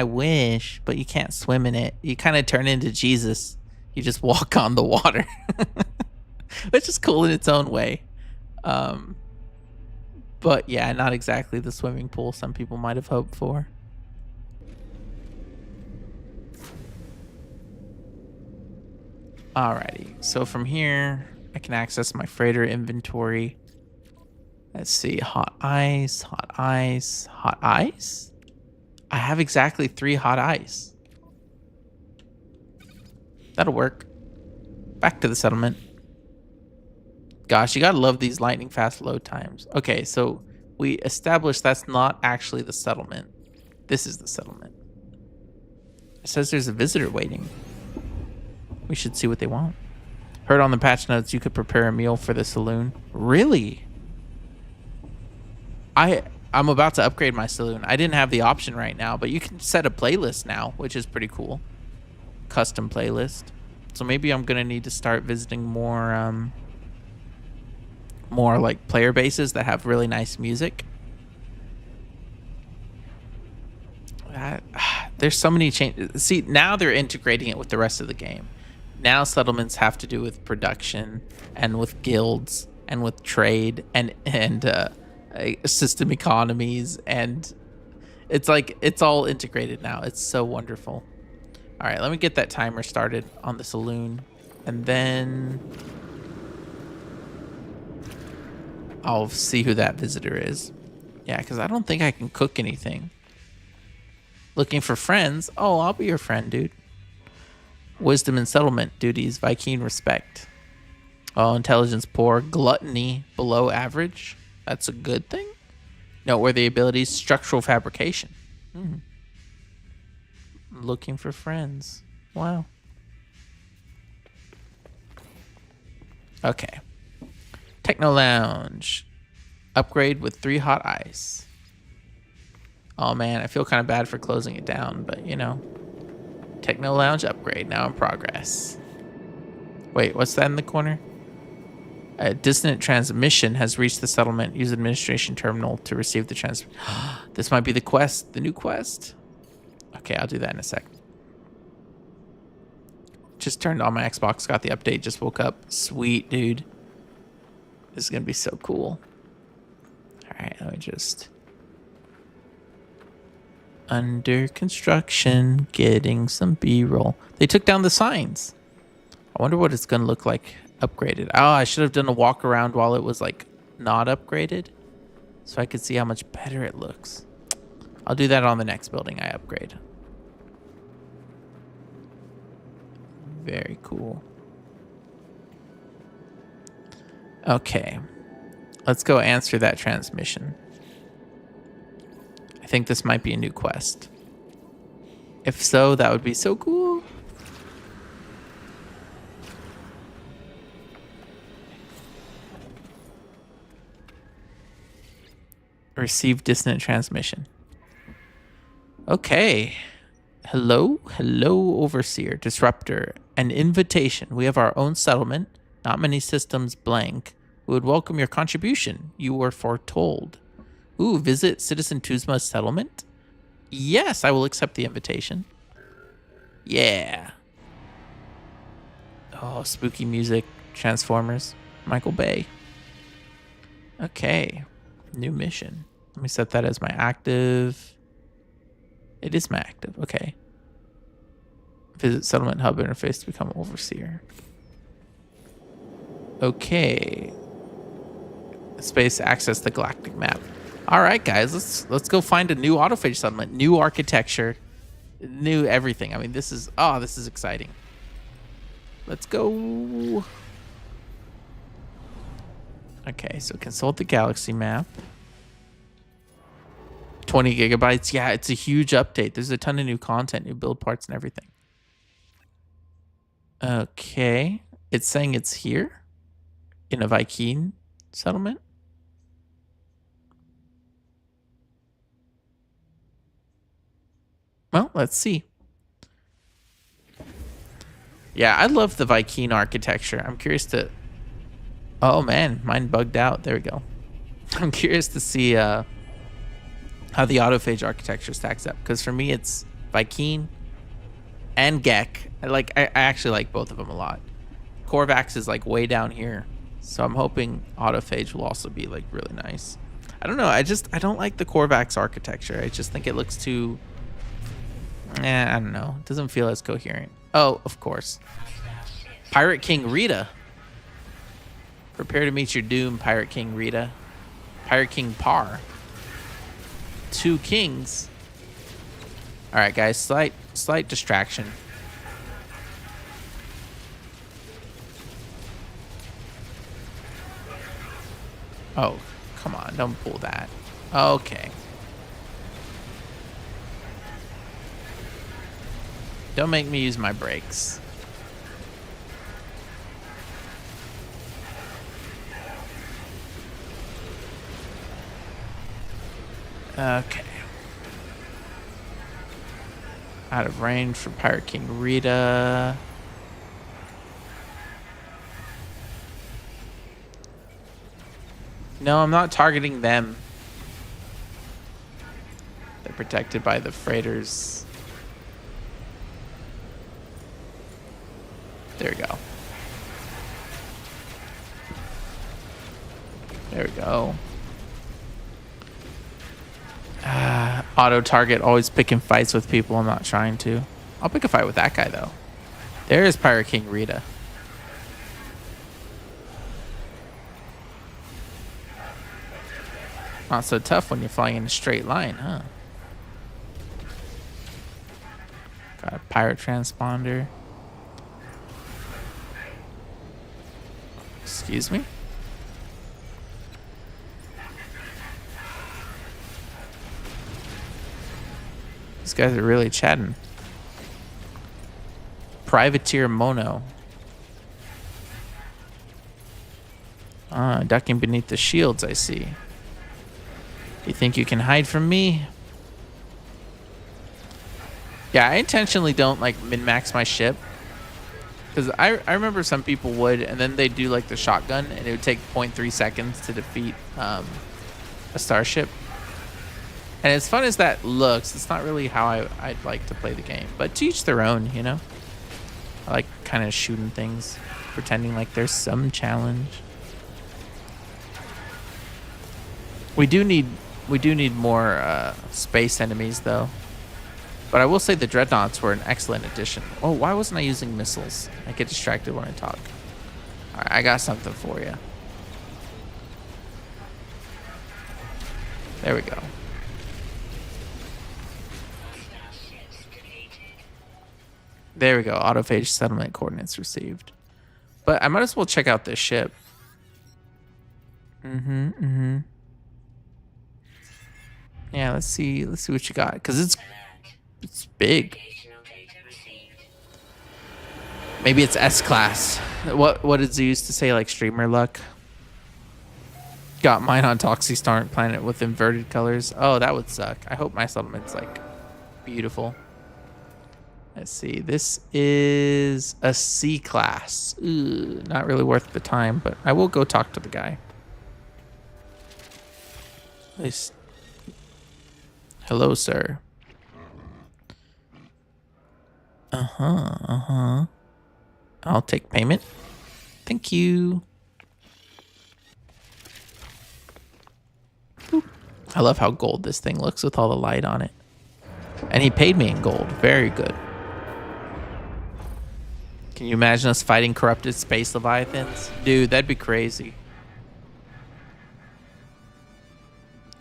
wish, but you can't swim in it. You kind of turn into Jesus. You just walk on the water. Which is cool in its own way. But yeah, not exactly the swimming pool some people might have hoped for. Alrighty, so from here, I can access my freighter inventory. Let's see, hot ice, hot ice, hot ice? I have exactly 3 hot ice. That'll work. Back to the settlement. Gosh, you gotta love these lightning fast load times. Okay, so we established that's not actually the settlement. This is the settlement. It says there's a visitor waiting. We should see what they want. Heard on the patch notes you could prepare a meal for the saloon. Really? I'm about to upgrade my saloon. I didn't have the option right now, but you can set a playlist now, which is pretty cool. Custom playlist. So maybe I'm gonna need to start visiting more like player bases that have really nice music. There's so many changes. See, now they're integrating it with the rest of the game. Now settlements have to do with production and with guilds and with trade and system economies, and it's like it's all integrated now. It's so wonderful. All right, let me get that timer started on the saloon, and then I'll see who that visitor is. Yeah, because I don't think I can cook anything. Looking for friends? Oh, I'll be your friend, dude. Wisdom and settlement duties, Viking respect. Oh, intelligence poor. Gluttony below average. That's a good thing. Noteworthy abilities, structural fabrication. Looking for friends. Wow. Okay. Techno Lounge. Upgrade with 3 hot ice. Oh man, I feel kind of bad for closing it down, but you know. Techno Lounge upgrade now in progress. Wait, what's that in the corner? A distant transmission has reached the settlement. Use administration terminal to receive the This might be the quest, the new quest. Okay, I'll do that in a sec. Just turned on my Xbox, got the update, just woke up. Sweet, dude. This is gonna be so cool. All right, let me just Under construction, getting some B-roll. They took down the signs. I wonder what it's going to look like upgraded. Oh, I should have done a walk around while it was like not upgraded so I could see how much better it looks. I'll do that on the next building I upgrade. Very cool. Okay. Let's go answer that transmission. I think this might be a new quest. If so, that would be so cool. Receive dissonant transmission. Okay. Hello, overseer, disruptor, an invitation. We have our own settlement, not many systems blank. We would welcome your contribution. You were foretold. Ooh, visit Citizen Tuzma's settlement? Yes, I will accept the invitation. Yeah. Oh, spooky music, Transformers, Michael Bay. Okay, new mission. Let me set that as my active. It is my active, okay. Visit settlement hub interface to become overseer. Okay. Space access the galactic map. All right, guys, let's go find a new autophage settlement, new architecture, new everything. I mean, this is exciting. Let's go. Okay, so consult the galaxy map. 20 gigabytes. Yeah, it's a huge update. There's a ton of new content, new build parts and everything. Okay, it's saying it's here in a Viking settlement. Well, let's see. Yeah, I love the Viking architecture. I'm curious to... Oh, man, mine bugged out. There we go. I'm curious to see how the autophage architecture stacks up. Because for me, it's Viking and Gek. I actually like both of them a lot. Korvax is like way down here. So I'm hoping autophage will also be like really nice. I don't know. I don't like the Korvax architecture. I just think it looks too... I don't know. It doesn't feel as coherent. Oh, of course. Pirate King Rita. Prepare to meet your doom, Pirate King Rita. Pirate King Par. 2 kings. All right, guys. Slight distraction. Oh, come on. Don't pull that. Okay. Don't make me use my brakes. Okay. Out of range for Pirate King Rita. No, I'm not targeting them. They're protected by the freighters. There we go. There we go. Auto target, always picking fights with people I'm not trying to. I'll pick a fight with that guy, though. There is Pirate King Rita. Not so tough when you're flying in a straight line, huh? Got a pirate transponder. Excuse me? These guys are really chatting. Privateer Mono. Ducking beneath the shields, I see. You think you can hide from me? Yeah, I intentionally don't like min-max my ship. Because I remember some people would, and then they'd do like the shotgun, and it would take 0.3 seconds to defeat a starship. And as fun as that looks, it's not really how I'd like to play the game. But to each their own, you know? I like kind of shooting things, pretending like there's some challenge. We do need more space enemies, though. But I will say the dreadnoughts were an excellent addition. Oh, why wasn't I using missiles? I get distracted when I talk. All right, I got something for you. There we go. There we go. Autophage settlement coordinates received. But I might as well check out this ship. Yeah, let's see what you got, because it's big. Maybe it's S-class. What did Zeus used to say, like streamer luck? Got mine on Toxie Star Planet with inverted colors. Oh, that would suck. I hope my settlement's like beautiful. Let's see. This is a C-class. Not really worth the time, but I will go talk to the guy. Nice. Hello, sir. I'll take payment. Thank you. Boop. I love how gold this thing looks with all the light on it. And he paid me in gold. Very good. Can you imagine us fighting corrupted space leviathans? Dude, that'd be crazy.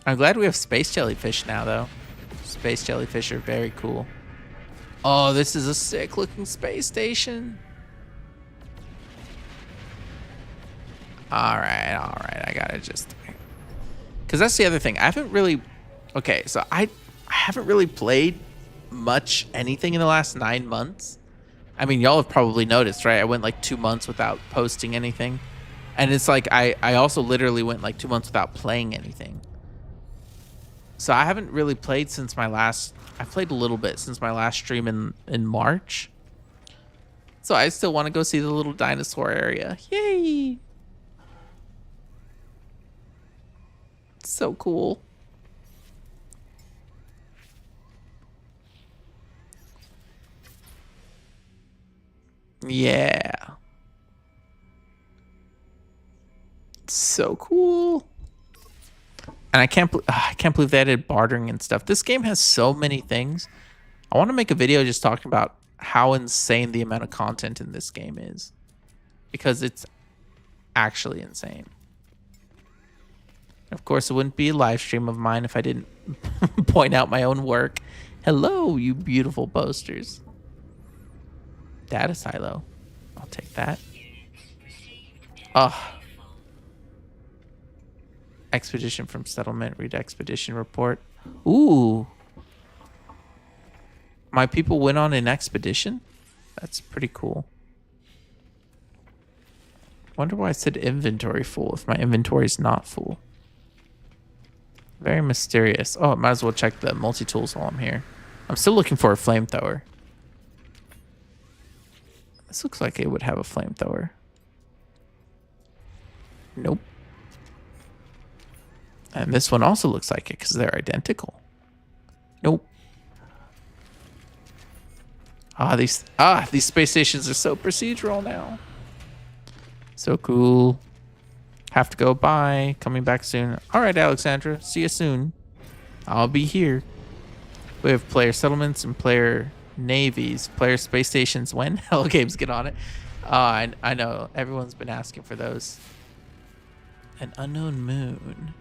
I'm glad we have space jellyfish now, though. Space jellyfish are very cool. Oh, this is a sick looking space station. All right. I gotta just, because that's the other thing. I haven't really. Okay, so I haven't really played much anything in the last 9 months. I mean, y'all have probably noticed, right? I went like 2 months without posting anything, and it's like I also literally went like 2 months without playing anything. So I haven't really played since my last. I played a little bit since my last stream in March. So I still want to go see the little dinosaur area. Yay! So cool. Yeah. So cool. And I can't believe they added bartering and stuff. This game has so many things. I want to make a video just talking about how insane the amount of content in this game is, because it's actually insane. Of course, it wouldn't be a live stream of mine if I didn't point out my own work. Hello, you beautiful posters. Data silo. I'll take that. Oh. Expedition from settlement. Read expedition report. Ooh. My people went on an expedition? That's pretty cool. Wonder why I said inventory full if my inventory is not full. Very mysterious. Oh, I might as well check the multi-tools while I'm here. I'm still looking for a flamethrower. This looks like it would have a flamethrower. Nope. And this one also looks like it because they're identical. Nope. These space stations are so procedural now. So cool. Have to go. Bye. Coming back soon. All right, Alexandra. See you soon. I'll be here. We have player settlements and player navies. Player space stations when? Hello Games, get on it. I know. Everyone's been asking for those. An unknown moon.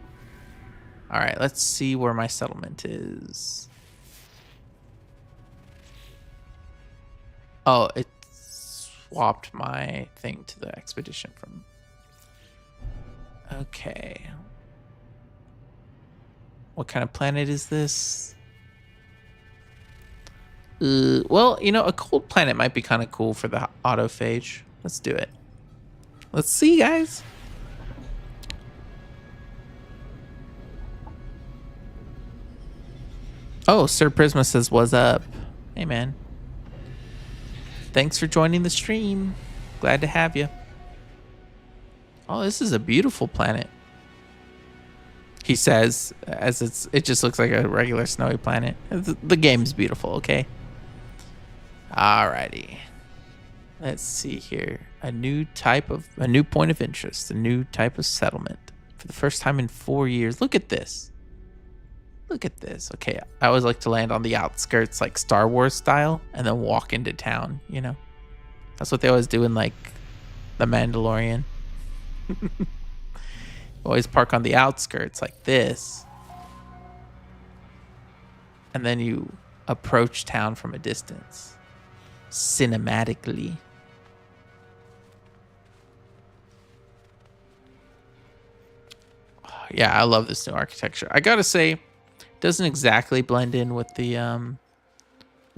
All right, let's see where my settlement is. Oh, it swapped my thing to the expedition from. Okay. What kind of planet is this? Well, you know, a cold planet might be kind of cool for the autophage. Let's do it. Let's see, guys. Oh, Sir Prisma says, what's up? Hey, man. Thanks for joining the stream. Glad to have you. Oh, this is a beautiful planet. He says, as it just looks like a regular snowy planet. The game's beautiful, okay? Alrighty. Let's see here. A new point of interest, a new type of settlement. For the first time in 4 years. Look at this. Look at this. Okay, I always like to land on the outskirts, like Star Wars style, and then walk into town, you know? That's what they always do in, like, The Mandalorian. Always park on the outskirts like this. And then you approach town from a distance. Cinematically. Yeah, I love this new architecture. I gotta say, it doesn't exactly blend in with the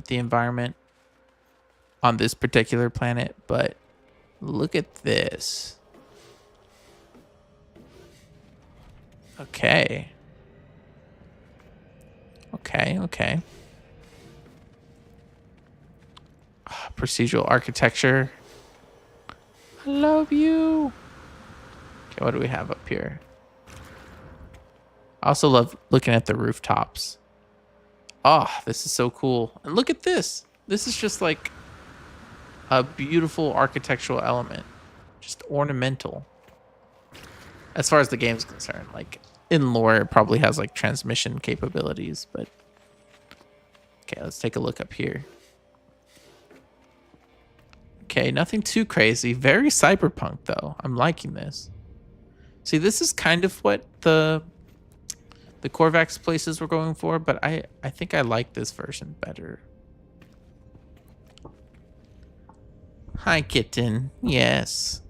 environment on this particular planet, but look at this. Okay. Okay. Procedural architecture. I love you. Okay, what do we have up here? I also love looking at the rooftops. Oh, this is so cool. And look at this. This is just like a beautiful architectural element. Just ornamental. As far as the game's concerned. Like, in lore, it probably has like transmission capabilities, but... Okay, let's take a look up here. Okay, nothing too crazy. Very cyberpunk, though. I'm liking this. See, this is kind of what the Korvax places were going for, but I think I like this version better. Hi, kitten. Yes.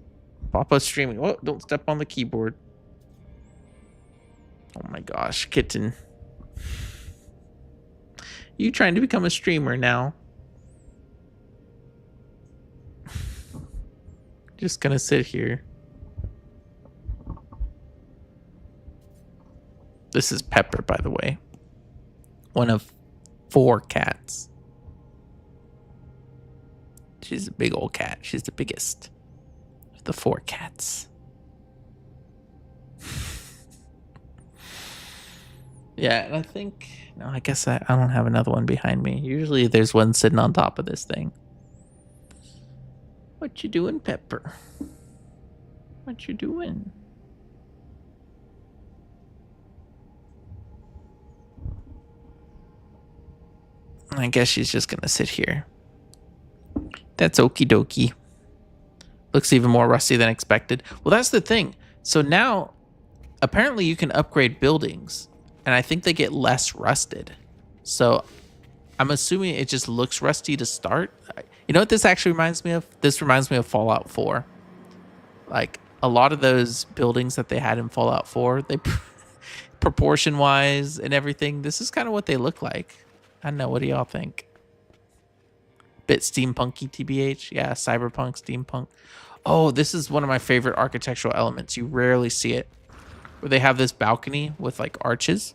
Papa's streaming. Oh, don't step on the keyboard. Oh my gosh, kitten. You trying to become a streamer now? Just gonna sit here. This is Pepper, by the way. One of 4 cats. She's a big old cat. She's the biggest of the 4 cats. Yeah, and I think... No, I guess I don't have another one behind me. Usually there's one sitting on top of this thing. What you doing, Pepper? What you doing? I guess she's just gonna sit here. That's okie dokie. Looks even more rusty than expected. Well, that's the thing. So now, apparently you can upgrade buildings, and I think they get less rusted. So I'm assuming it just looks rusty to start. You know what this actually reminds me of? This reminds me of Fallout 4. Like, a lot of those buildings that they had in Fallout 4, they proportion-wise and everything, this is kind of what they look like. I don't know. What do y'all think? Bit steampunky, TBH. Yeah, cyberpunk, steampunk. Oh, this is one of my favorite architectural elements. You rarely see it. Where they have this balcony with like arches.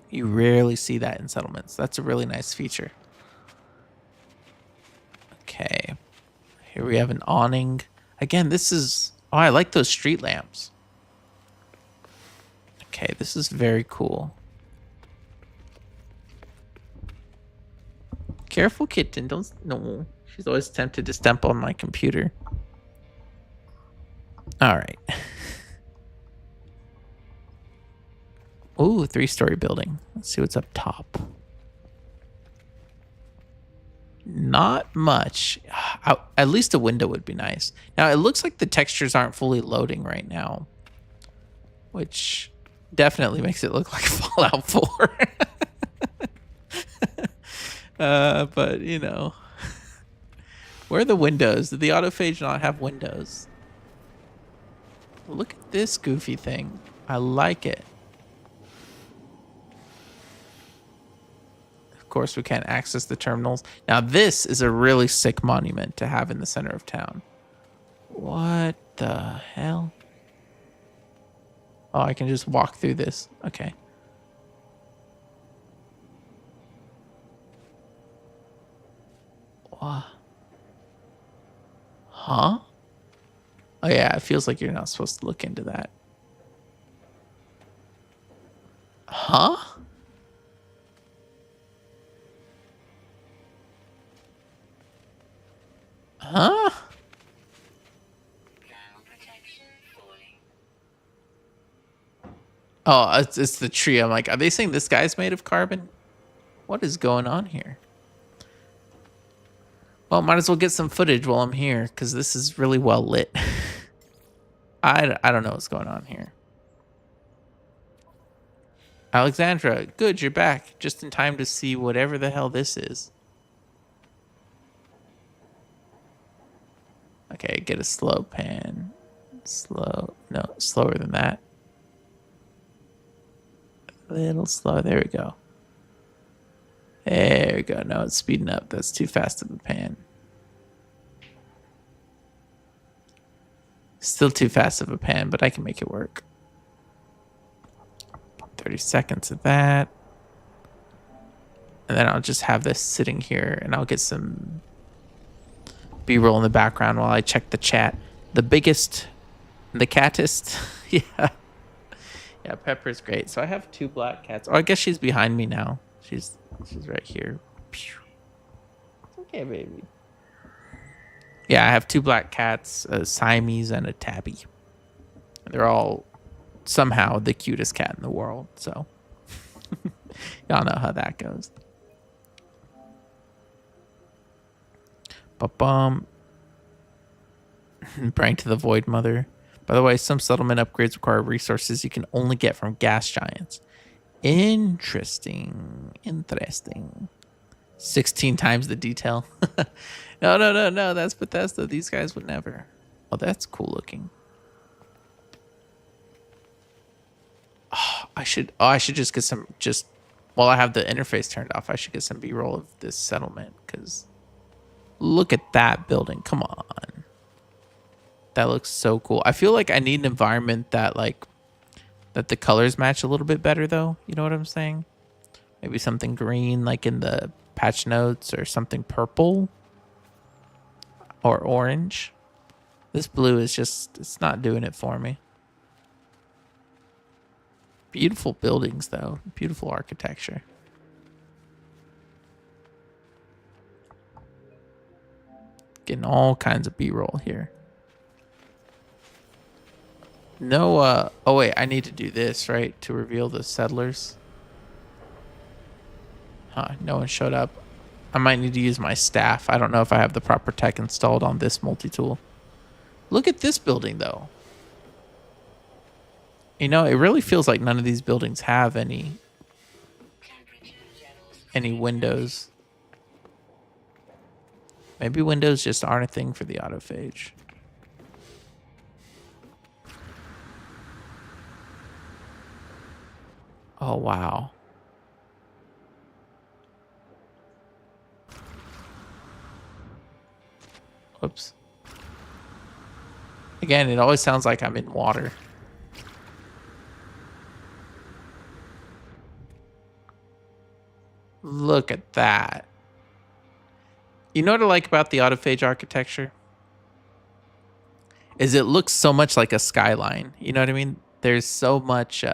You rarely see that in settlements. That's a really nice feature. Okay. Here we have an awning. Again, this is... Oh, I like those street lamps. Okay, this is very cool. Careful, kitten. Don't... No. She's always tempted to stamp on my computer. All right. Ooh, 3-story building. Let's see what's up top. Not much. At least a window would be nice. Now, it looks like the textures aren't fully loading right now, which definitely makes it look like Fallout 4. But, you know. Where are the windows? Did the autophage not have windows? Look at this goofy thing. I like it. Of course, we can't access the terminals. Now, this is a really sick monument to have in the center of town. What the hell? Oh, I can just walk through this. Okay. What? Huh? Oh, yeah, it feels like you're not supposed to look into that. Huh? Huh? Oh, it's the tree. I'm like, are they saying this guy's made of carbon? What is going on here? Well, might as well get some footage while I'm here because this is really well lit. I don't know what's going on here. Alexandra, good, you're back. Just in time to see whatever the hell this is. Okay, get a slow pan. Slow. No, slower than that. A little slow. There we go. There we go. No, it's speeding up. That's too fast of a pan. Still too fast of a pan, but I can make it work. 30 seconds of that. And then I'll just have this sitting here and I'll get some B-roll in the background while I check the chat. The biggest, the catist. Yeah. Yeah, Pepper's great. So I have 2 black cats. Oh, I guess she's behind me now. She's right here. It's okay, baby. Yeah, I have 2 black cats, a Siamese and a tabby. They're all somehow the cutest cat in the world. So y'all know how that goes. Ba-bum. Praying to the Void Mother. By the way, some settlement upgrades require resources you can only get from gas giants. Interesting. 16 times the detail. No. That's Bethesda. These guys would never. Oh, that's cool looking. Oh, I should just get some, while I have the interface turned off, I should get some B-roll of this settlement because look at that building. Come on. That looks so cool. I feel like I need an environment that the colors match a little bit better though. You know what I'm saying? Maybe something green like in the patch notes or something purple or orange. This blue is just, it's not doing it for me. Beautiful buildings though. Beautiful architecture. Getting all kinds of B-roll here. No, oh wait, I need to do this, right? To reveal the settlers. Huh, no one showed up. I might need to use my staff. I don't know if I have the proper tech installed on this multi-tool. Look at this building though. You know, it really feels like none of these buildings have any windows. Maybe windows just aren't a thing for the autophage. Oh, wow. Whoops. Again, it always sounds like I'm in water. Look at that. You know what I like about the autophage architecture? Is it looks so much like a skyline. You know what I mean? There's so much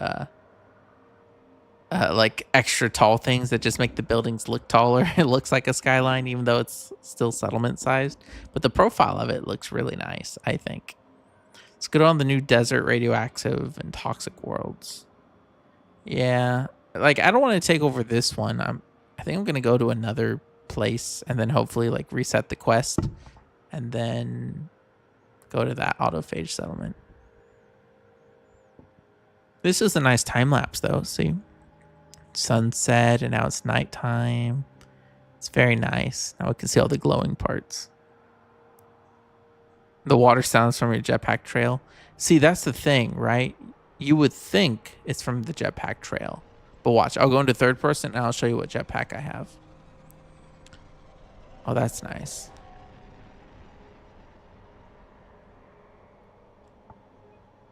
like extra tall things that just make the buildings look taller. It looks like a skyline even though it's still settlement sized. But the profile of it looks really nice, I think. Let's go on the new desert, radioactive, and toxic worlds. Yeah. Like, I don't want to take over this one. I think I'm going to go to another place and then hopefully, like, reset the quest. And then go to that autophage settlement. This is a nice time-lapse, though. See? Sunset, and now it's nighttime. It's very nice. Now we can see all the glowing parts. The water sounds from your jetpack trail. See, that's the thing, right? You would think it's from the jetpack trail. But watch, I'll go into third person and I'll show you what jetpack I have. Oh, that's nice.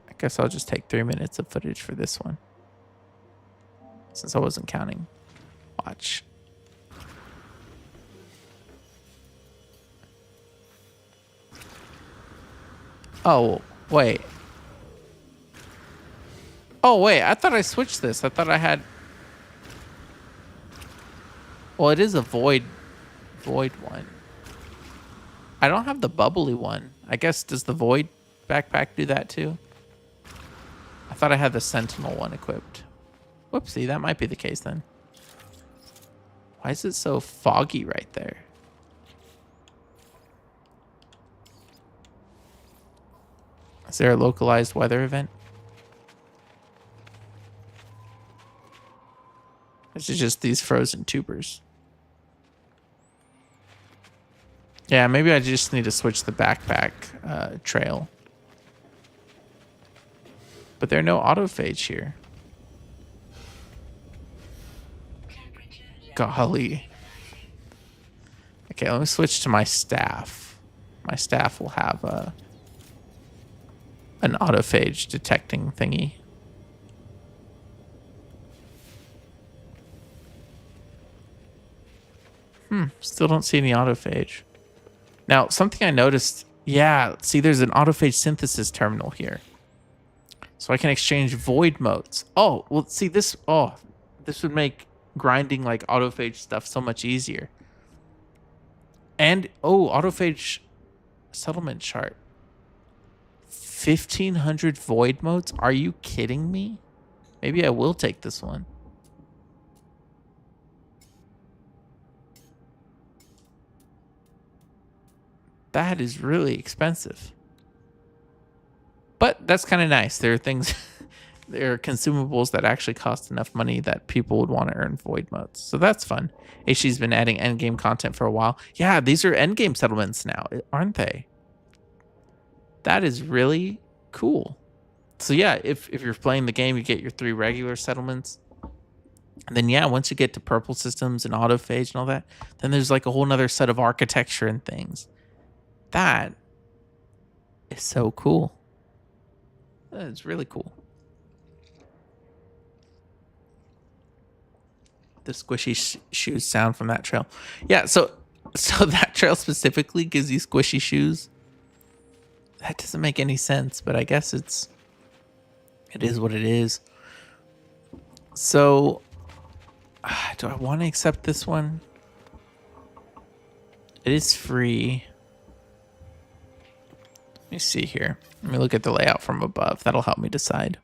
I guess I'll just take 3 minutes of footage for this one, since I wasn't counting. Watch. Oh, wait. Oh, wait. I thought I switched this. I thought I had... Well, it is a void one. I don't have the bubbly one. I guess, does the void backpack do that too? I I thought I had the Sentinel one equipped. Whoopsie, that might be the case then. Why is it so foggy right there? Is there a localized weather event? Is it just these frozen tubers? Yeah, maybe I just need to switch the backpack trail. But there are no autophage here. Golly. Okay, let me switch to my staff. My staff will have an autophage detecting thingy. Still don't see any autophage. Now, something I noticed, yeah, see there's an autophage synthesis terminal here. So I can exchange void modes. Oh, well, see this, this would make grinding like autophage stuff so much easier. And, autophage settlement chart. 1,500 void modes? Are you kidding me? Maybe I will take this one. That is really expensive. But that's kind of nice. There are things, there are consumables that actually cost enough money that people would want to earn void modes. So that's fun. HG's been adding endgame content for a while. Yeah, these are endgame settlements now, aren't they? That is really cool. So yeah, if you're playing the game, you get your 3 regular settlements. And then yeah, once you get to purple systems and autophage and all that, then there's like a whole nother set of architecture and things. That is so cool. It's really cool. The squishy shoes sound from that trail. Yeah, so that trail specifically gives you squishy shoes. That doesn't make any sense, but I guess it is what it is. So, do I want to accept this one? It is free. Let me see here. Let me look at the layout from above. That'll help me decide.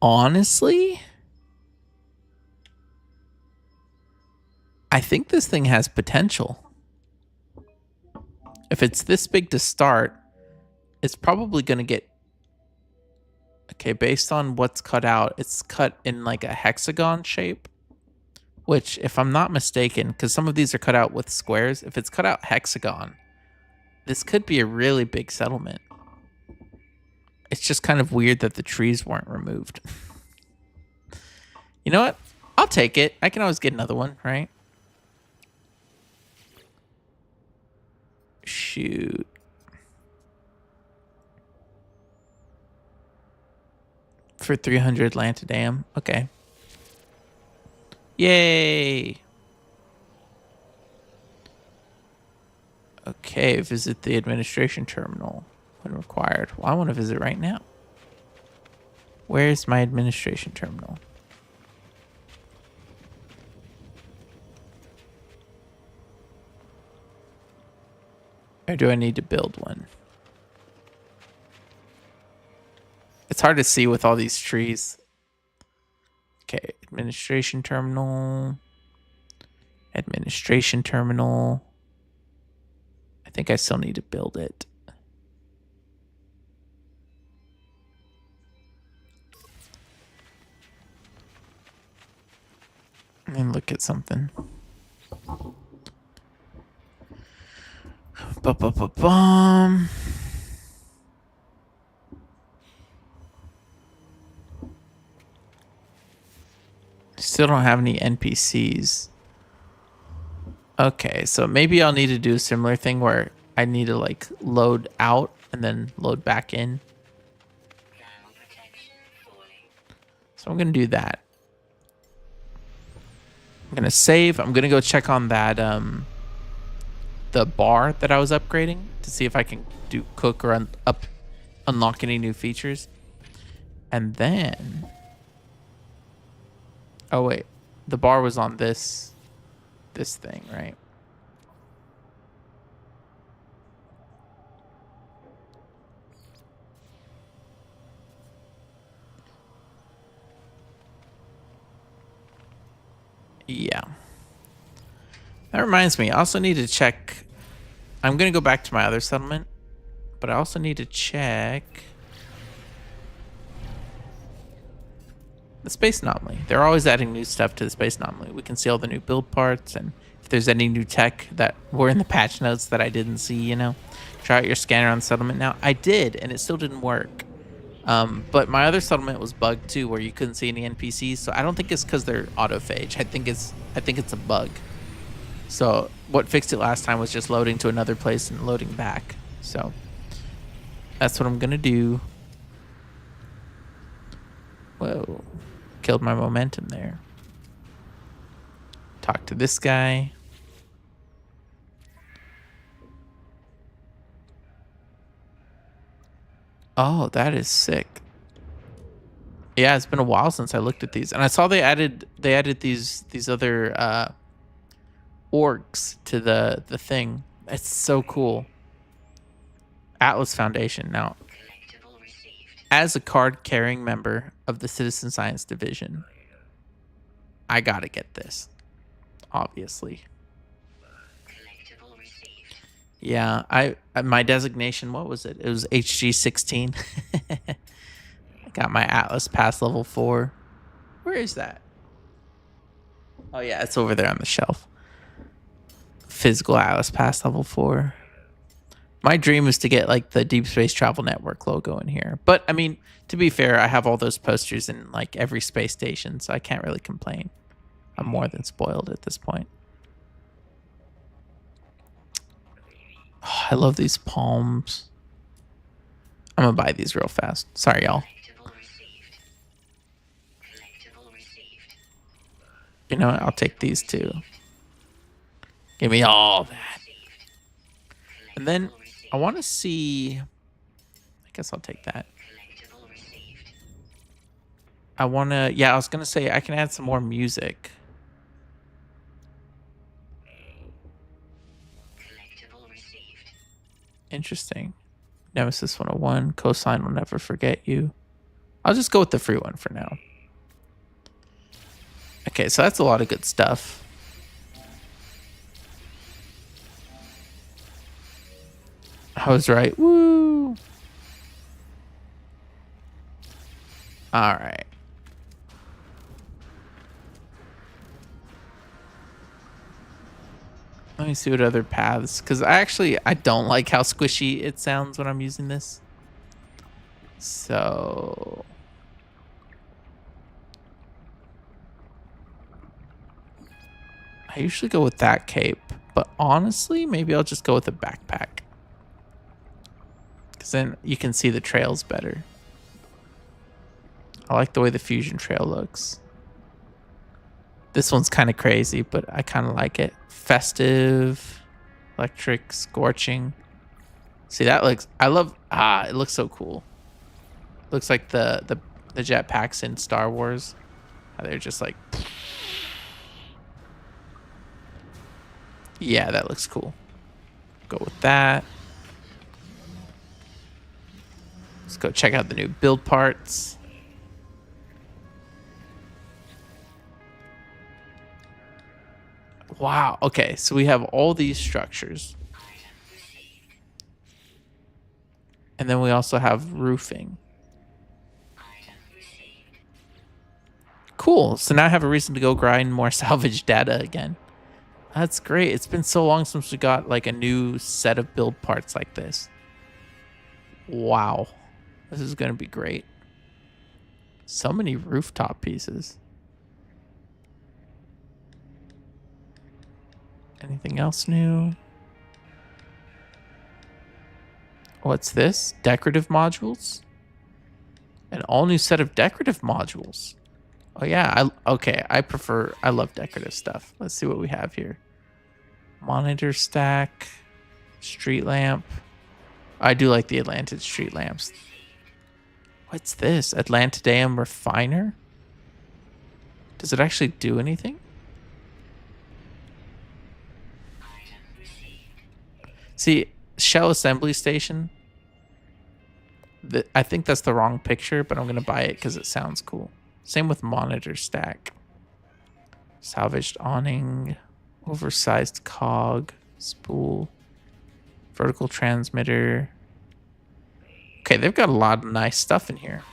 Honestly, I think this thing has potential. If it's this big to start, it's probably going to get... Okay, based on what's cut out, it's cut in like a hexagon shape. Which, if I'm not mistaken, because some of these are cut out with squares, if it's cut out hexagon, this could be a really big settlement. It's just kind of weird that the trees weren't removed. You know what? I'll take it. I can always get another one, right? Shoot. For 300 Lantidam. Okay. Yay. Okay, visit the administration terminal when required. Well, I want to visit right now. Where's my administration terminal? Or do I need to build one? It's hard to see with all these trees. Okay, administration terminal. Administration terminal. I think I still need to build it. And look at something. Bum. Still don't have any NPCs. Okay, so maybe I'll need to do a similar thing where I need to like load out and then load back in. So I'm going to do that. I'm going to save. I'm going to go check on that the bar that I was upgrading to see if I can do cook or unlock any new features. And then... Oh, wait. The bar was on this thing, right? Yeah. That reminds me, I also need to check. I'm going to go back to my other settlement, but I also need to check the space anomaly. They're always adding new stuff to the space anomaly. We can see all the new build parts, and if there's any new tech that were in the patch notes that I didn't see, you know. Try out your scanner on settlement now. I did, and it still didn't work. But my other settlement was bugged too, where you couldn't see any NPCs. So I don't think it's because they're autophage. I think it's a bug. So what fixed it last time was just loading to another place and loading back. So that's what I'm gonna do. Whoa, killed my momentum there. Talk to this guy. Oh, that is sick. Yeah, it's been a while since I looked at these, and I saw they added these other orgs to the thing. It's so cool. Atlas Foundation. Now, as a card carrying member of the Citizen Science Division, I gotta get this, obviously. Yeah, my designation, what was it? It was HG16. I got my Atlas Pass level 4. Where is that? Oh yeah, it's over there on the shelf. Physical Atlas Pass level 4. My dream is to get like the Deep Space Travel Network logo in here. But I mean, to be fair, I have all those posters in like every space station, so I can't really complain. I'm more than spoiled at this point. Oh, I love these palms. I'm gonna buy these real fast. Sorry, y'all. You know what? I'll take these too. Give me all that. And then I want to see. I guess I'll take that. I want to. Yeah, I was gonna say I can add some more music. Interesting. Nemesis 101. Cosine will never forget you. I'll just go with the free one for now. Okay, so that's a lot of good stuff. I was right. Woo! All right. Let me see what other paths, because I don't like how squishy it sounds when I'm using this. So I usually go with that cape, but honestly, maybe I'll just go with a backpack, because then you can see the trails better. I like the way the fusion trail looks. This one's kind of crazy, but I kind of like it. Festive, electric, scorching. See, that looks, it looks so cool. Looks like the jetpacks in Star Wars. How they're just like, yeah, that looks cool. Go with that. Let's go check out the new build parts. Wow. Okay, so we have all these structures. And then we also have roofing. Cool. So now I have a reason to go grind more salvage data again. That's great. It's been so long since we got like a new set of build parts like this. Wow. This is going to be great. So many rooftop pieces. Anything else new? What's this? Decorative modules? An all new set of decorative modules. Oh yeah, I love decorative stuff. Let's see what we have here. Monitor stack, street lamp. I do like the Atlantis street lamps. What's this? Atlantideum refiner? Does it actually do anything? See, shell assembly station. I think that's the wrong picture, but I'm going to buy it because it sounds cool. Same with monitor stack. Salvaged awning, oversized cog, spool, vertical transmitter. Okay, they've got a lot of nice stuff in here.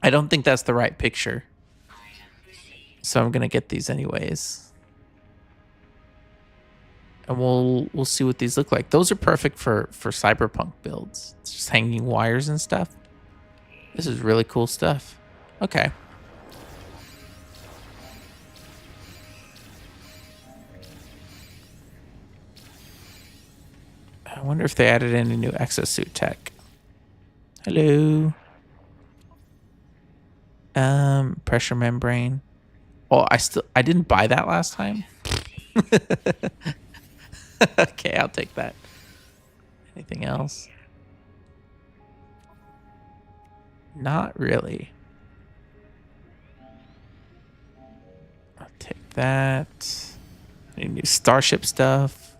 I don't think that's the right picture, so I'm gonna get these anyways. And we'll see what these look like. Those are perfect for cyberpunk builds. It's just hanging wires and stuff. This is really cool stuff. Okay. I wonder if they added any new exosuit tech. Hello. Pressure membrane. Oh, I didn't buy that last time. Okay, I'll take that. Anything else? Not really. I'll take that. Any new starship stuff?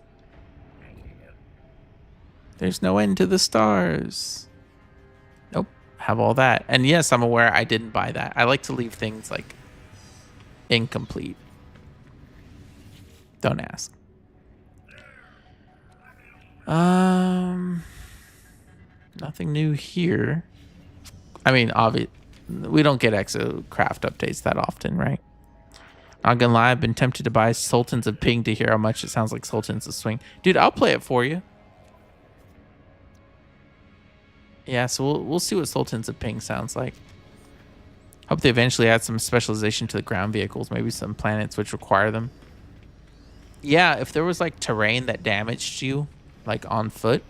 There's no end to the stars. Nope. Have all that. And yes, I'm aware I didn't buy that. I like to leave things like incomplete. Don't ask. Nothing new here. I mean, we don't get exocraft updates that often, right? Not gonna lie, I've been tempted to buy Sultans of Ping to hear how much it sounds like Sultans of Swing. Dude, I'll play it for you. Yeah, so we'll see what Sultans of Ping sounds like. Hope they eventually add some specialization to the ground vehicles, maybe some planets which require them. Yeah, if there was like terrain that damaged you, like on foot,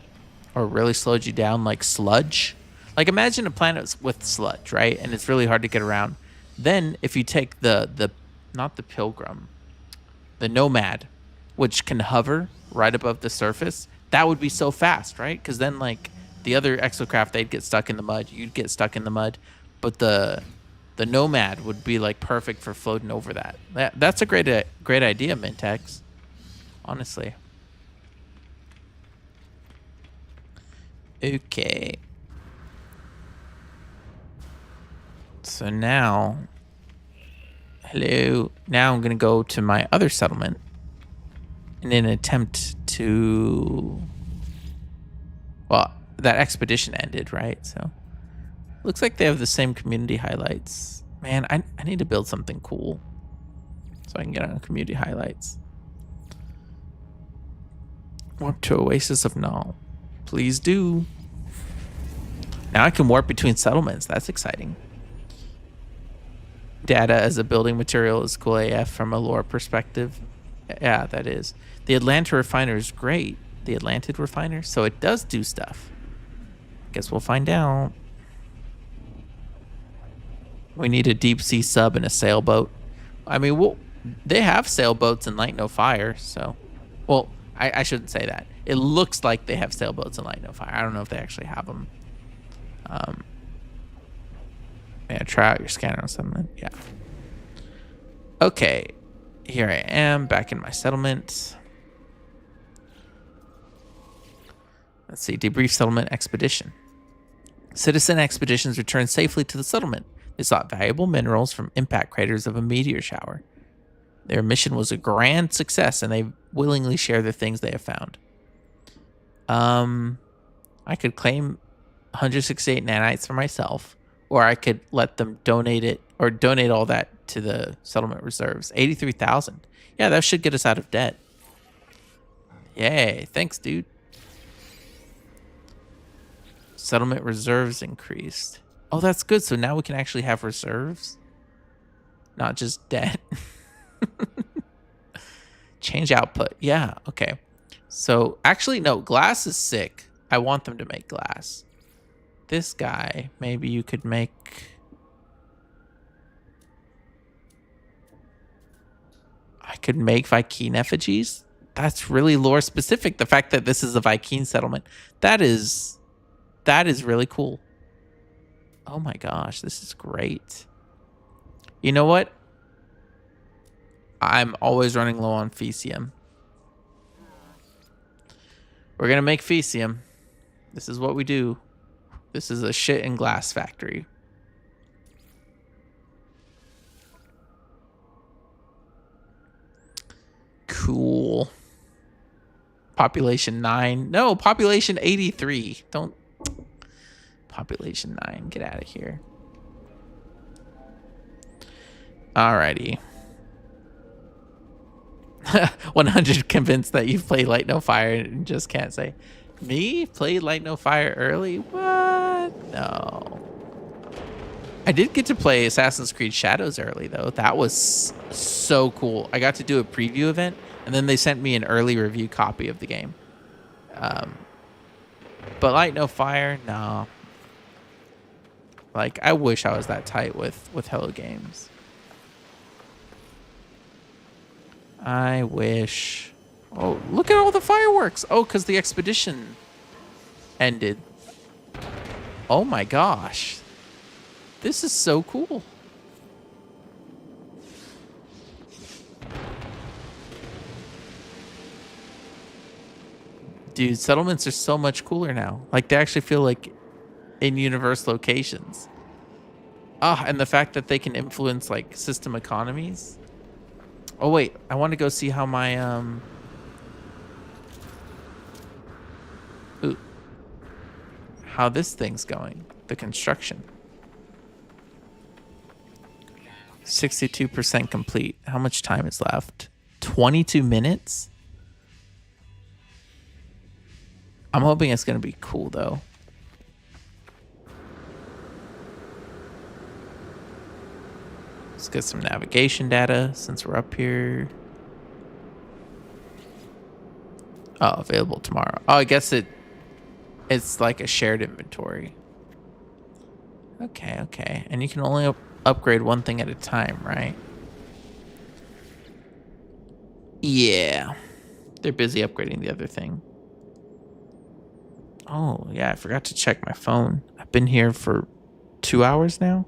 or really slowed you down, like sludge. Like imagine a planet with sludge, right? And it's really hard to get around. Then if you take the not the Pilgrim, the Nomad, which can hover right above the surface, that would be so fast, right? Because then like the other exocraft, they'd get stuck in the mud. You'd get stuck in the mud, but the Nomad would be like perfect for floating over that. That's a great idea, Mintex. Honestly. Okay. So now, hello. Now I'm gonna go to my other settlement in an attempt to. Well, that expedition ended, right? So looks like they have the same community highlights. Man, I need to build something cool so I can get on community highlights. Warp to Oasis of Null. Please do. Now I can warp between settlements. That's exciting. Data as a building material is cool AF from a lore perspective. Yeah, that is. The Atlanta refiner is great. The Atlantid refiner. So it does do stuff. Guess we'll find out. We need a deep sea sub and a sailboat. I mean, they have sailboats in Light No Fire, so. Well, I shouldn't say that. It looks like they have sailboats in Light No Fire. I don't know if they actually have them. Yeah, try out your scanner or something. Yeah. Okay. Here I am back in my settlement. Let's see. Debrief settlement expedition. Citizen expeditions returned safely to the settlement. They sought valuable minerals from impact craters of a meteor shower. Their mission was a grand success, and they willingly share the things they have found. I could claim 168 nanites for myself, or I could let them donate it, or donate all that to the settlement reserves. 83,000. Yeah, that should get us out of debt. Yay, thanks, dude. Settlement reserves increased. Oh, that's good. So now we can actually have reserves, not just debt. Change output. Yeah, okay. So actually, no, glass is sick. I want them to make glass. This guy, maybe you could make. I could make Vy'keen effigies. That's really lore specific. The fact that this is a Vy'keen settlement, that is really cool. Oh my gosh, this is great. You know what? I'm always running low on Fecium. We're going to make Fecium. This is what we do. This is a shit and glass factory. Cool. Population 9. No, population 83. Don't. Population 9. Get out of here. Alrighty. 100 convinced that you've played Light No Fire and just can't say. Me? Played Light No Fire early? What? No. I did get to play Assassin's Creed Shadows early, though. That was so cool. I got to do a preview event, and then they sent me an early review copy of the game. But Light No Fire, no. Like, I wish I was that tight with Hello Games. I wish. Oh, look at all the fireworks. Oh, because the expedition ended. Oh my gosh. This is so cool. Dude, settlements are so much cooler now. Like, they actually feel like in-universe locations. Ah, and the fact that they can influence, like, system economies. Oh, wait. I want to go see how my, Ooh. How this thing's going. The construction. 62% complete. How much time is left? 22 minutes? I'm hoping it's going to be cool, though. Let's get some navigation data since we're up here. Oh, available tomorrow. Oh, I guess it's like a shared inventory. Okay, okay. And you can only upgrade one thing at a time, right? Yeah. They're busy upgrading the other thing. Oh, yeah, I forgot to check my phone. I've been here for 2 hours now.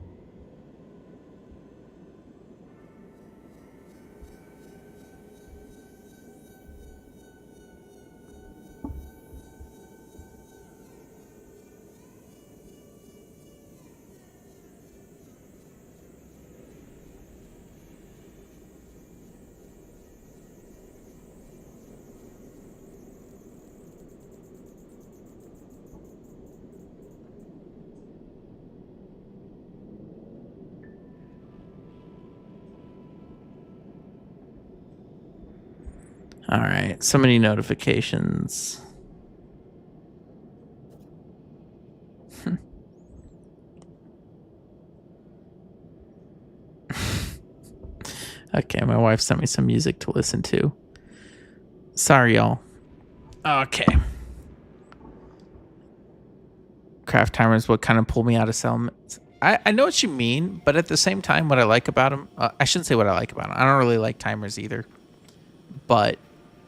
All right, so many notifications. Okay, my wife sent me some music to listen to. Sorry, y'all. Okay. Craft timers, what kind of pulled me out of settlements? I know what you mean, but at the same time, what I like about them, I shouldn't say what I like about them. I don't really like timers either. But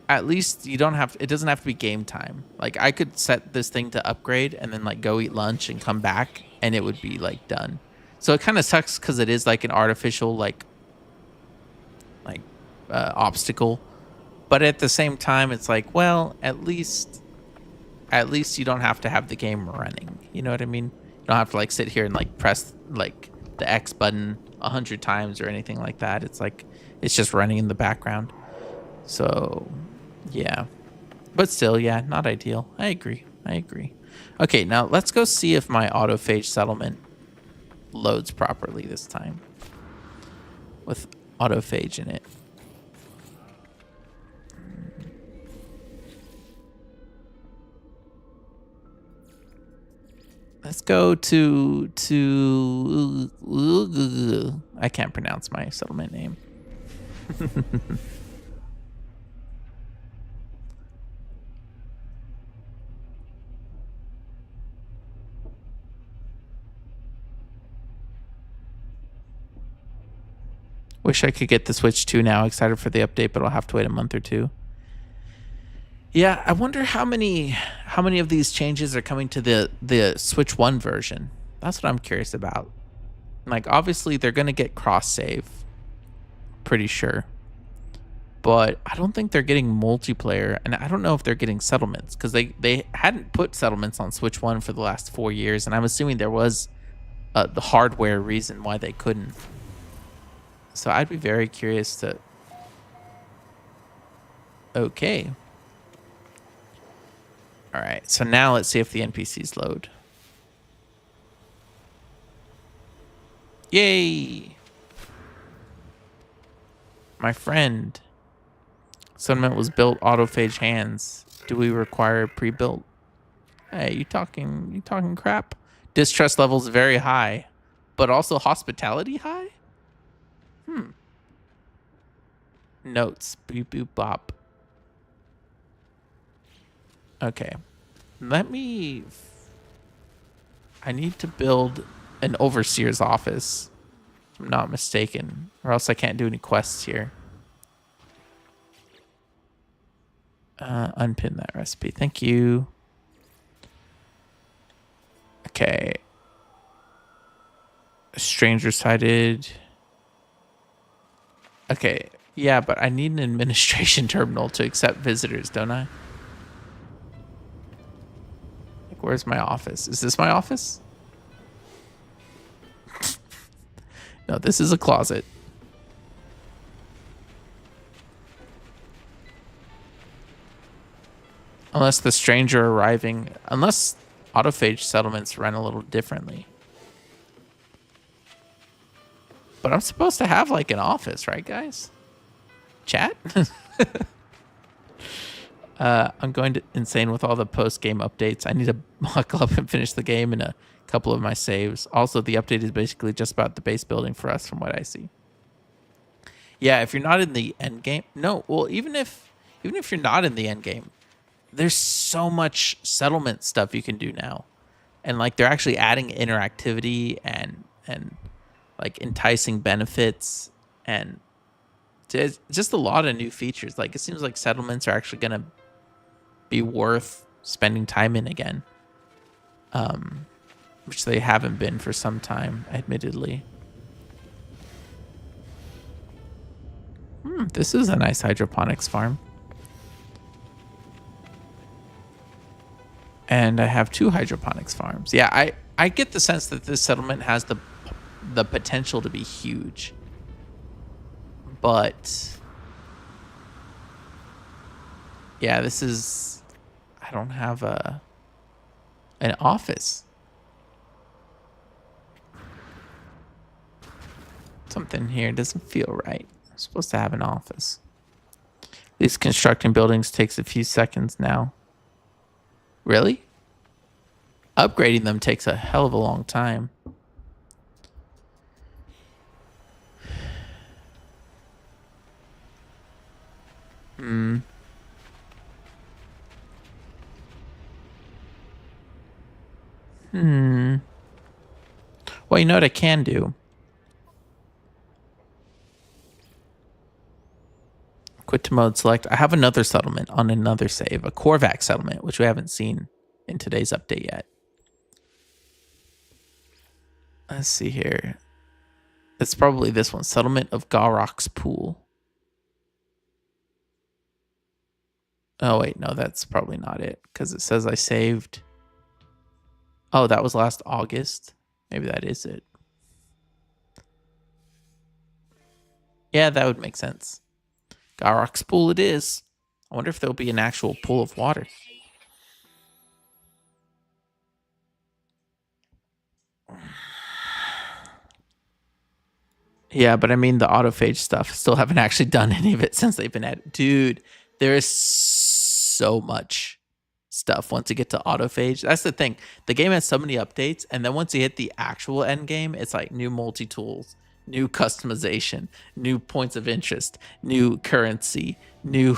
at least you don't have, it doesn't have to be game time. Like, I could set this thing to upgrade and then like go eat lunch and come back and it would be like done. So it kind of sucks because it is like an artificial like obstacle. But at the same time, it's like, well, at least you don't have to have the game running. You know what I mean? You don't have to like sit here and like press like the X button 100 times or anything like that. It's like, it's just running in the background. So, yeah. But still, yeah, not ideal. I agree. Okay, now let's go see if my autophage settlement loads properly this time. With autophage in it. Let's go to I can't pronounce my settlement name. Wish I could get the Switch 2 now. Excited for the update, but I'll have to wait a month or two. Yeah, I wonder how many of these changes are coming to the Switch 1 version. That's what I'm curious about. Like, obviously, they're going to get cross-save. Pretty sure. But I don't think they're getting multiplayer, and I don't know if they're getting settlements, because they hadn't put settlements on Switch 1 for the last 4 years, and I'm assuming there was the hardware reason why they couldn't. So I'd be very curious to... Okay. All right. So now let's see if the NPCs load. Yay! My friend. Settlement was built autophage hands. Do we require pre-built? Hey, you talking crap? Distrust levels very high, but also hospitality high? Notes. Beep boop bop. Okay. I need to build an overseer's office, if I'm not mistaken, or else I can't do any quests here. Unpin that recipe. Thank you. Okay. Stranger sighted. Okay. Yeah, but I need an administration terminal to accept visitors, don't I? Like, where's my office? Is this my office? No, this is a closet. Unless the stranger arriving... Unless autophage settlements run a little differently. But I'm supposed to have, like, an office, right, guys? Chat? I'm going to insane with all the post-game updates. I need to buckle up and finish the game in a couple of my saves. Also, the update is basically just about the base building for us from what I see. Yeah, if you're not in the end game... No, well, even if you're not in the end game, there's so much settlement stuff you can do now. And, like, they're actually adding interactivity and like, enticing benefits and just a lot of new features. Like, it seems like settlements are actually going to be worth spending time in again, which they haven't been for some time, admittedly. This is a nice hydroponics farm. And I have 2 hydroponics farms. Yeah, I get the sense that this settlement has the potential to be huge. But yeah, this is... I don't have an office. Something here doesn't feel right. I'm supposed to have an office. These constructing buildings takes a few seconds now. Really? Upgrading them takes a hell of a long time. Well, you know what I can do? Quit to mode select. I have another settlement on another save, a Korvac settlement, which we haven't seen in today's update yet. Let's see here. It's probably this one, Settlement of Garrock's Pool. Oh, wait, no, that's probably not it, because it says I saved... Oh, that was last August? Maybe that is it. Yeah, that would make sense. Garrock's Pool it is. I wonder if there'll be an actual pool of water. Yeah, but I mean the autophage stuff. Still haven't actually done any of it since they've been at... Dude, there is so much stuff once you get to autophage. That's the thing. The game has so many updates, and then once you hit the actual end game, it's like new multi-tools, new customization, new points of interest, new currency, new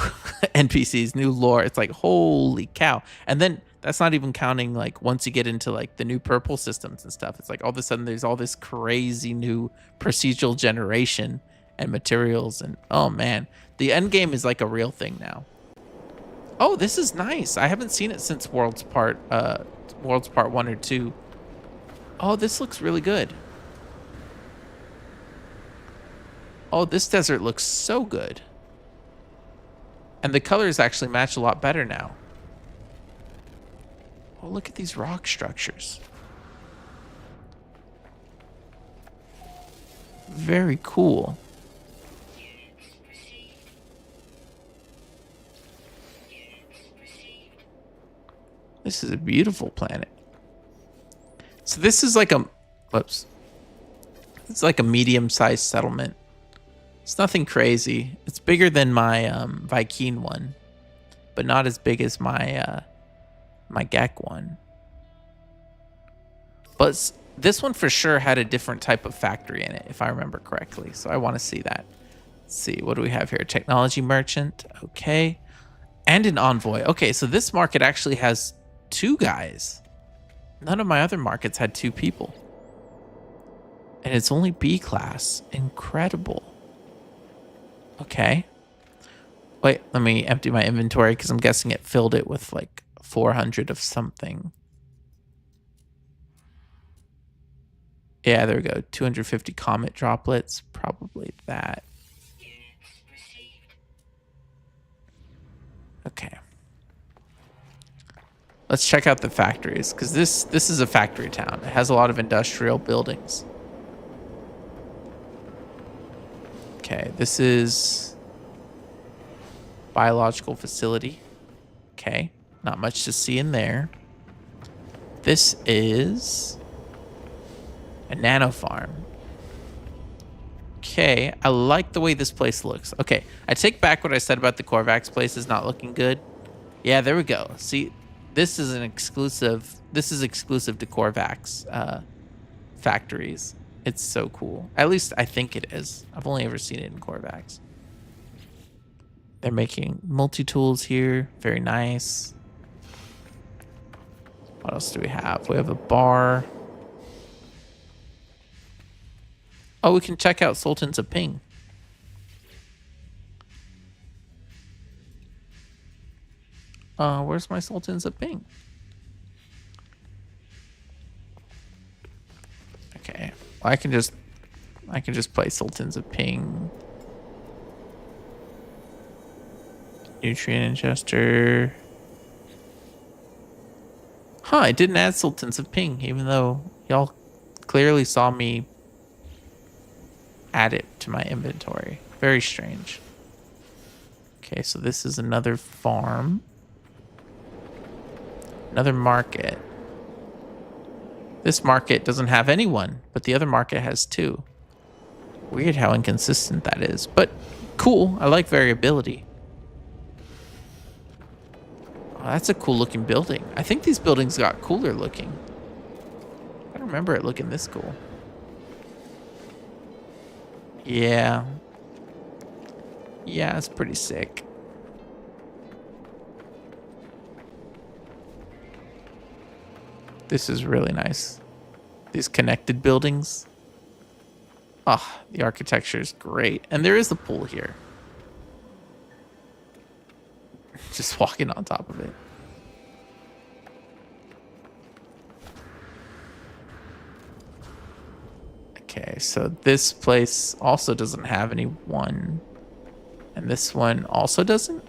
NPCs, new lore. It's like, holy cow. And then that's not even counting, like, once you get into, like, the new purple systems and stuff. It's like all of a sudden there's all this crazy new procedural generation and materials. And, oh, man, the end game is like a real thing now. Oh, this is nice. I haven't seen it since Worlds Part 1 or 2. Oh, this looks really good. Oh, this desert looks so good. And the colors actually match a lot better now. Oh, look at these rock structures. Very cool. This is a beautiful planet. So this is like a, whoops. It's like a medium-sized settlement. It's nothing crazy. It's bigger than my Viking one, but not as big as my my Gek one. But this one for sure had a different type of factory in it, if I remember correctly. So I want to see that. Let's see, what do we have here? Technology merchant, okay. And an envoy. Okay, so this market actually has 2 guys. None of my other markets had 2 people. And it's only B class. Incredible. Okay. Wait, let me empty my inventory because I'm guessing it filled it with like 400 of something. Yeah, there we go. 250 comet droplets. Probably that. Okay. Let's check out the factories because this is a factory town. It has a lot of industrial buildings. Okay, this is biological facility. Okay, not much to see in there. This is a nano farm. Okay, I like the way this place looks. Okay, I take back what I said about the Korvax place is not looking good. Yeah, there we go. See, this is an exclusive. This is exclusive to Korvax factories. It's so cool. At least I think it is. I've only ever seen it in Korvax. They're making multi-tools here. Very nice. What else do we have? We have a bar. Oh, we can check out Sultans of Ping. Where's my Sultans of Ping? Okay. Well, I can just play Sultans of Ping. Nutrient ingester. Huh, I didn't add Sultans of Ping, even though y'all clearly saw me add it to my inventory. Very strange. Okay, so this is another farm. Another market. This market doesn't have anyone, but the other market has 2. Weird how inconsistent that is, but cool. I like variability. Oh, that's a cool looking building. I think these buildings got cooler looking. I don't remember it looking this cool. Yeah. Yeah, it's pretty sick. This is really nice. These connected buildings. Ah, the architecture is great. And there is a pool here. Just walking on top of it. Okay, so this place also doesn't have anyone. And this one also doesn't?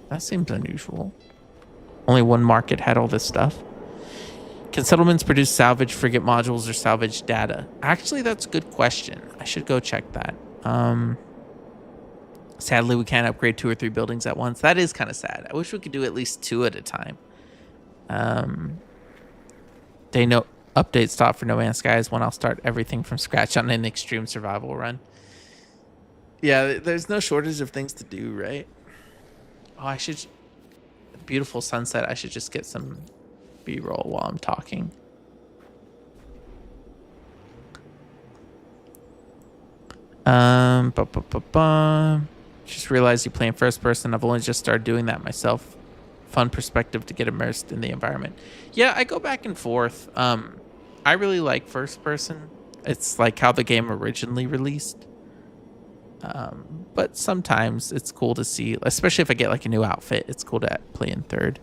That seems unusual. Only one market had all this stuff. Can settlements produce salvage frigate modules or salvage data? Actually, that's a good question. I should go check that. Sadly, we can't upgrade 2 or 3 buildings at once. That is kind of sad. I wish we could do at least 2 at a time. Day no update stop for No Man's Sky is when I'll start everything from scratch on an extreme survival run. Yeah, there's no shortage of things to do, right? Oh, I should... Beautiful sunset. I should just get some B-roll while I'm talking. Just realized you play in first person. I've only just started doing that myself. Fun perspective to get immersed in the environment. Yeah, I go back and forth. I really like first person. It's like how the game originally released. But sometimes it's cool to see, especially if I get like a new outfit, it's cool to play in third.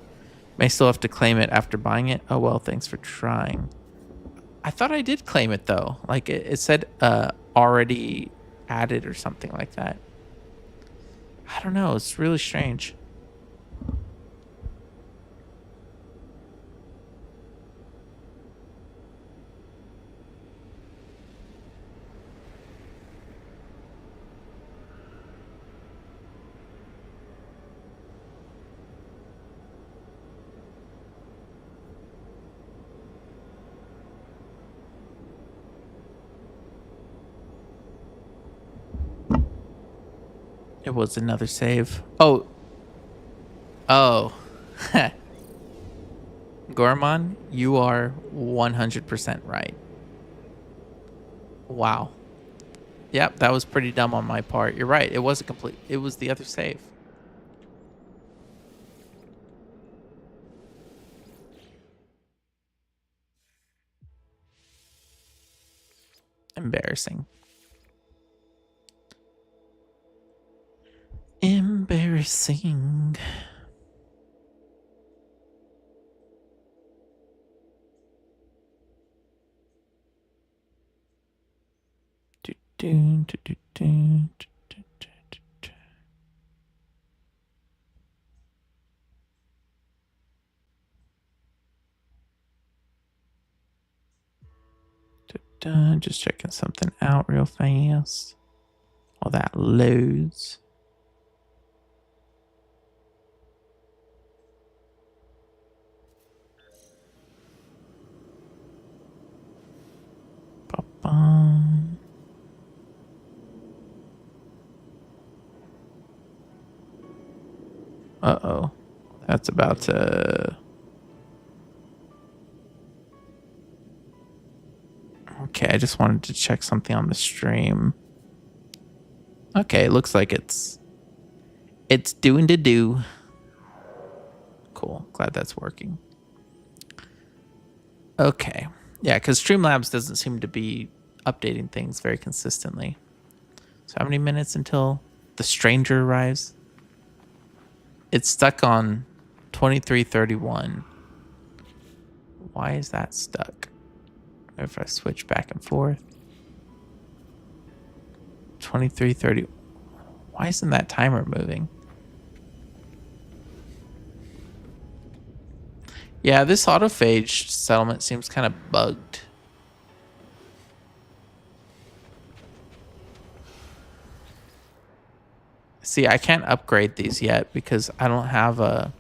May still have to claim it after buying it. Oh, well, thanks for trying. I thought I did claim it though. Like it said already added or something like that. I don't know. It's really strange. It was another save. Oh. Oh. Gorman, you are 100% right. Wow. Yep, that was pretty dumb on my part. You're right. It wasn't complete. It was the other save. Embarrassing. Embarrassing. Just checking something out real fast. While that loads. Ba-bum. Uh-oh. That's about to... Okay, I just wanted to check something on the stream. Okay, looks like it's doing to do. Cool. Glad that's working. Okay. Yeah, because Streamlabs doesn't seem to be updating things very consistently. So how many minutes until the stranger arrives? It's stuck on 23:31. Why is that stuck? If I switch back and forth. 23:30. Why isn't that timer moving? Yeah, this autophage settlement seems kind of bugged. See, I can't upgrade these yet because I don't have a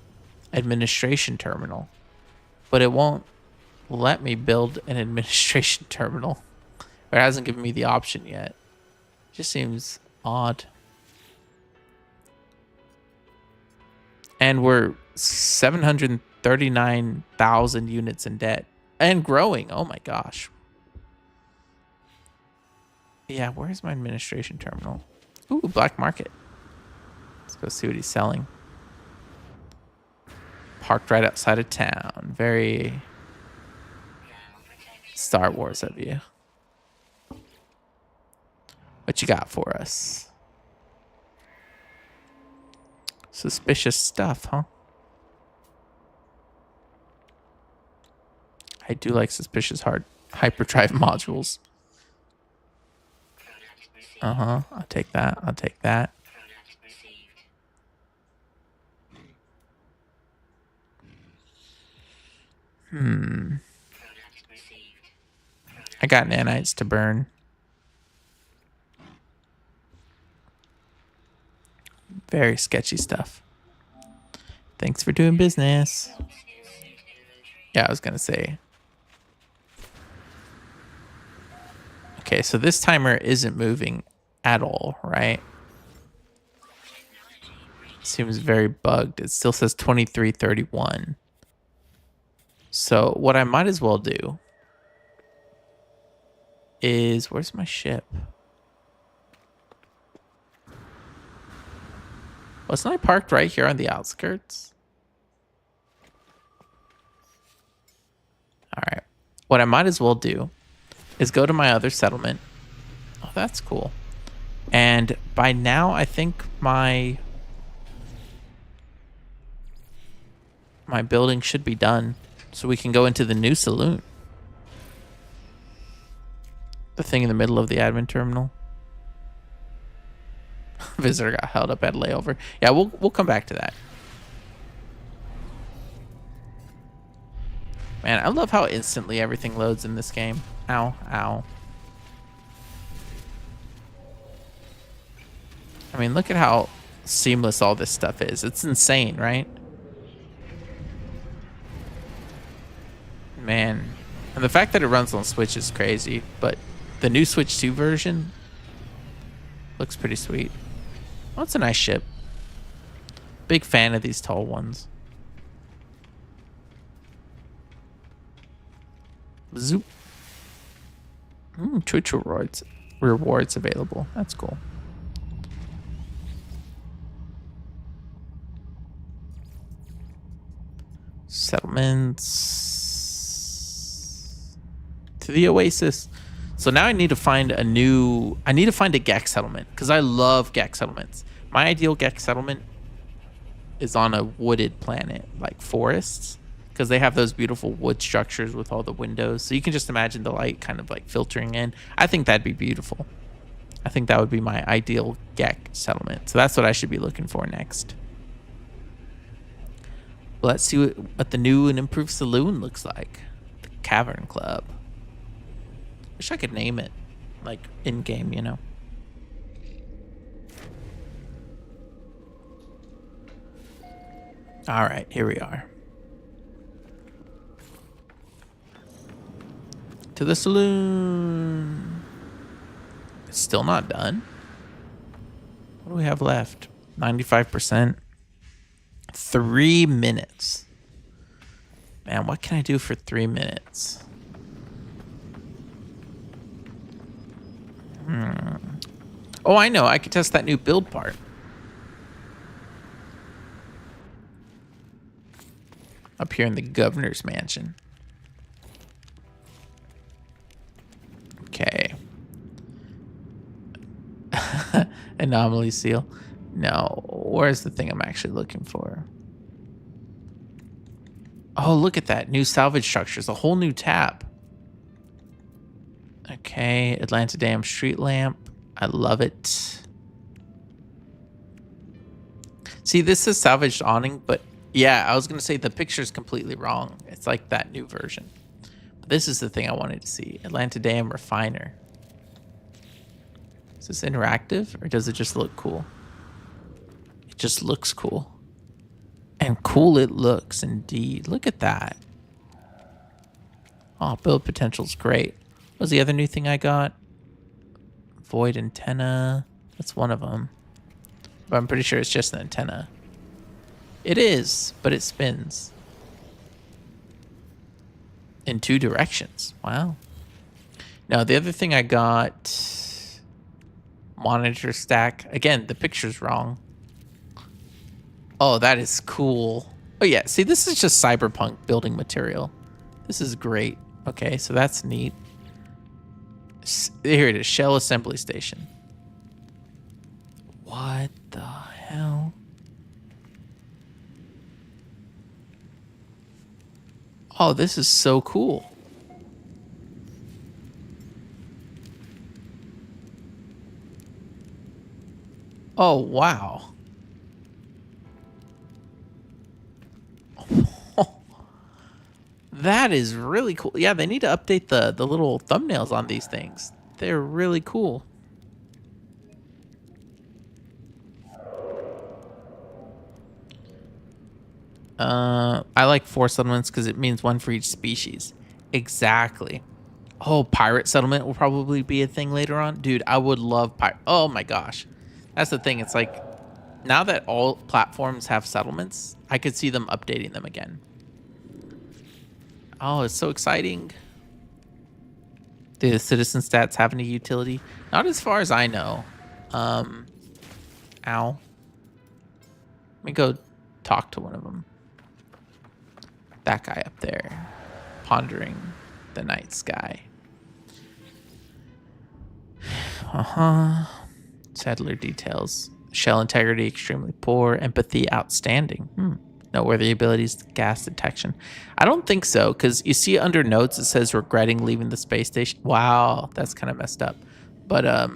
administration terminal. But it won't let me build an administration terminal. Or it hasn't given me the option yet. Just seems odd. And we're 739,000 units in debt. And growing. Oh my gosh. Yeah, where's my administration terminal? Ooh, black market. Let's go see what he's selling. Parked right outside of town. Very Star Wars of you. What you got for us? Suspicious stuff, huh? I do like suspicious hard hyperdrive modules. Uh-huh. I'll take that. I'll take that. I got nanites to burn. Very sketchy stuff. Thanks for doing business. Yeah, I was gonna say. Okay, so this timer isn't moving at all, right? Seems very bugged. It still says 23:31. So what I might as well do is, where's my ship? Wasn't I parked right here on the outskirts? All right. What I might as well do is go to my other settlement. Oh, that's cool. And by now, I think my building should be done. So we can go into the new saloon. The thing in the middle of the admin terminal. Visitor got held up at layover. Yeah, we'll come back to that. Man, I love how instantly everything loads in this game. Ow, ow. I mean, look at how seamless all this stuff is. It's insane, right? Man. And the fact that it runs on Switch is crazy, but the new Switch 2 version looks pretty sweet. Oh, it's a nice ship. Big fan of these tall ones. Zoop. Twitch rewards available. That's cool. Settlements to the Oasis. So now I need to find a Gex settlement because I love Gex settlements. My ideal Gex settlement is on a wooded planet, like forests, because they have those beautiful wood structures with all the windows. So you can just imagine the light kind of like filtering in. I think that'd be beautiful. I think that would be my ideal Gex settlement. So that's what I should be looking for next. Let's see what the new and improved saloon looks like. The Cavern Club. Wish I could name it, like in game, you know. All right, here we are. To the saloon. It's still not done. What do we have left? 95%. 3 minutes. Man, what can I do for 3 minutes? Oh, I know. I could test that new build part. Up here in the governor's mansion. Okay. Anomaly seal. No, where's the thing I'm actually looking for? Oh, look at that. New salvage structures. A whole new tab. Okay, Atlanta Dam street lamp. I love it. See, this is salvaged awning, but yeah, I was going to say the picture's completely wrong. It's like that new version. But this is the thing I wanted to see. Atlanta Dam refiner. Is this interactive or does it just look cool? It just looks cool. And cool it looks indeed. Look at that. Oh, build potential's great. What was the other new thing I got? Void antenna. That's one of them. But I'm pretty sure it's just an antenna. It is, but it spins. In 2 directions. Wow. Now, the other thing I got... Monitor stack. Again, the picture's wrong. Oh, that is cool. Oh, yeah. See, this is just cyberpunk building material. This is great. Okay, so that's neat. Here it is. Shell assembly station. What the hell? Oh, this is so cool. Oh, wow. That is really cool. Yeah, they need to update the little thumbnails on these things. They're really cool. I like 4 settlements because it means 1 for each species. Exactly. Oh, pirate settlement will probably be a thing later on. Dude, I would love pirate. Oh my gosh. That's the thing. It's like, now that all platforms have settlements, I could see them updating them again. Oh, it's so exciting. Do the citizen stats have any utility? Not as far as I know. Ow. Let me go talk to one of them. That guy up there. Pondering the night sky. Settler details. Shell integrity extremely poor. Empathy outstanding. Noteworthy abilities, gas detection. I don't think so, because you see under notes it says regretting leaving the space station. Wow, that's kind of messed up. But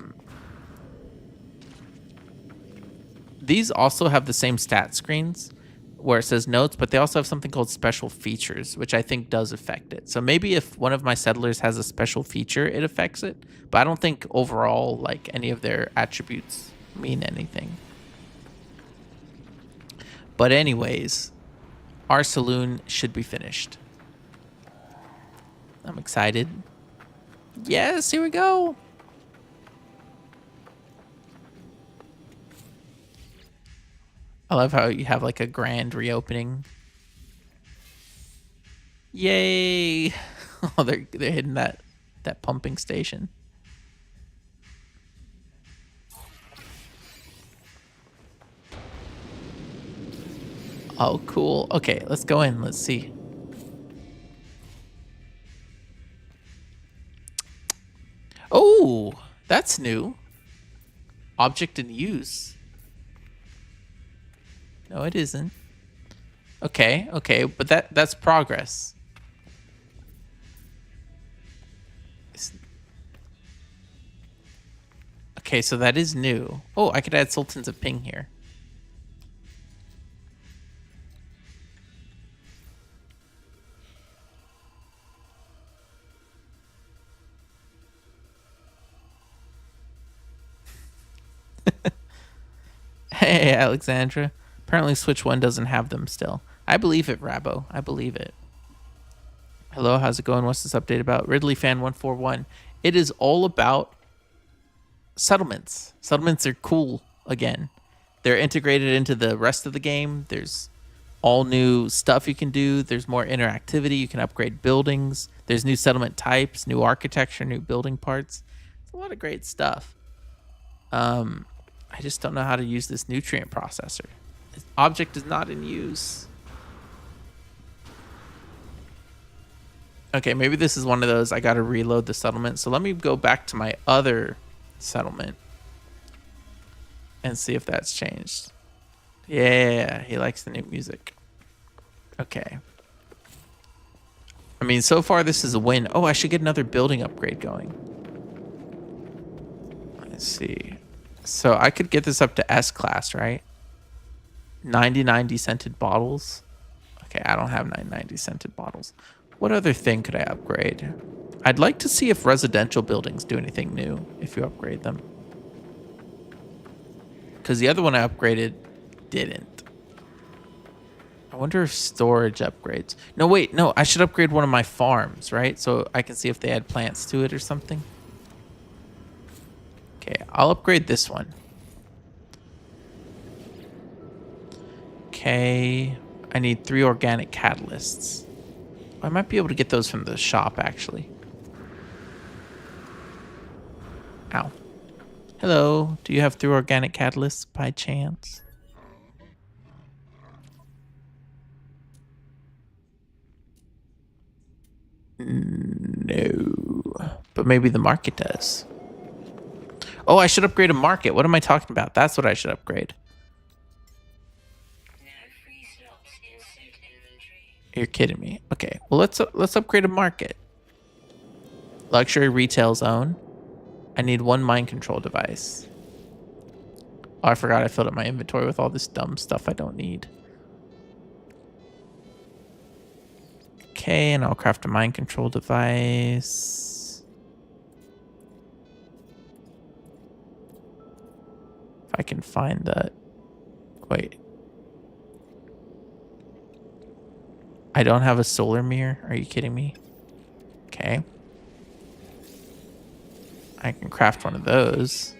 these also have the same stat screens where it says notes, but they also have something called special features, which I think does affect it. So maybe if one of my settlers has a special feature, it affects it. But I don't think overall, like, any of their attributes mean anything. But anyways, our saloon should be finished. I'm excited. Yes, here we go. I love how you have like a grand reopening. Yay! Oh, they're hitting that pumping station. Oh, cool. Okay, let's go in. Let's see. Oh, that's new. Object in use. No, it isn't. Okay, okay, but that's progress. Okay, so that is new. Oh, I could add Sultans of Ping here. Hey, Alexandra. Apparently Switch 1 doesn't have them still. I believe it, Rabo. I believe it. Hello, how's it going? What's this update about? Ridley Fan 141. It is all about settlements. Settlements are cool again. They're integrated into the rest of the game. There's all new stuff you can do. There's more interactivity. You can upgrade buildings. There's new settlement types, new architecture, new building parts. It's a lot of great stuff. I just don't know how to use this nutrient processor. This object is not in use. Okay, maybe this is one of those I gotta reload the settlement. So let me go back to my other settlement and see if that's changed. Yeah, he likes the new music. Okay. I mean, so far this is a win. Oh, I should get another building upgrade going. Let's see. So I could get this up to S class, right? 99 descented bottles. Okay, I don't have 99 descented bottles. What other thing could I upgrade? I'd like to see if residential buildings do anything new if you upgrade them. Because the other one I upgraded didn't. I wonder if storage upgrades. No, wait, no, I should upgrade one of my farms, right? So I can see if they add plants to it or something. Okay, I'll upgrade this one. Okay, I need 3 organic catalysts. I might be able to get those from the shop, actually. Ow. Hello, do you have 3 organic catalysts by chance? No, but maybe the market does. Oh, I should upgrade a market. What am I talking about? That's what I should upgrade. You're kidding me. Okay, well let's upgrade a market. Luxury retail zone. I need 1 mind control device. Oh, I forgot I filled up my inventory with all this dumb stuff I don't need. Okay, and I'll craft a mind control device. If I can find that. Wait. I don't have a solar mirror. Are you kidding me? Okay. I can craft one of those.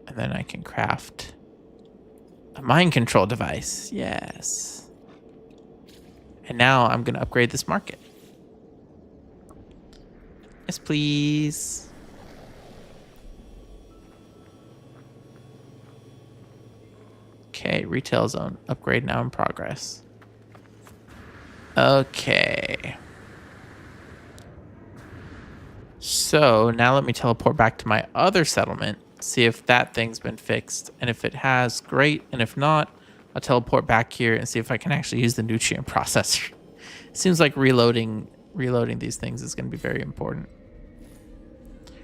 And then I can craft a mind control device. Yes. And now I'm going to upgrade this market. Yes, please. Okay, retail zone. Upgrade now in progress. Okay. So now let me teleport back to my other settlement, see if that thing's been fixed. And if it has, great. And if not, I'll teleport back here and see if I can actually use the nutrient processor. Seems like reloading these things is going to be very important.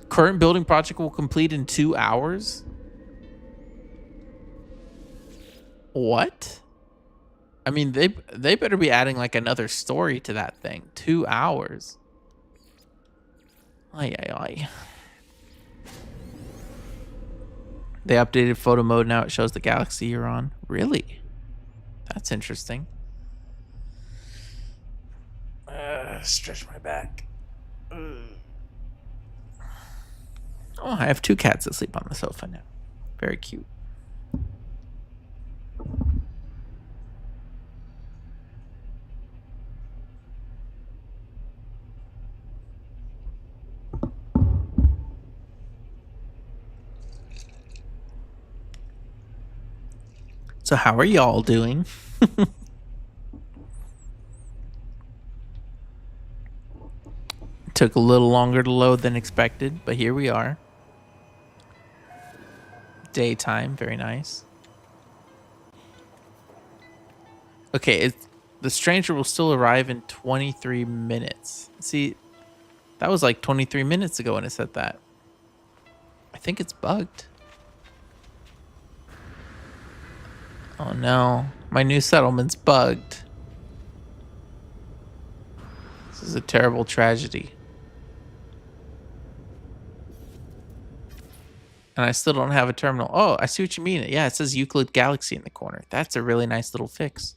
Current building project will complete in 2 hours. What? I mean, they better be adding like another story to that thing. 2 hours. Ay, ay, ay. They updated photo mode. Now it shows the galaxy you're on. Really? That's interesting. Stretch my back. Oh, I have 2 cats that sleep on the sofa now. Very cute. So how are y'all doing? Took a little longer to load than expected, but here we are. Daytime, very nice. Okay, the stranger will still arrive in 23 minutes. See, that was like 23 minutes ago when it said that. I think it's bugged. Oh no, my new settlement's bugged. This is a terrible tragedy. And I still don't have a terminal. Oh, I see what you mean. Yeah, it says Euclid Galaxy in the corner. That's a really nice little fix.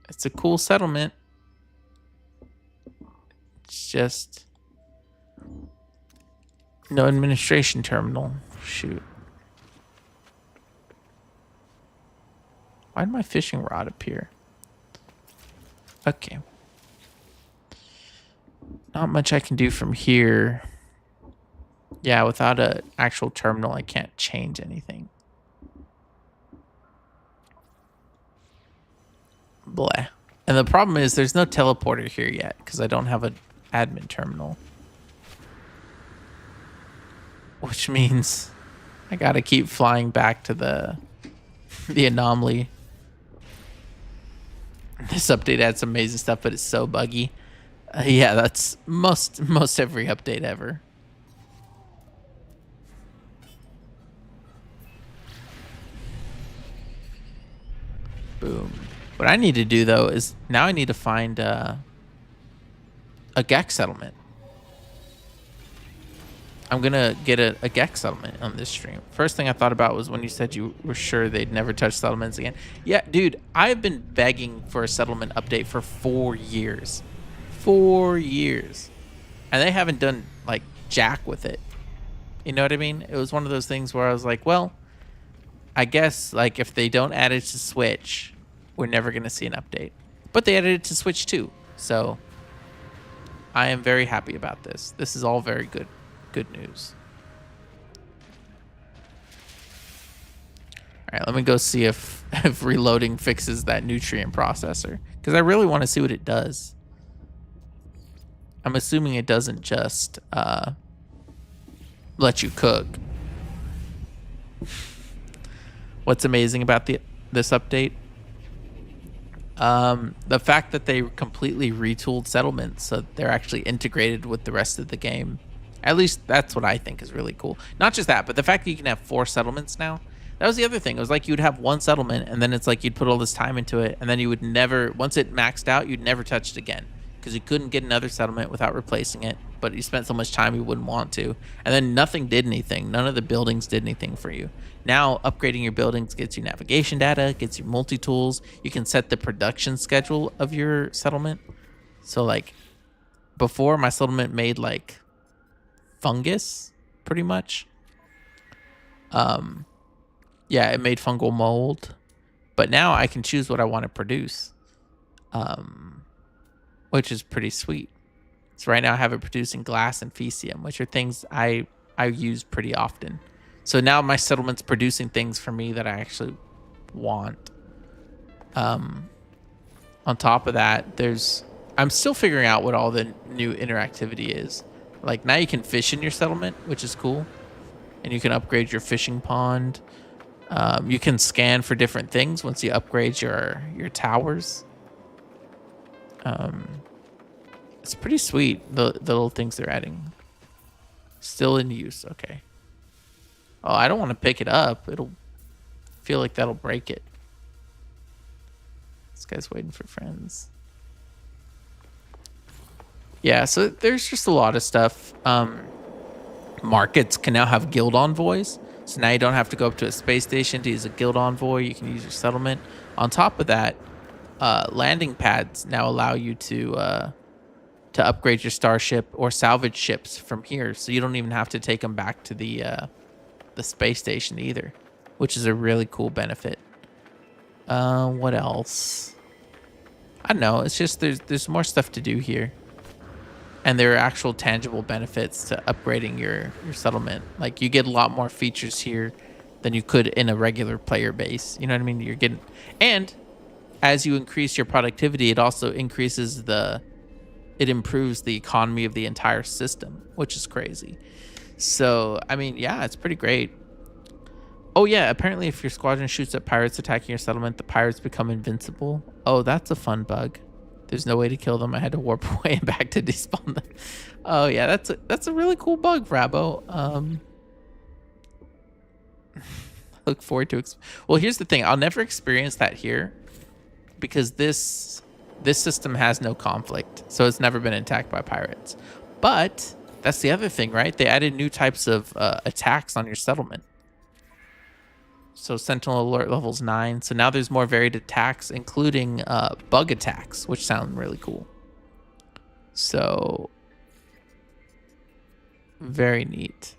It's a cool settlement. It's just no administration terminal. Shoot. Why did my fishing rod appear? Okay. Not much I can do from here. Yeah, without an actual terminal, I can't change anything. Bleh. And the problem is there's no teleporter here yet because I don't have an admin terminal. Which means I gotta keep flying back to the anomaly. This update had some amazing stuff, but it's so buggy. Yeah, that's most every update ever. Boom. What I need to do though is now I need to find a Gex settlement. I'm gonna get a Gex settlement on this stream. First thing I thought about was when you said you were sure they'd never touch settlements again. Yeah, dude, I've been begging for a settlement update for 4 years. 4 years. And they haven't done like jack with it. You know what I mean? It was one of those things where I was like, well, I guess like if they don't add it to Switch, we're never gonna see an update. But they added it to Switch too. So I am very happy about this. This is all very good news. All right, let me go see if reloading fixes that nutrient processor because I really want to see what it does. I'm assuming it doesn't just let you cook. What's amazing about this update? The fact that they completely retooled settlements so they're actually integrated with the rest of the game. At least that's what I think is really cool. Not just that, but the fact that you can have 4 settlements now. That was the other thing. It was like you'd have one settlement, and then it's like you'd put all this time into it, and then you would never, once it maxed out, you'd never touch it again. Because you couldn't get another settlement without replacing it, but you spent so much time you wouldn't want to. And then nothing did anything. None of the buildings did anything for you. Now, upgrading your buildings gets you navigation data, gets you multi-tools. You can set the production schedule of your settlement. So, like, before, my settlement made, like, fungus, pretty much. Yeah, it made fungal mold. But now I can choose what I want to produce. Which is pretty sweet. So right now I have it producing glass and fecium, which are things I use pretty often. So now my settlement's producing things for me that I actually want. On top of that, I'm still figuring out what all the new interactivity is. Like now you can fish in your settlement, which is cool. And you can upgrade your fishing pond. You can scan for different things once you upgrade your towers. It's pretty sweet, the little things they're adding. Still in use, okay. Oh, I don't want to pick it up. It'll feel like that'll break it. This guy's waiting for friends. Yeah, so there's just a lot of stuff. Markets can now have guild envoys. So now you don't have to go up to a space station to use a guild envoy. You can use your settlement. On top of that, landing pads now allow you to upgrade your starship or salvage ships from here. So you don't even have to take them back to the space station either, which is a really cool benefit. What else? I don't know. It's just there's more stuff to do here. And there are actual tangible benefits to upgrading your settlement. Like you get a lot more features here than you could in a regular player base. You know what I mean? You're getting, and as you increase your productivity, it also increases it improves the economy of the entire system, which is crazy. So, I mean, yeah, it's pretty great. Oh yeah, apparently if your squadron shoots at pirates attacking your settlement, the pirates become invincible. Oh, that's a fun bug. There's no way to kill them. I had to warp away and back to despawn them. Oh yeah, that's a really cool bug, Rabo. Look forward to well, here's the thing. I'll never experience that here because this system has no conflict. So it's never been attacked by pirates. But that's the other thing, right? They added new types of attacks on your settlement. So Sentinel Alert level's 9. So now there's more varied attacks, including bug attacks, which sound really cool. So very neat.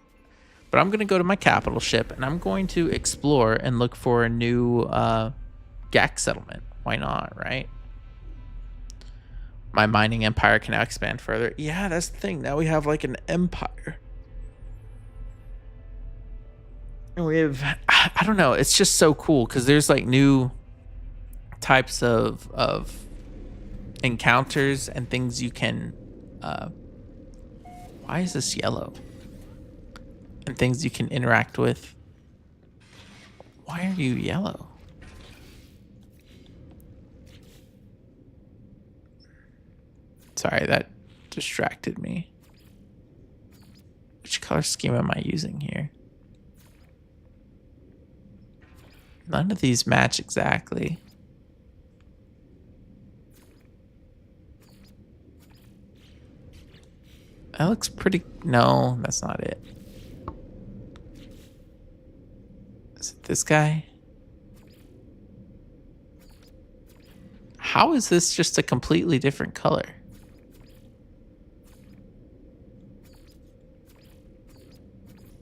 But I'm going to go to my capital ship, and I'm going to explore and look for a new Gak settlement. Why not, right? My mining empire can now expand further. Yeah, that's the thing. Now we have like an empire. And we have, I don't know, it's just so cool because there's like new types of encounters and things you can why is this yellow? And things you can interact with. Why are you yellow? Sorry, that distracted me. Which color scheme am I using here? None of these match exactly. That looks pretty... No, that's not it. Is it this guy? How is this just a completely different color?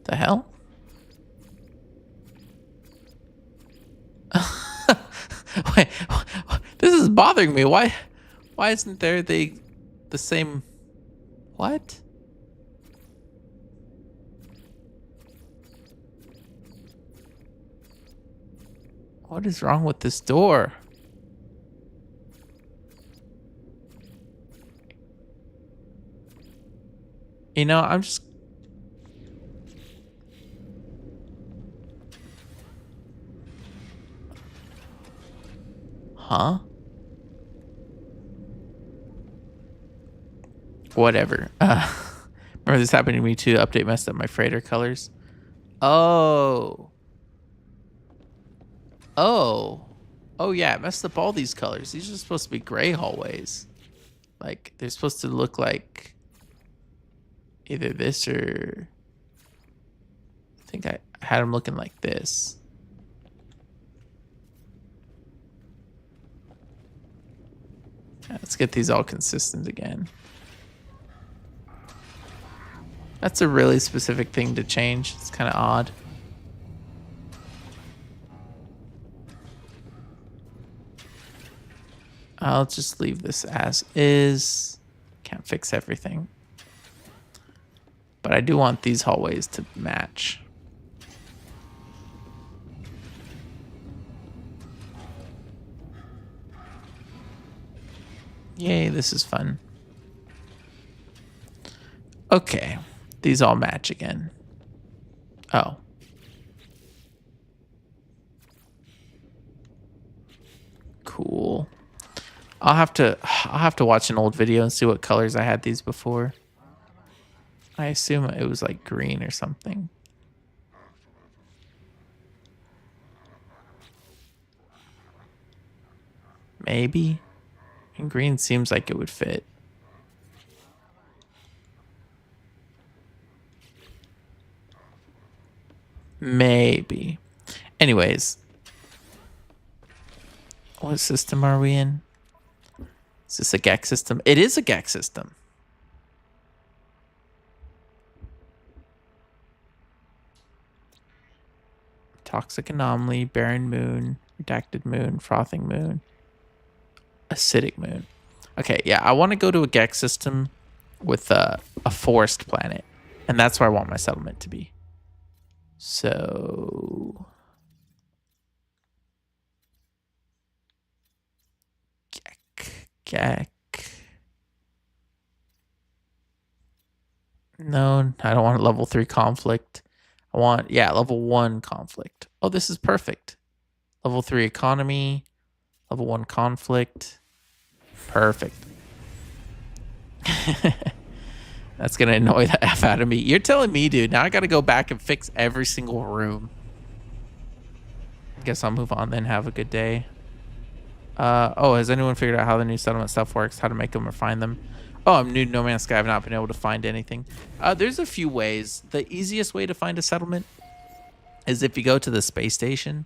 The hell? Wait, this is bothering me. Why isn't there the same? What? What is wrong with this door? You know, I'm just... Huh? Whatever. Remember this happened to me too. Update messed up my freighter colors. Oh. Oh. Oh yeah, it messed up all these colors. These are supposed to be gray hallways. Like, they're supposed to look like either this or... I think I had them looking like this. Let's get these all consistent again. That's a really specific thing to change. It's kind of odd. I'll just leave this as is. Can't fix everything. But I do want these hallways to match. Yay, this is fun. Okay, these all match again. Oh. Cool. I'll have to watch an old video and see what colors I had these before. I assume it was like green or something. Maybe. And green seems like it would fit. Maybe. Anyways. What system are we in? Is this a GEC system? It is a GEC system. Toxic anomaly, barren moon, redacted moon, frothing moon, acidic moon. Okay, yeah, I want to go to a GEC system with a forest planet, and that's where I want my settlement to be. So Gek. No, I don't want a level 3 conflict. I want, yeah, level 1 conflict. Oh, this is perfect. Level 3 economy, level 1 conflict. Perfect. That's going to annoy the F out of me. You're telling me, dude, now I got to go back and fix every single room. Guess I'll move on then. Have a good day. Oh, has anyone figured out how the new settlement stuff works? How to make them or find them? Oh, I'm new to No Man's Sky. I've not been able to find anything. There's a few ways. The easiest way to find a settlement is if you go to the space station.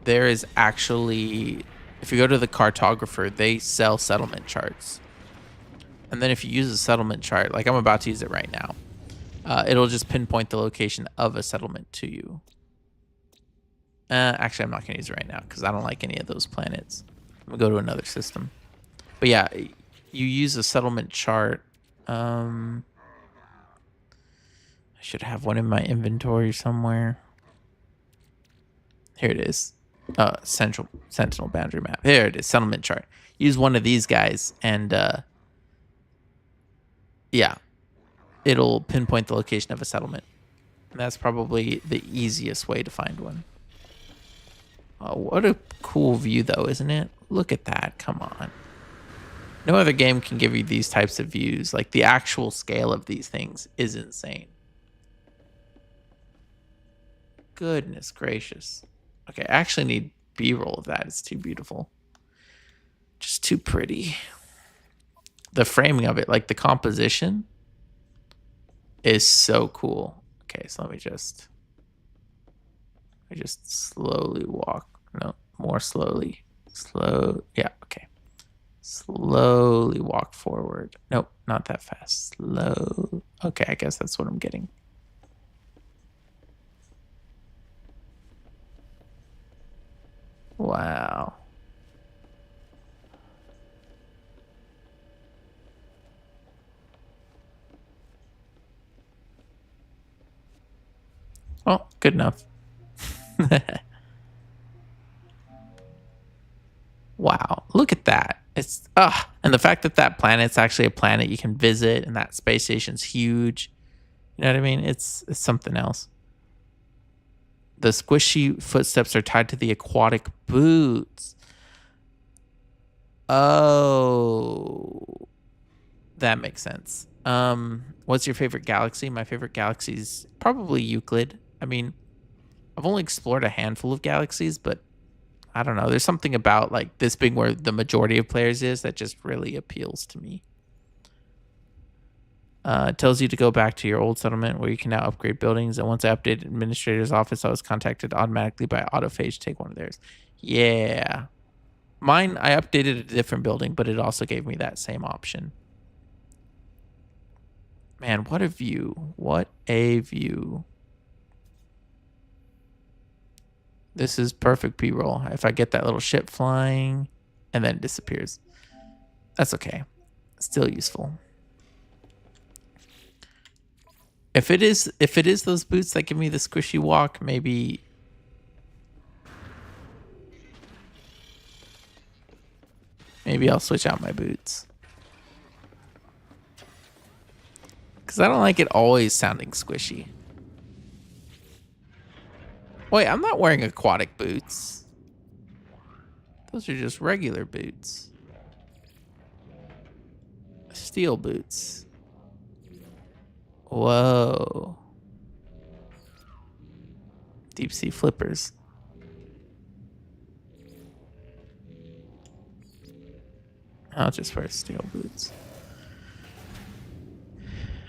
There is actually, if you go to the cartographer, they sell settlement charts. And then if you use a settlement chart, like I'm about to use it right now, it'll just pinpoint the location of a settlement to you. Actually, I'm not going to use it right now because I don't like any of those planets. I'm going to go to another system. But yeah, you use a settlement chart. I should have one in my inventory somewhere. Here it is. Sentinel boundary map. Here it is, settlement chart. Use one of these guys and yeah, it'll pinpoint the location of a settlement. And that's probably the easiest way to find one. Oh, what a cool view, though, isn't it? Look at that. Come on. No other game can give you these types of views. Like, the actual scale of these things is insane. Goodness gracious. Okay, I actually need B-roll of that. It's too beautiful. Just too pretty. The framing of it, like the composition, is so cool. Okay, so let me just slowly walk. No, more slowly. Slow. Yeah, okay. Slowly walk forward. Nope, not that fast. Slow. Okay, I guess that's what I'm getting. Wow. Well, good enough. Wow, look at that. It's and the fact that that planet's actually a planet you can visit and that space station's huge. You know what I mean? It's something else. The squishy footsteps are tied to the aquatic boots. Oh, that makes sense. What's your favorite galaxy? My favorite galaxy is probably Euclid. I mean, I've only explored a handful of galaxies, but I don't know. There's something about like this being where the majority of players is that just really appeals to me. It tells you to go back to your old settlement where you can now upgrade buildings. And once I updated administrator's office, I was contacted automatically by autophage to take one of theirs. Yeah. Mine, I updated a different building, but it also gave me that same option. Man, what a view. What a view. This is perfect B-roll. If I get that little ship flying and then it disappears. That's okay. Still useful. If it is those boots that give me the squishy walk, maybe I'll switch out my boots. Because I don't like it always sounding squishy. Wait, I'm not wearing aquatic boots. Those are just regular boots. Steel boots. Whoa. Deep sea flippers. I'll just wear steel boots.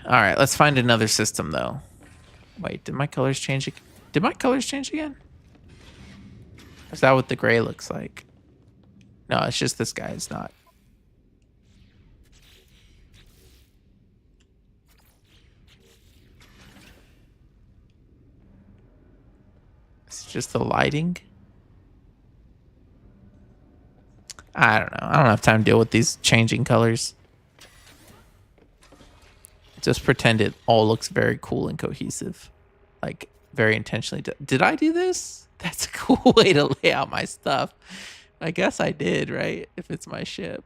All right, let's find another system, though. Wait, did my colors change? Did my colors change again? Or is that what the gray looks like? No, it's just this guy. It's not. It's just the lighting. I don't know. I don't have time to deal with these changing colors. Just pretend it all looks very cool and cohesive. Like, very intentionally. Did I do this? That's a cool way to lay out my stuff. I guess I did, right? If it's my ship.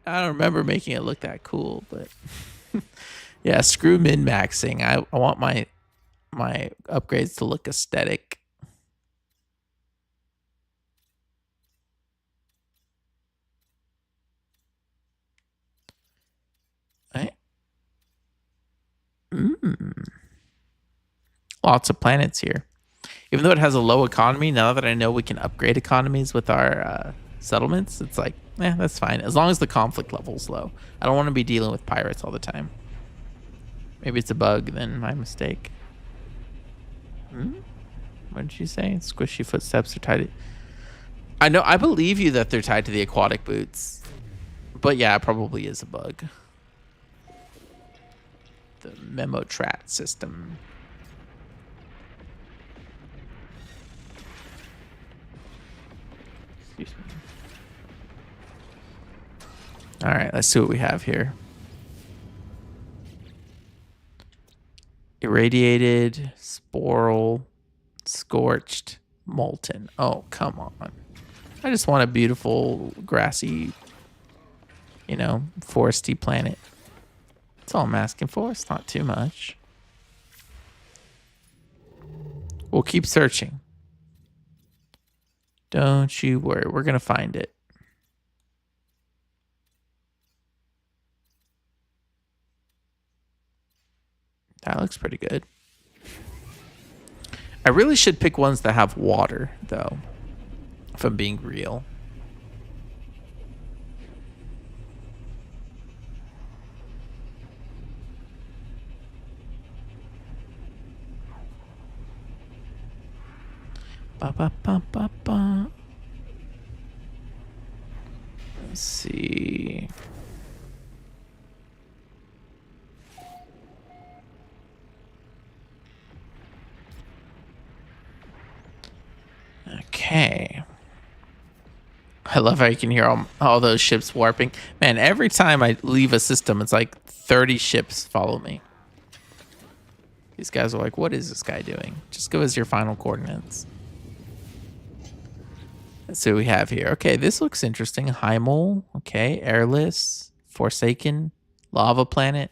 I don't remember making it look that cool, but... yeah, screw min-maxing. I want my upgrades to look aesthetic. Right? Lots of planets here. Even though it has a low economy, now that I know we can upgrade economies with our settlements, it's like, that's fine. As long as the conflict level's low. I don't want to be dealing with pirates all the time. Maybe it's a bug, then my mistake. What did you say? Squishy footsteps are tied to... I believe you that they're tied to the aquatic boots. But yeah, it probably is a bug. The memo trat system. Excuse me. All right, let's see what we have here. Irradiated, sporal, scorched, molten. Oh, come on. I just want a beautiful, grassy, foresty planet. That's all I'm asking for. It's not too much. We'll keep searching. Don't you worry. We're going to find it. That looks pretty good. I really should pick ones that have water, though, if I'm being real. Ba, ba, ba, ba, ba. Let's see. Okay. I love how you can hear all those ships warping. Man, every time I leave a system, it's like 30 ships follow me. These guys are like, what is this guy doing? Just give us your final coordinates. Let's see what we have here. Okay, this looks interesting. Hymol. Okay, airless. Forsaken. Lava planet.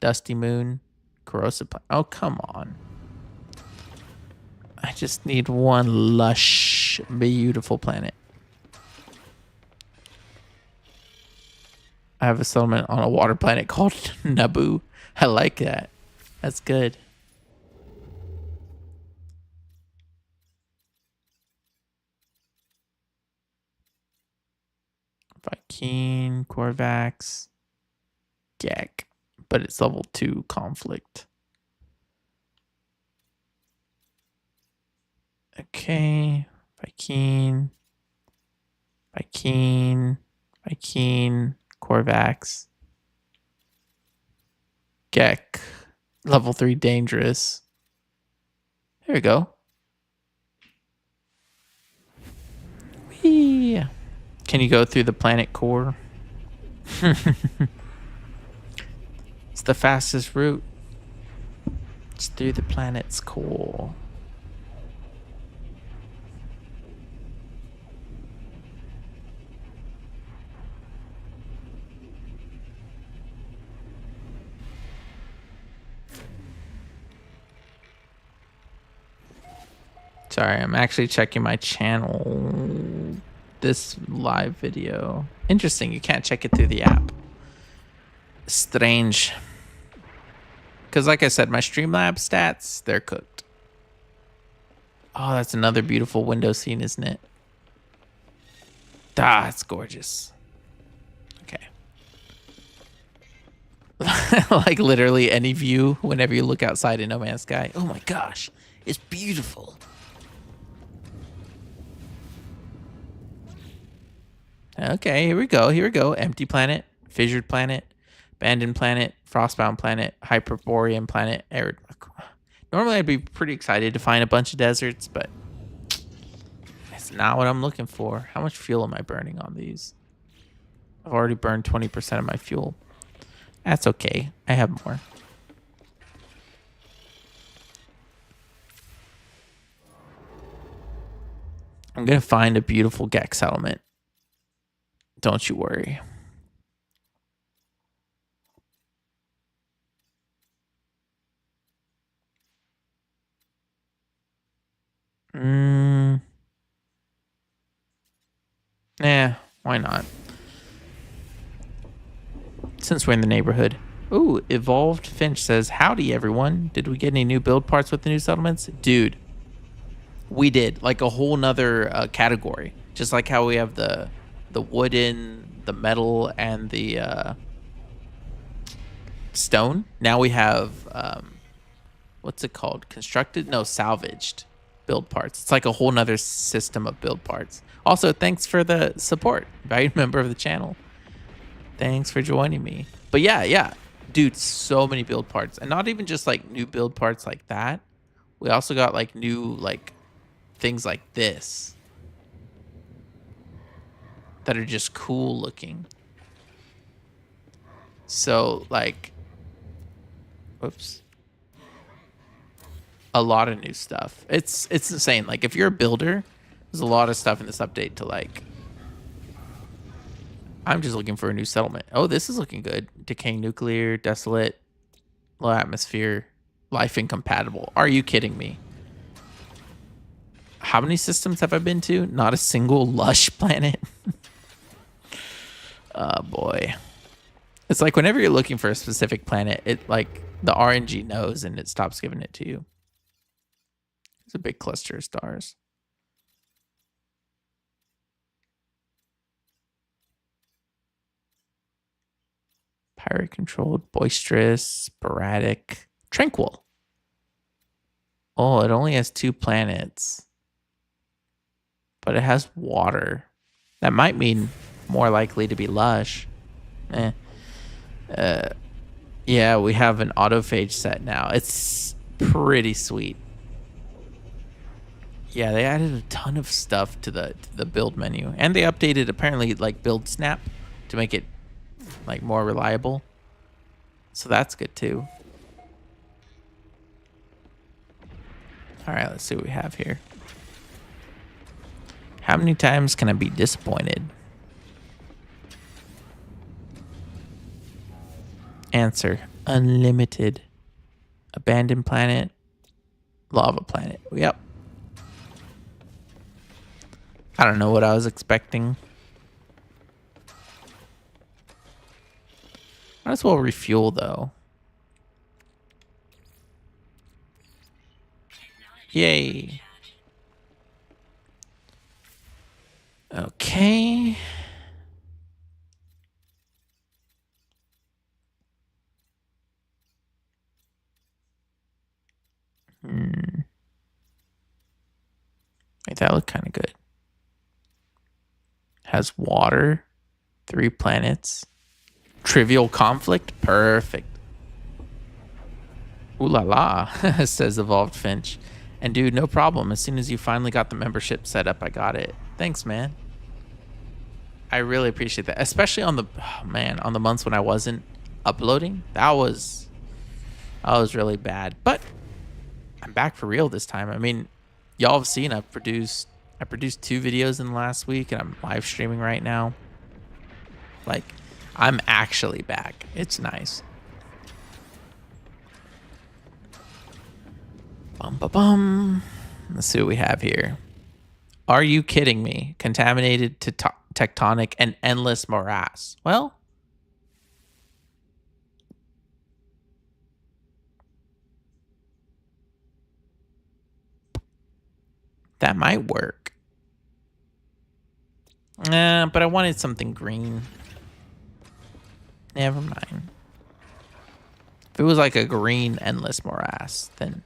Dusty moon. Corrosive planet. Oh, come on. I just need one lush, beautiful planet. I have a settlement on a water planet called Naboo. I like that. That's good. Viking, Corvax, Gek. But it's level 2 conflict. Okay, Viking, Corvax, Gek, level 3 dangerous. There we go. Whee! Can you go through the planet core? It's the fastest route. It's through the planet's core. Sorry, I'm actually checking my channel. This live video. Interesting, you can't check it through the app. Strange. Because like I said, my Streamlabs stats, they're cooked. Oh, that's another beautiful window scene, isn't it? Ah, it's gorgeous. Okay. Like literally any view whenever you look outside in No Man's Sky. Oh my gosh, it's beautiful. Okay, here we go. Here we go. Empty planet, fissured planet, abandoned planet, frostbound planet, hyperborean planet, arid. Normally, I'd be pretty excited to find a bunch of deserts, but that's not what I'm looking for. How much fuel am I burning on these? I've already burned 20% of my fuel. That's okay. I have more. I'm going to find a beautiful Gex settlement. Don't you worry. Nah, why not? Since we're in the neighborhood. Ooh, Evolved Finch says, howdy, everyone. Did we get any new build parts with the new settlements? Dude, we did. Like a whole nother category. Just like how we have the wooden, the metal, and the stone. Now we have, what's it called? Constructed? No, salvaged build parts. It's like a whole nother system of build parts. Also, thanks for the support. Valued member of the channel. Thanks for joining me. But yeah. Dude, so many build parts. And not even just like new build parts like that. We also got like new like things like this. That are just cool looking. So like, whoops. A lot of new stuff. It's insane. Like if you're a builder, there's a lot of stuff in this update to like. I'm just looking for a new settlement. Oh, this is looking good. Decaying nuclear, desolate, low atmosphere, life incompatible. Are you kidding me? How many systems have I been to? Not a single lush planet. Oh boy. It's like whenever you're looking for a specific planet, it like the RNG knows and it stops giving it to you. It's a big cluster of stars. Pirate controlled, boisterous, sporadic, tranquil. Oh, it only has 2 planets. But it has water. That might mean more likely to be lush. Yeah, we have an autophage set now. It's pretty sweet. Yeah, they added a ton of stuff to the build menu. And they updated apparently like build snap to make it like more reliable. So that's good too. All right, let's see what we have here. How many times can I be disappointed? Answer: unlimited. Abandoned planet. Lava planet. Yep. I don't know what I was expecting. Might as well refuel though. Yay. Okay. Wait, that looked kind of good. Has water. 3 planets. Trivial conflict. Perfect. Ooh la la, says Evolved Finch. And dude, no problem. As soon as you finally got the membership set up, I got it. Thanks, man. I really appreciate that. Especially on the, on the months when I wasn't uploading. That was really bad. But I'm back for real this time. I mean, y'all have seen I produced 2 videos in the last week, and I'm live streaming right now. Like, I'm actually back. It's nice. Bum. Let's see what we have here. Are you kidding me? Contaminated to tectonic and endless morass. Well, that might work. But I wanted something green. Never mind. If it was like a green endless morass, then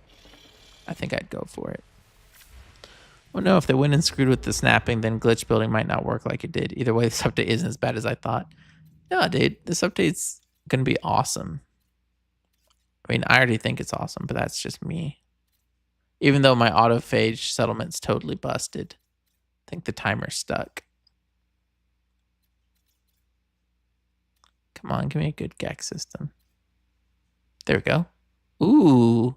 I think I'd go for it. Well, no, if they went and screwed with the snapping, then glitch building might not work like it did. Either way, this update isn't as bad as I thought. No, dude, this update's going to be awesome. I mean, I already think it's awesome, but that's just me. Even though my autophage settlement's totally busted. I think the timer's stuck. Come on, give me a good GAC system. There we go. Ooh.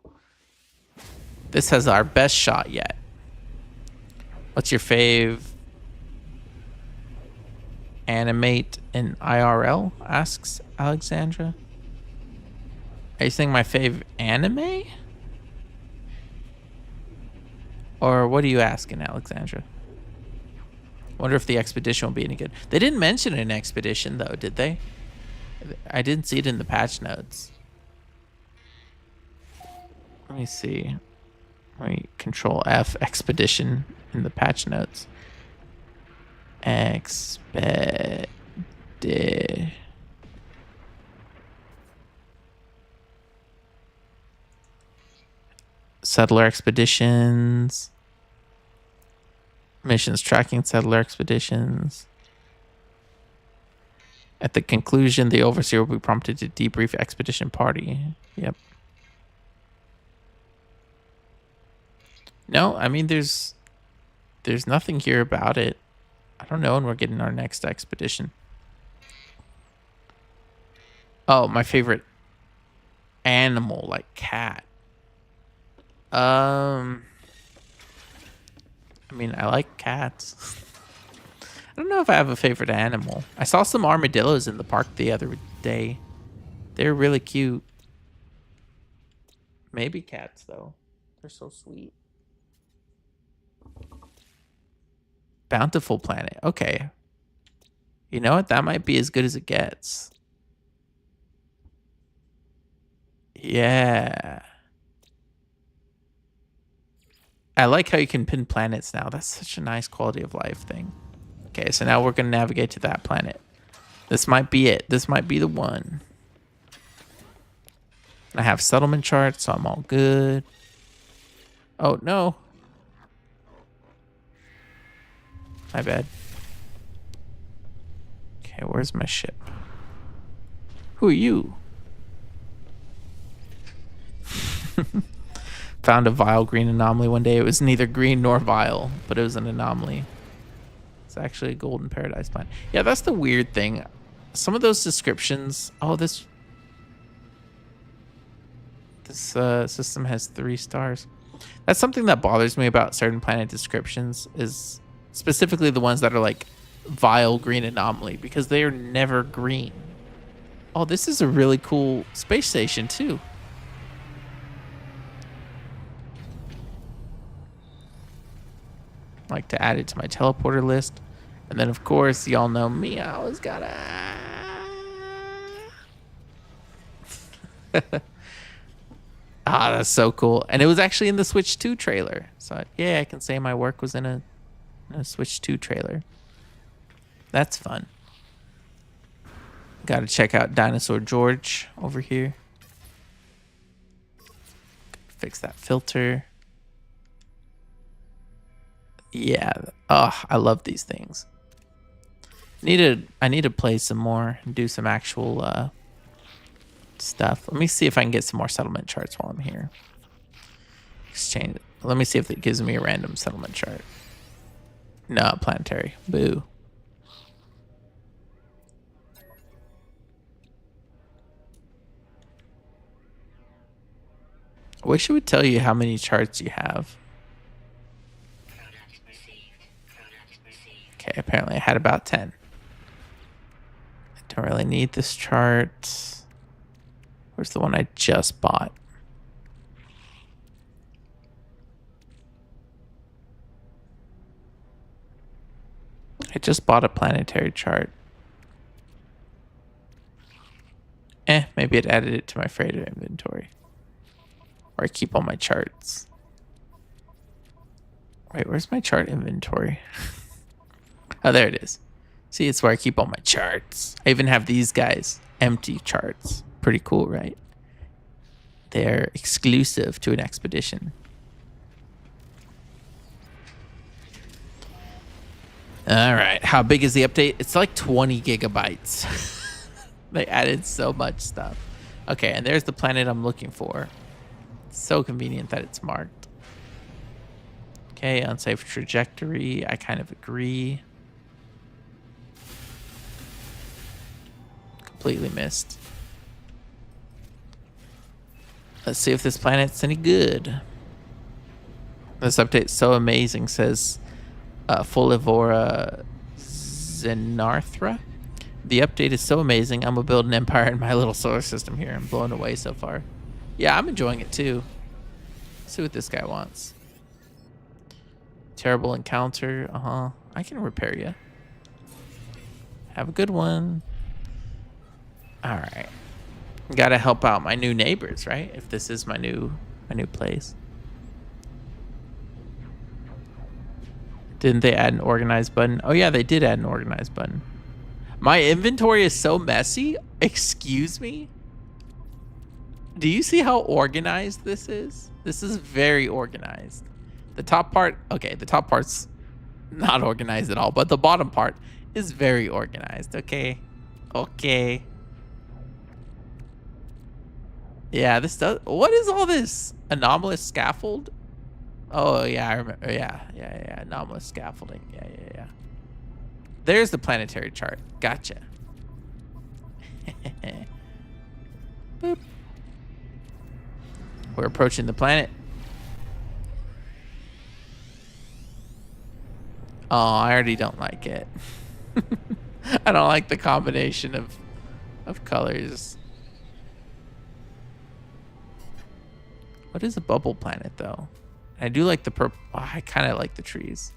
This has our best shot yet. What's your fave? Animate in IRL? Asks Alexandra. Are you saying my fave anime? Or what are you asking, Alexandra? Wonder if the expedition will be any good. They didn't mention an expedition, though, did they? I didn't see it in the patch notes. Let me see. Let me control F expedition in the patch notes. Settler expeditions. Missions tracking settler expeditions. At the conclusion, the overseer will be prompted to debrief expedition party. Yep. No, I mean there's nothing here about it. I don't know when we're getting our next expedition. Oh, my favorite animal, like cat. I mean, I like cats. I don't know if I have a favorite animal. I saw some armadillos in the park the other day. They're really cute. Maybe cats, though. They're so sweet. Bountiful planet. Okay. You know what? That might be as good as it gets. Yeah. I like how you can pin planets now. That's such a nice quality of life thing. Okay, so now we're going to navigate to that planet. This might be it. This might be the one. I have settlement charts, so I'm all good. Oh, no. My bad. Okay, where's my ship? Who are you? Found a vile green anomaly one day. It was neither green nor vile, but it was an anomaly. It's actually a golden paradise planet. Yeah, that's the weird thing. Some of those descriptions. Oh, this system has 3 stars. That's something that bothers me about certain planet descriptions, is specifically the ones that are like vile green anomaly, because they are never green. Oh, this is a really cool space station too. Like to add it to my teleporter list. And then of course y'all know me, I always gotta that's so cool. And it was actually in the Switch 2 trailer. So yeah, I can say my work was in a Switch 2 trailer. That's fun. Gotta check out Dinosaur George over here. Fix that filter. Yeah. Oh, I love these things. I need to play some more and do some actual stuff. Let me see if I can get some more settlement charts while I'm here. Exchange. Let me see if it gives me a random settlement chart. No, planetary. Boo. I wish it would tell you how many charts you have. Okay, apparently I had about 10. I don't really need this chart. Where's the one I just bought? I just bought a planetary chart. Maybe it added it to my freighter inventory. Or I keep all my charts. Wait, where's my chart inventory? Oh, there it is. See, it's where I keep all my charts. I even have these guys, empty charts. Pretty cool, right? They're exclusive to an expedition. All right, how big is the update? It's like 20 gigabytes. They added so much stuff. Okay, and there's the planet I'm looking for. It's so convenient that it's marked. Okay, unsafe trajectory. I kind of agree. completely missed. Let's see if this planet's any good. This update's so amazing, says Folivora Zenarthra. The update is so amazing. I'm gonna build an empire in my little solar system here. I'm blown away so far. Yeah, I'm enjoying it too. Let's see what this guy wants. Terrible encounter. I can repair you. Have a good one. All right. Gotta help out my new neighbors, right? If this is my new place. Didn't they add an organized button? Oh yeah, they did add an organized button. My inventory is so messy. Excuse me? Do you see how organized this is? This is very organized. The top part, okay, the top part's not organized at all, but the bottom part is very organized, okay? Okay. Yeah, this does, what is all this? Anomalous scaffold? Oh, yeah, I remember, yeah, anomalous scaffolding, yeah. There's the planetary chart, gotcha. Boop. We're approaching the planet. Oh, I already don't like it. I don't like the combination of colors. What is a bubble planet, though? I do like the purple. Oh, I kind of like the trees.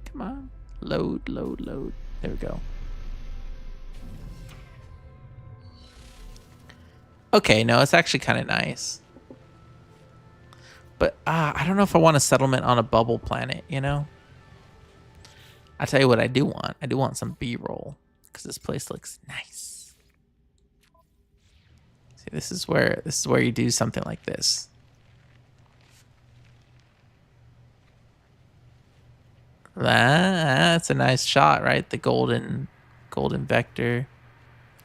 Come on. Load. There we go. Okay, no, it's actually kind of nice. But I don't know if I want a settlement on a bubble planet, you know? I'll tell you what I do want. I do want some B-roll because this place looks nice. See, this is where you do something like this. That's a nice shot, right? The golden vector.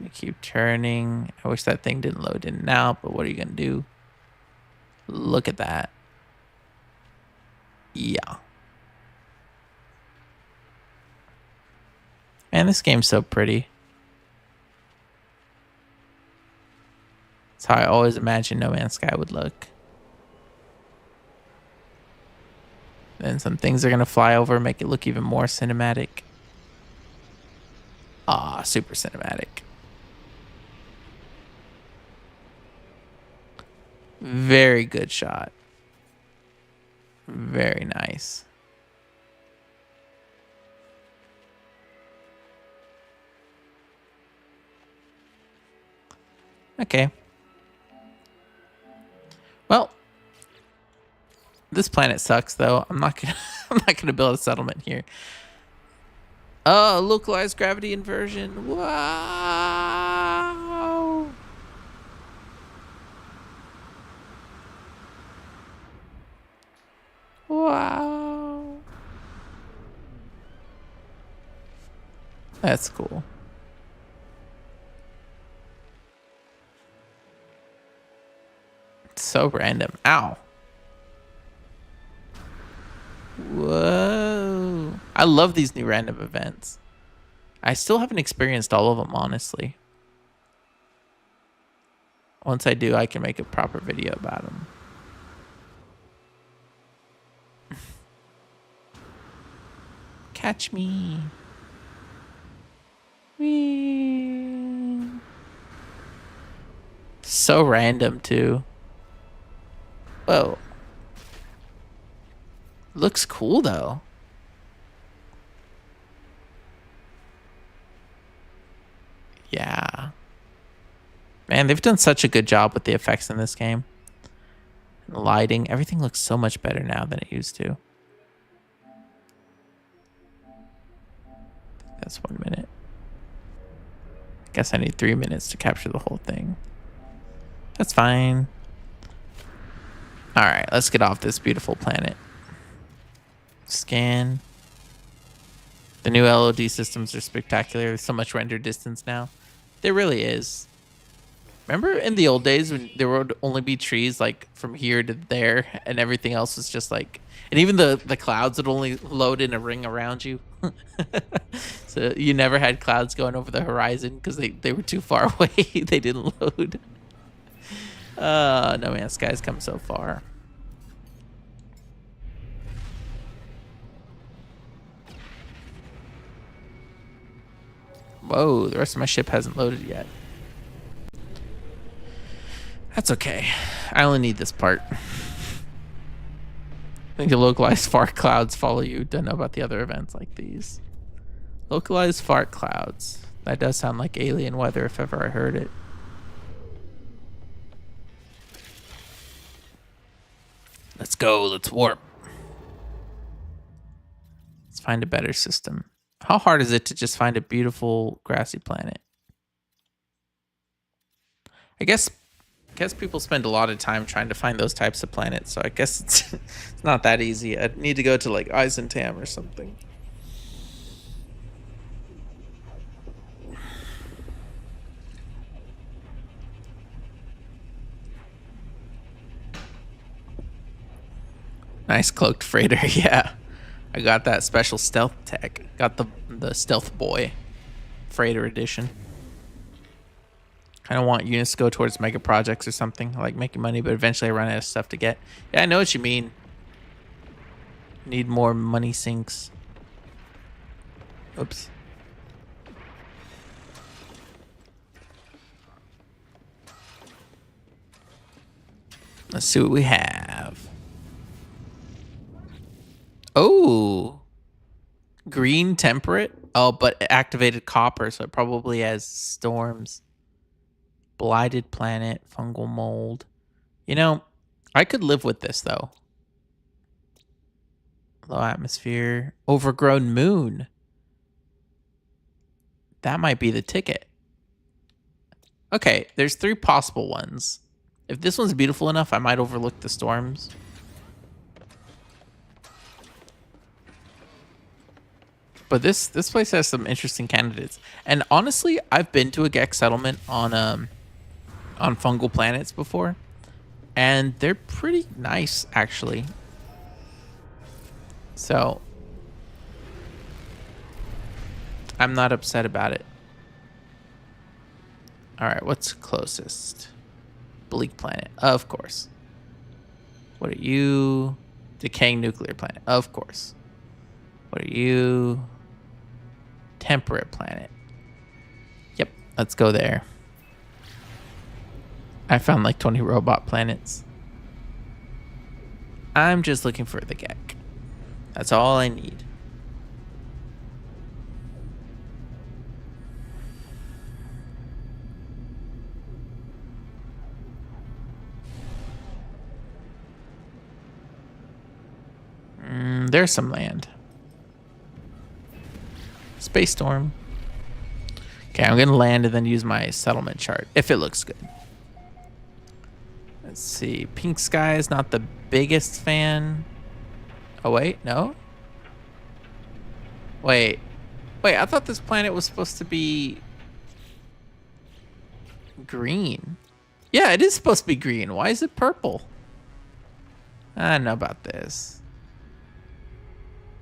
You keep turning. I wish that thing didn't load in and out, but what are you gonna do? Look at that. Yeah. Man, this game's so pretty. That's how I always imagined No Man's Sky would look. Then some things are gonna fly over, make it look even more cinematic. Ah, super cinematic. Very good shot. Very nice. Okay. Well, this planet sucks though. I'm not gonna build a settlement here. Oh, localized gravity inversion. Wow. Wow. That's cool. It's so random. Ow. Whoa. I love these new random events. I still haven't experienced all of them, honestly. Once I do, I can make a proper video about them. Catch me. Whee. So random, too. Whoa. Looks cool, though. Yeah. Man, they've done such a good job with the effects in this game. And the lighting. Everything looks so much better now than it used to. That's 1 minute. I guess I need 3 minutes to capture the whole thing. That's fine. Alright, let's get off this beautiful planet. Scan. The new LOD systems are spectacular. There's so much render distance now. There really is. Remember in the old days when there would only be trees like from here to there, and everything else was just like, and even the clouds would only load in a ring around you. So you never had clouds going over the horizon because they were too far away. They didn't load. No man, this guy's come so far. Whoa, the rest of my ship hasn't loaded yet. That's okay. I only need this part. I think the localized fart clouds follow you. Don't know about the other events like these. Localized fart clouds. That does sound like alien weather if ever I heard it. Let's go. Let's warp. Let's find a better system. How hard is it to just find a beautiful grassy planet? I guess people spend a lot of time trying to find those types of planets, so I guess it's not that easy. I'd need to go to like Eisentam or something. Nice cloaked freighter, yeah. I got that special stealth tech. Got the stealth boy freighter edition. Kind of want units to go towards mega projects or something. I like making money, but eventually I run out of stuff to get. Yeah, I know what you mean. Need more money sinks. Oops. Let's see what we have. Oh, green temperate. Oh, but activated copper, so it probably has storms. Blighted planet, fungal mold. You know, I could live with this though. Low atmosphere, overgrown moon. That might be the ticket. Okay, there's 3 possible ones. If this one's beautiful enough, I might overlook the storms. But this place has some interesting candidates. And honestly, I've been to a Gex settlement on fungal planets before, and they're pretty nice actually. So I'm not upset about it. All right, what's closest? Bleak planet, of course. What are you? Decaying nuclear planet, of course. What are you? Temperate planet. Yep, let's go there. I found like 20 robot planets. I'm just looking for the Gek. That's all I need. There's some land. Space storm. Okay, I'm gonna land and then use my settlement chart if it looks good. Let's see. Pink sky is not the biggest fan. Oh wait, no. Wait, I thought this planet was supposed to be green. Yeah, it is supposed to be green. Why is it purple? I don't know about this.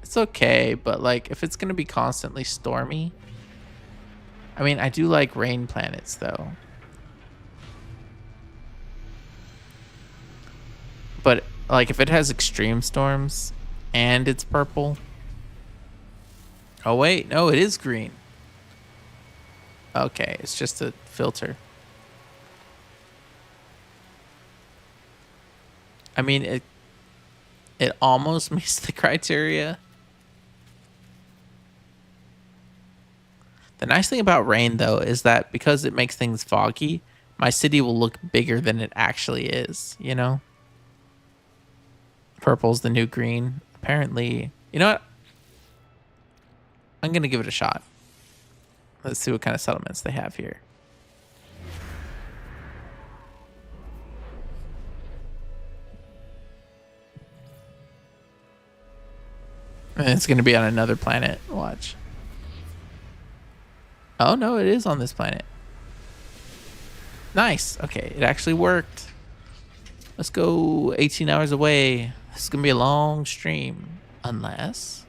It's okay, but like if it's gonna be constantly stormy. I mean, I do like rain planets though. But like if it has extreme storms and it's purple. Oh wait, no, it is green. Okay, it's just a filter. I mean, it almost meets the criteria. The nice thing about rain, though, is that because it makes things foggy, my city will look bigger than it actually is, you know? Purple's the new green. Apparently, you know what? I'm going to give it a shot. Let's see what kind of settlements they have here. And it's going to be on another planet. Watch. Oh, no, it is on this planet. Nice. Okay, it actually worked. Let's go 18 hours away. This is going to be a long stream. Unless...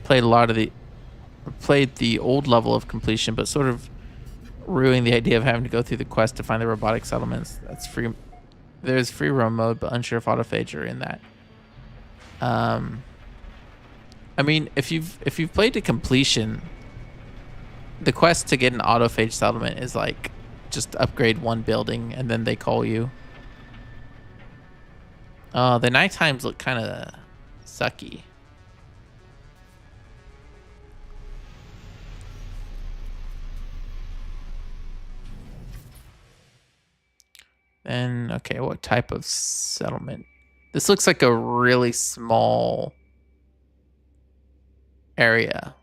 Played a lot of the... Played the old level of completion, but sort of ruining the idea of having to go through the quest to find the robotic settlements. That's free. There's free roam mode, but unsure if autophages are in that. I mean, if you've played to completion, the quest to get an autophage settlement is like just upgrade one building and then they call you. Oh, the night times look kind of sucky. Then, okay, what type of settlement? This looks like a really small area.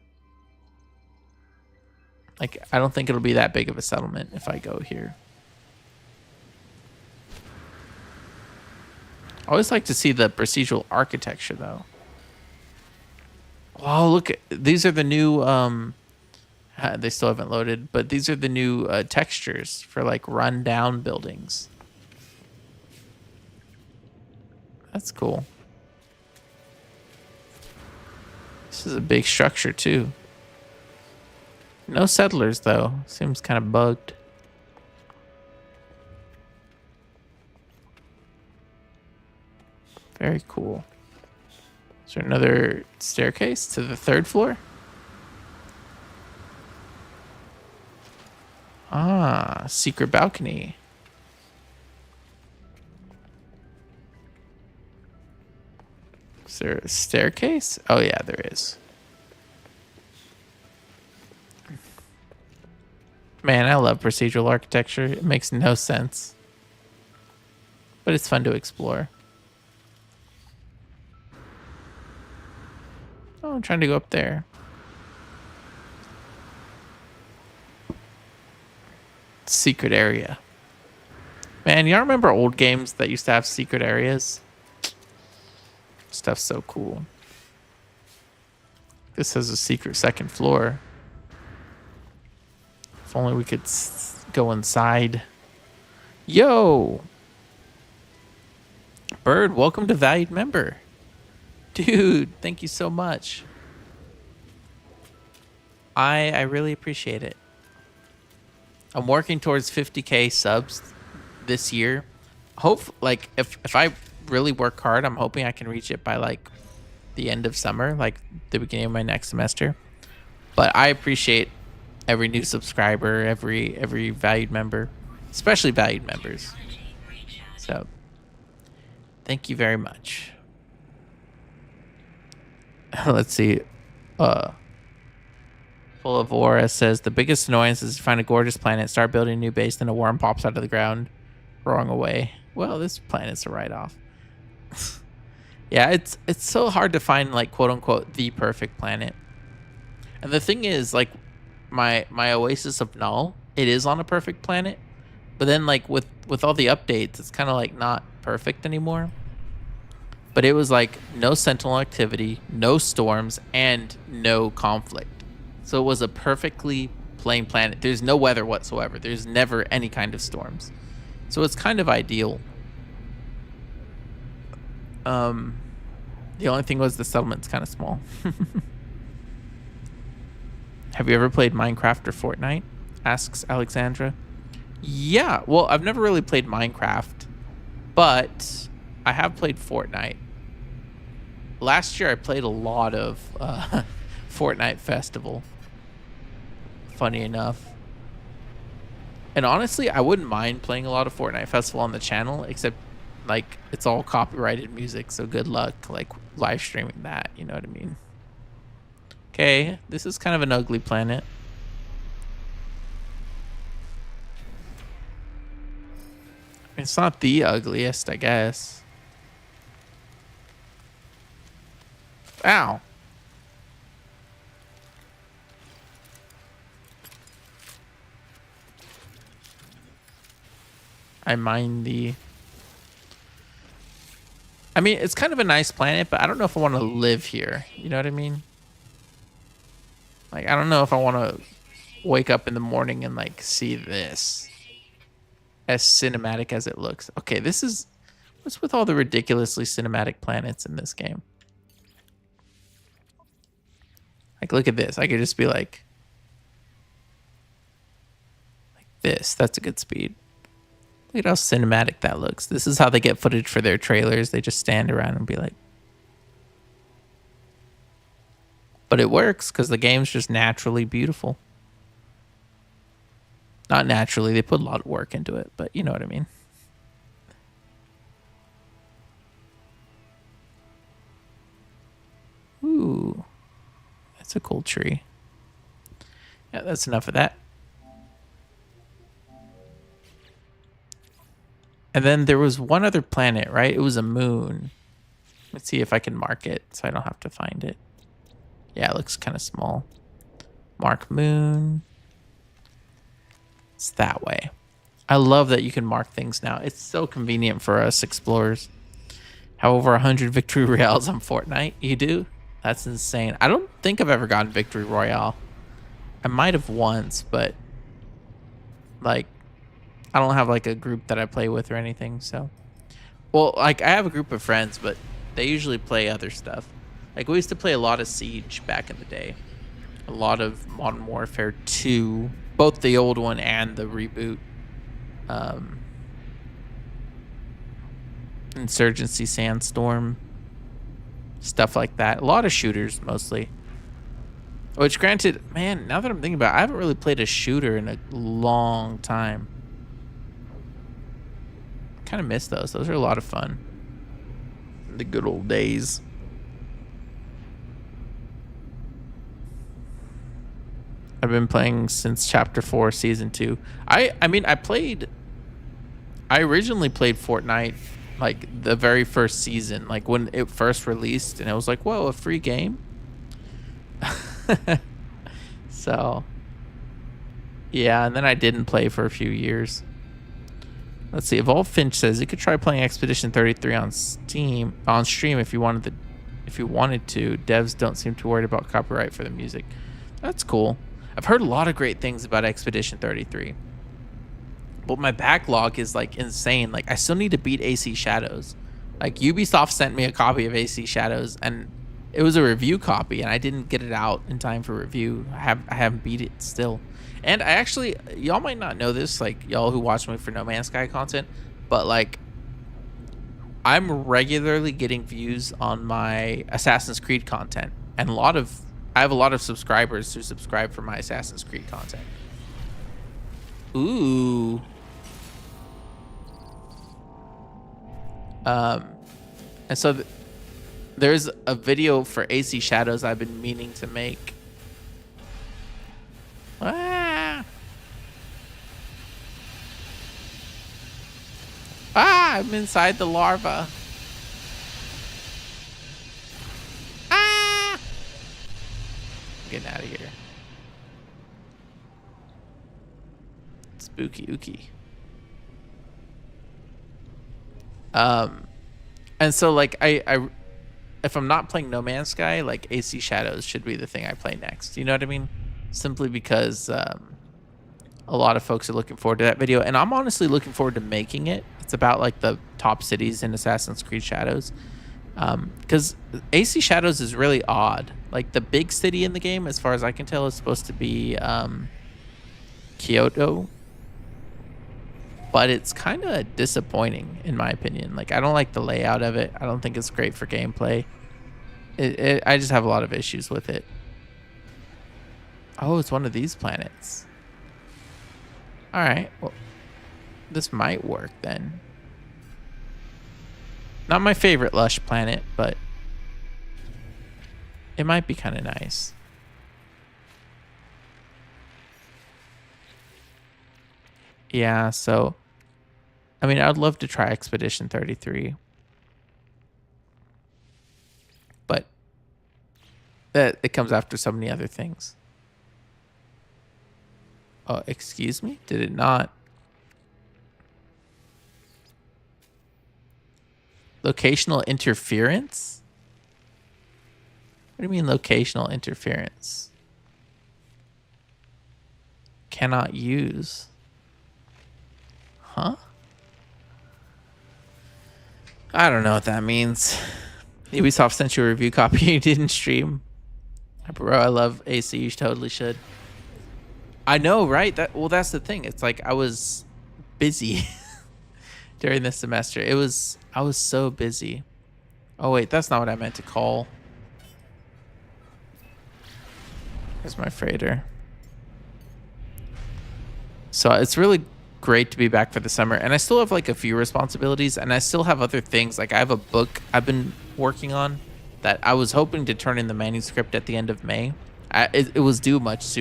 Like, I don't think it'll be that big of a settlement if I go here. I always like to see the procedural architecture, though. Wow, look, these are the new, they still haven't loaded, but these are the new textures for, like, run-down buildings. That's cool. This is a big structure, too. No settlers, though. Seems kind of bugged. Very cool. Is there another staircase to the third floor? Ah, secret balcony. Is there a staircase? Oh, yeah, there is. Man, I love procedural architecture. It makes no sense. But it's fun to explore. Oh, I'm trying to go up there. Secret area. Man, y'all remember old games that used to have secret areas? Stuff's so cool. This has a secret second floor. If only we could go inside. Yo! Bird, welcome to Valued Member. Dude, thank you so much. I really appreciate it. I'm working towards 50K subs this year. Like if I really work hard, I'm hoping I can reach it by like the end of summer, like the beginning of my next semester. But I appreciate every new subscriber, every valued member, especially valued members. So thank you very much. Let's see. Full of Aura says the biggest annoyance is to find a gorgeous planet, start building a new base, then a worm pops out of the ground. Wrong away. Well, this planet's a write-off. Yeah, it's so hard to find like quote unquote the perfect planet. And the thing is, like my Oasis of Null, it is on a perfect planet, but then like with all the updates, it's kind of like not perfect anymore. But it was like no sentinel activity, no storms, and no conflict. So it was a perfectly plain planet. There's no weather whatsoever. There's never any kind of storms. So it's kind of ideal. The only thing was the settlement's kind of small. Have you ever played Minecraft or Fortnite? Asks Alexandra. Yeah, well, I've never really played Minecraft, but I have played Fortnite. Last year I played a lot of Fortnite Festival. Funny enough. And honestly, I wouldn't mind playing a lot of Fortnite Festival on the channel, except like it's all copyrighted music, so good luck like live streaming that, you know what I mean? Okay, this is kind of an ugly planet. It's not the ugliest, I guess. Ow. I mine the... I mean, it's kind of a nice planet, but I don't know if I want to live here. You know what I mean? Like, I don't know if I want to wake up in the morning and like see this as cinematic as it looks. Okay, this is what's with all the ridiculously cinematic planets in this game. Like, look at this. I could just be like this. That's a good speed. Look at how cinematic that looks. This is how they get footage for their trailers. They just stand around and be like, but it works because the game's just naturally beautiful. Not naturally, they put a lot of work into it, but you know what I mean. Ooh, that's a cool tree. Yeah, that's enough of that. And then there was one other planet, right? It was a moon. Let's see if I can mark it so I don't have to find it. Yeah, it looks kind of small. Mark moon. It's that way. I love that you can mark things now. It's so convenient for us explorers. Have over 100 victory royales on Fortnite. You do? That's insane. I don't think I've ever gotten victory royale. I might have once, but like I don't have like a group that I play with or anything. So, well, like I have a group of friends, but they usually play other stuff. Like we used to play a lot of Siege back in the day. A lot of Modern Warfare 2, both the old one and the reboot. Insurgency Sandstorm, stuff like that. A lot of shooters mostly. Which granted, man, now that I'm thinking about it, I haven't really played a shooter in a long time. Kind of miss those. Those are a lot of fun. The good old days. I've been playing since Chapter 4, Season 2. I originally played Fortnite like the very first season, like when it first released, and it was like, whoa, a free game. So yeah, and then I didn't play for a few years. Let's see. Evolve Finch says you could try playing Expedition 33 on stream if you wanted to. Devs don't seem too worried about copyright for the music. That's cool. I've heard a lot of great things about Expedition 33. But my backlog is like insane. Like I still need to beat AC Shadows. Like Ubisoft sent me a copy of AC Shadows and it was a review copy and I didn't get it out in time for review. I haven't beat it still. And I actually, y'all might not know this, like y'all who watch me for No Man's Sky content, but like I'm regularly getting views on my Assassin's Creed content, and I have a lot of subscribers who subscribe for my Assassin's Creed content. Ooh. And so there's a video for AC Shadows I've been meaning to make. I'm inside the larva. I'm getting out of here. Spooky ooky. And so like I if I'm not playing No Man's Sky, like AC Shadows should be the thing I play next. You know what I mean? Simply because a lot of folks are looking forward to that video, and I'm honestly looking forward to making it. It's about like the top cities in Assassin's Creed Shadows. Because AC Shadows is really odd. Like the big city in the game, as far as I can tell, is supposed to be Kyoto. But it's kind of disappointing in my opinion. Like I don't like the layout of it. I don't think it's great for gameplay. I just have a lot of issues with it. Oh, it's one of these planets. All right. Well, this might work then. Not my favorite lush planet, but it might be kind of nice. Yeah, so I mean, I'd love to try Expedition 33. But that it comes after so many other things. Oh, excuse me? Did it not? Locational interference? What do you mean locational interference? Cannot use. Huh? I don't know what that means. Ubisoft sent you a review copy you didn't stream. Bro, I love AC. You totally should. I know, right? That's the thing. It's like I was busy during this semester. I was so busy. Oh wait, that's not what I meant to call. There's my freighter. So it's really great to be back for the summer, and I still have like a few responsibilities, and I still have other things. Like I have a book I've been working on that I was hoping to turn in the manuscript at the end of May. It was due much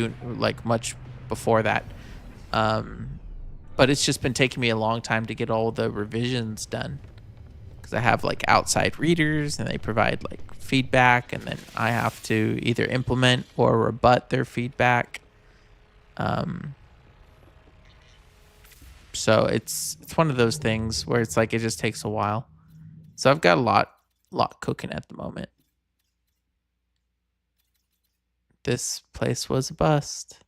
before that, but it's just been taking me a long time to get all the revisions done because I have like outside readers and they provide like feedback, and then I have to either implement or rebut their feedback. So it's one of those things where it's like it just takes a while. So I've got a lot cooking at the moment. This place was a bust.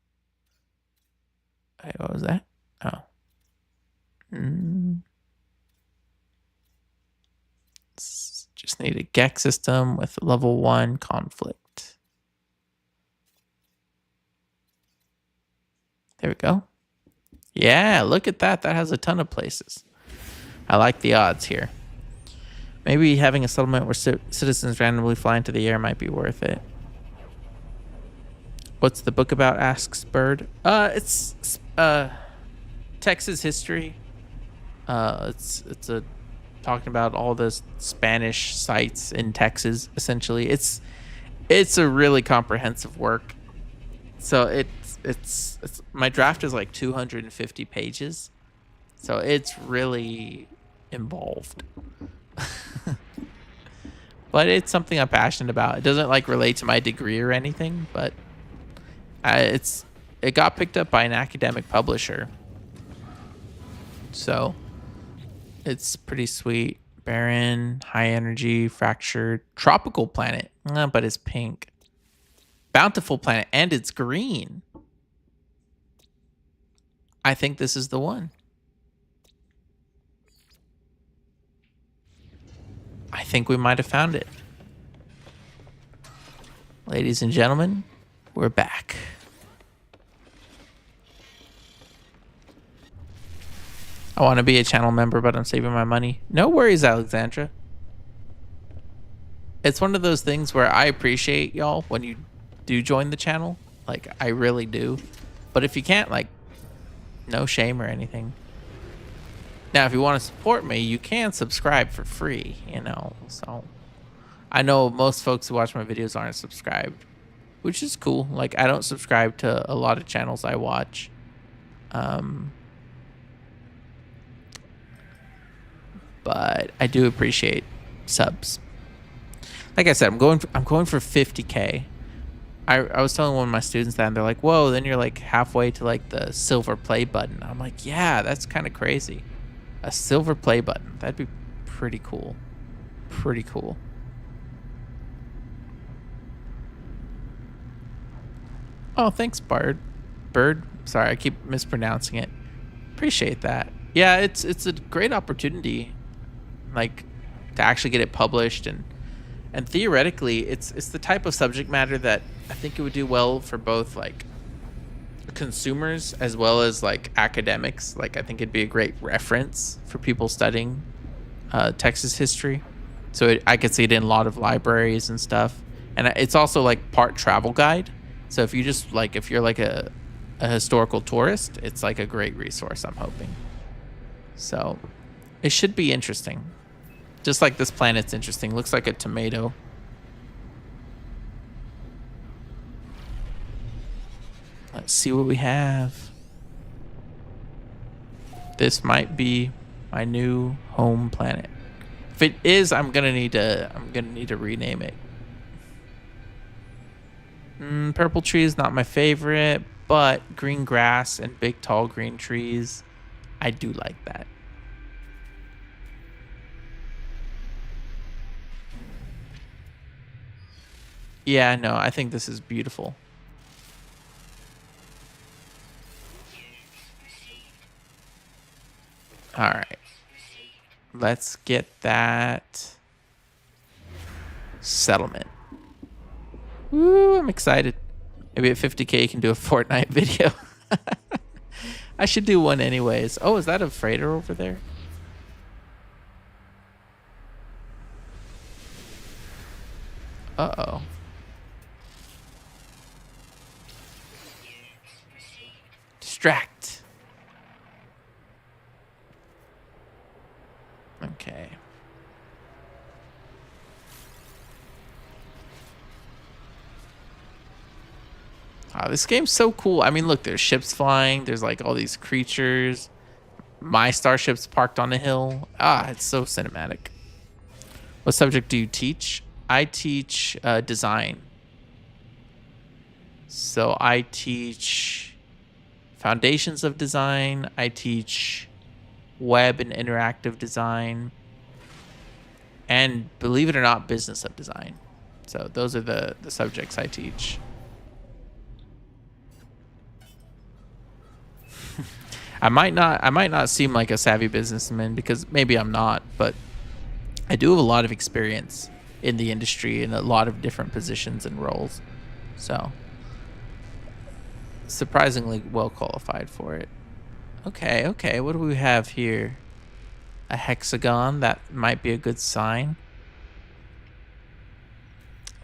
Wait, what was that? Oh. Just need a GEC system with level 1 conflict. There we go. Yeah, look at that. That has a ton of places. I like the odds here. Maybe having a settlement where citizens randomly fly into the air might be worth it. What's the book about? Asks Bird. It's Texas history. It's talking about all the Spanish sites in Texas. Essentially, it's a really comprehensive work. So it's my draft is like 250 pages, so it's really involved. But it's something I'm passionate about. It doesn't like relate to my degree or anything, but it got picked up by an academic publisher, so it's pretty sweet. Barren, high energy, fractured, tropical planet, but it's pink. Bountiful planet, and it's green. I think this is the one. I think we might have found it. Ladies and gentlemen, we're back. I want to be a channel member, but I'm saving my money. No worries, Alexandra. It's one of those things where I appreciate y'all when you do join the channel. Like, I really do. But if you can't, like, no shame or anything. Now, if you want to support me, you can subscribe for free, you know. So, I know most folks who watch my videos aren't subscribed, which is cool. Like, I don't subscribe to a lot of channels I watch. But I do appreciate subs. Like I said, I'm going for 50K. I was telling one of my students that, and they're like, whoa, then you're like halfway to like the silver play button. I'm like, yeah, that's kind of crazy. A silver play button. That'd be pretty cool. Pretty cool. Oh, thanks, Bird. Sorry, I keep mispronouncing it. Appreciate that. Yeah, it's a great opportunity, like, to actually get it published, and theoretically it's the type of subject matter that I think it would do well for both like consumers as well as like academics. Like, I think it'd be a great reference for people studying Texas history. So I could see it in a lot of libraries and stuff, and it's also like part travel guide. So if you're like a historical tourist, it's like a great resource, I'm hoping. So it should be interesting. Just like this planet's interesting. Looks like a tomato. Let's see what we have. This might be my new home planet. If it is, I'm gonna need to rename it. Purple tree is not my favorite, but green grass and big tall green trees, I do like that. Yeah, no, I think this is beautiful. All right. Let's get that settlement. Woo, I'm excited. Maybe at 50K you can do a Fortnite video. I should do one anyways. Oh, is that a freighter over there? Uh-oh. Distract. Okay. Oh, this game's so cool. I mean, look, there's ships flying. There's like all these creatures. My starship's parked on a hill. Ah, it's so cinematic. What subject do you teach? I teach design. So I teach foundations of design. I teach web and interactive design. And believe it or not, business of design. So those are the subjects I teach. I might not seem like a savvy businessman because maybe I'm not, but I do have a lot of experience in the industry in a lot of different positions and roles. So surprisingly well qualified for it. Okay, what do we have here? A hexagon, that might be a good sign.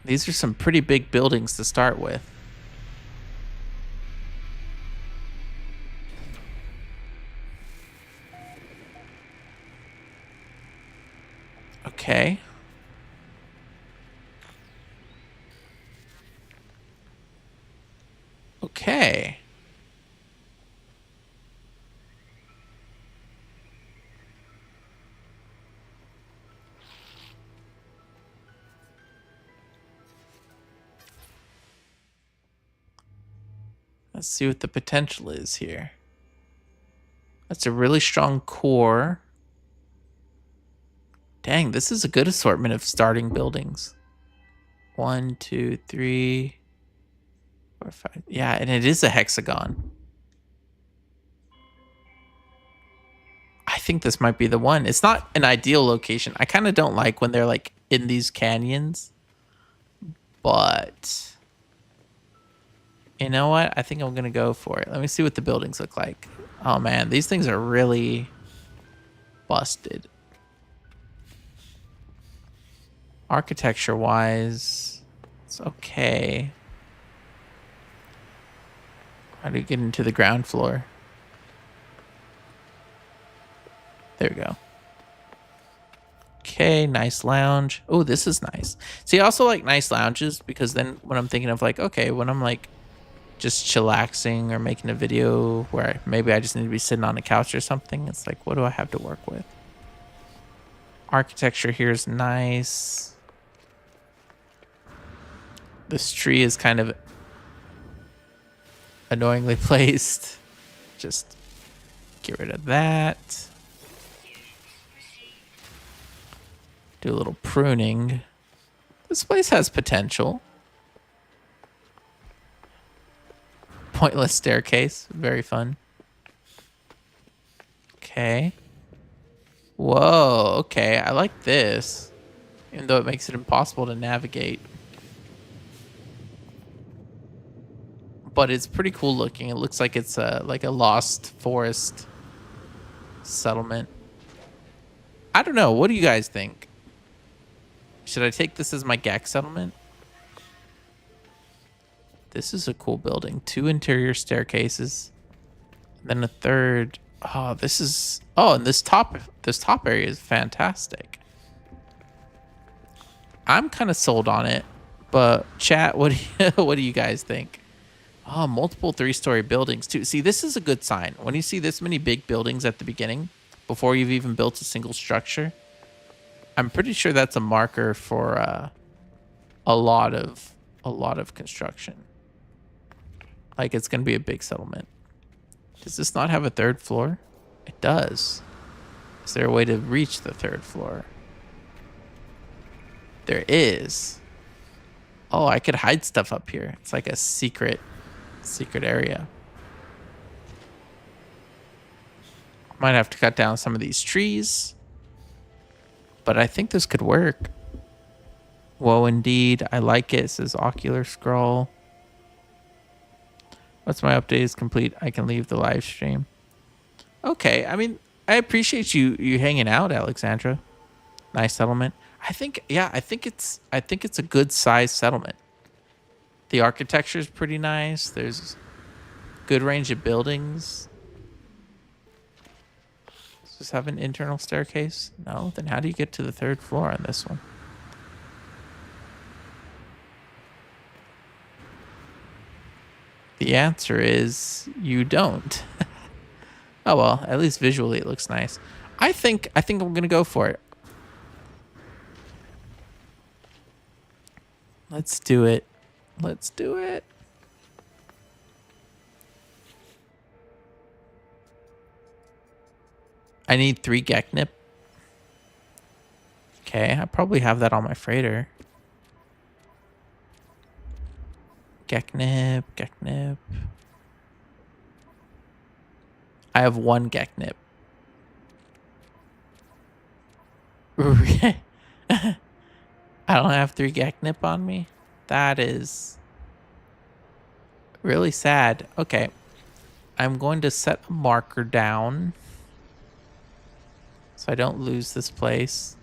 These are some pretty big buildings to start with. Okay. Okay. Let's see what the potential is here. That's a really strong core. Dang, this is a good assortment of starting buildings. 1, 2, 3, 4, 5. Yeah, and it is a hexagon. I think this might be the one. It's not an ideal location. I kind of don't like when they're like in these canyons. But you know what? I think I'm going to go for it. Let me see what the buildings look like. Oh man, these things are really busted. Architecture wise, it's okay. How do you get into the ground floor? There we go. Okay, nice lounge. Oh, this is nice. See, I also like nice lounges because then when I'm thinking of like, okay, when I'm like just chillaxing or making a video where maybe I just need to be sitting on a couch or something, it's like, what do I have to work with? Architecture here is nice. This tree is kind of annoyingly placed. Just get rid of that. Do a little pruning. This place has potential. Pointless staircase. Very fun. Okay. Whoa, okay. I like this. Even though it makes it impossible to navigate. But it's pretty cool looking. It looks like it's like a lost forest settlement. I don't know. What do you guys think? Should I take this as my GAC settlement? This is a cool building. 2 interior staircases. Then a third. Oh, this is... Oh, and this top area is fantastic. I'm kind of sold on it. But chat, what do you guys think? Oh, multiple 3-story buildings too. See, this is a good sign. When you see this many big buildings at the beginning, before you've even built a single structure, I'm pretty sure that's a marker for a lot of construction. Like it's gonna be a big settlement. Does this not have a 3rd floor? It does. Is there a way to reach the 3rd floor? There is. Oh, I could hide stuff up here. It's like a secret area. Might have to cut down some of these trees. But I think this could work. Whoa, indeed. I like it. It says ocular scroll. Once my update is complete, I can leave the live stream. Okay, I mean, I appreciate you hanging out, Alexandra. Nice settlement. I think it's a good sized settlement. The architecture is pretty nice. There's good range of buildings. Does this have an internal staircase? No? Then how do you get to the 3rd floor on this one? The answer is you don't. Oh well, at least visually it looks nice. I think I'm gonna go for it. Let's do it. Let's do it. I need 3 Geknip. Okay, I probably have that on my freighter. Geknip. I have 1 Geknip. I don't have 3 Geknip on me. That is really sad. Okay. I'm going to set a marker down so I don't lose this place.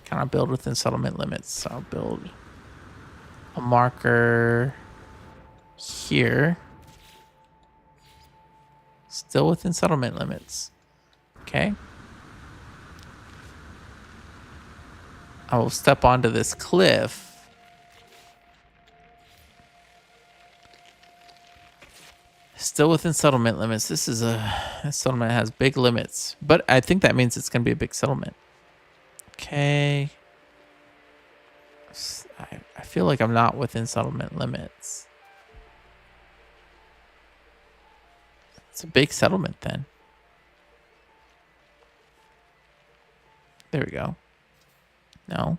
Cannot build within settlement limits. So I'll build a marker here. Still within settlement limits. Okay. I will step onto this cliff. Still within settlement limits. This settlement has big limits, but I think that means it's going to be a big settlement. Okay. I feel like I'm not within settlement limits. It's a big settlement then. There we go. No.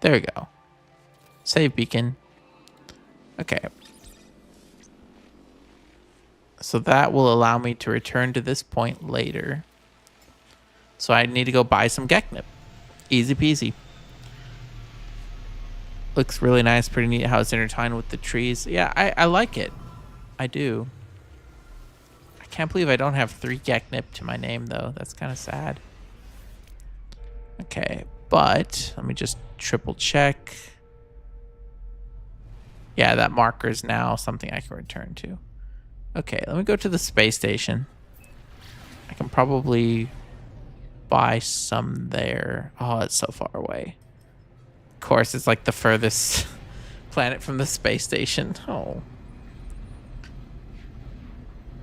There we go. Save beacon. Okay. So that will allow me to return to this point later. So I need to go buy some Geknip. Easy peasy. Looks really nice. Pretty neat how it's intertwined with the trees. Yeah, I like it. I do. I can't believe I don't have 3 Geknip to my name, though. That's kind of sad. Okay, but let me just triple check. Yeah, that marker is now something I can return to. Okay, let me go to the space station. I can probably buy some there. Oh, it's so far away. Of course, it's like the furthest planet from the space station. Oh.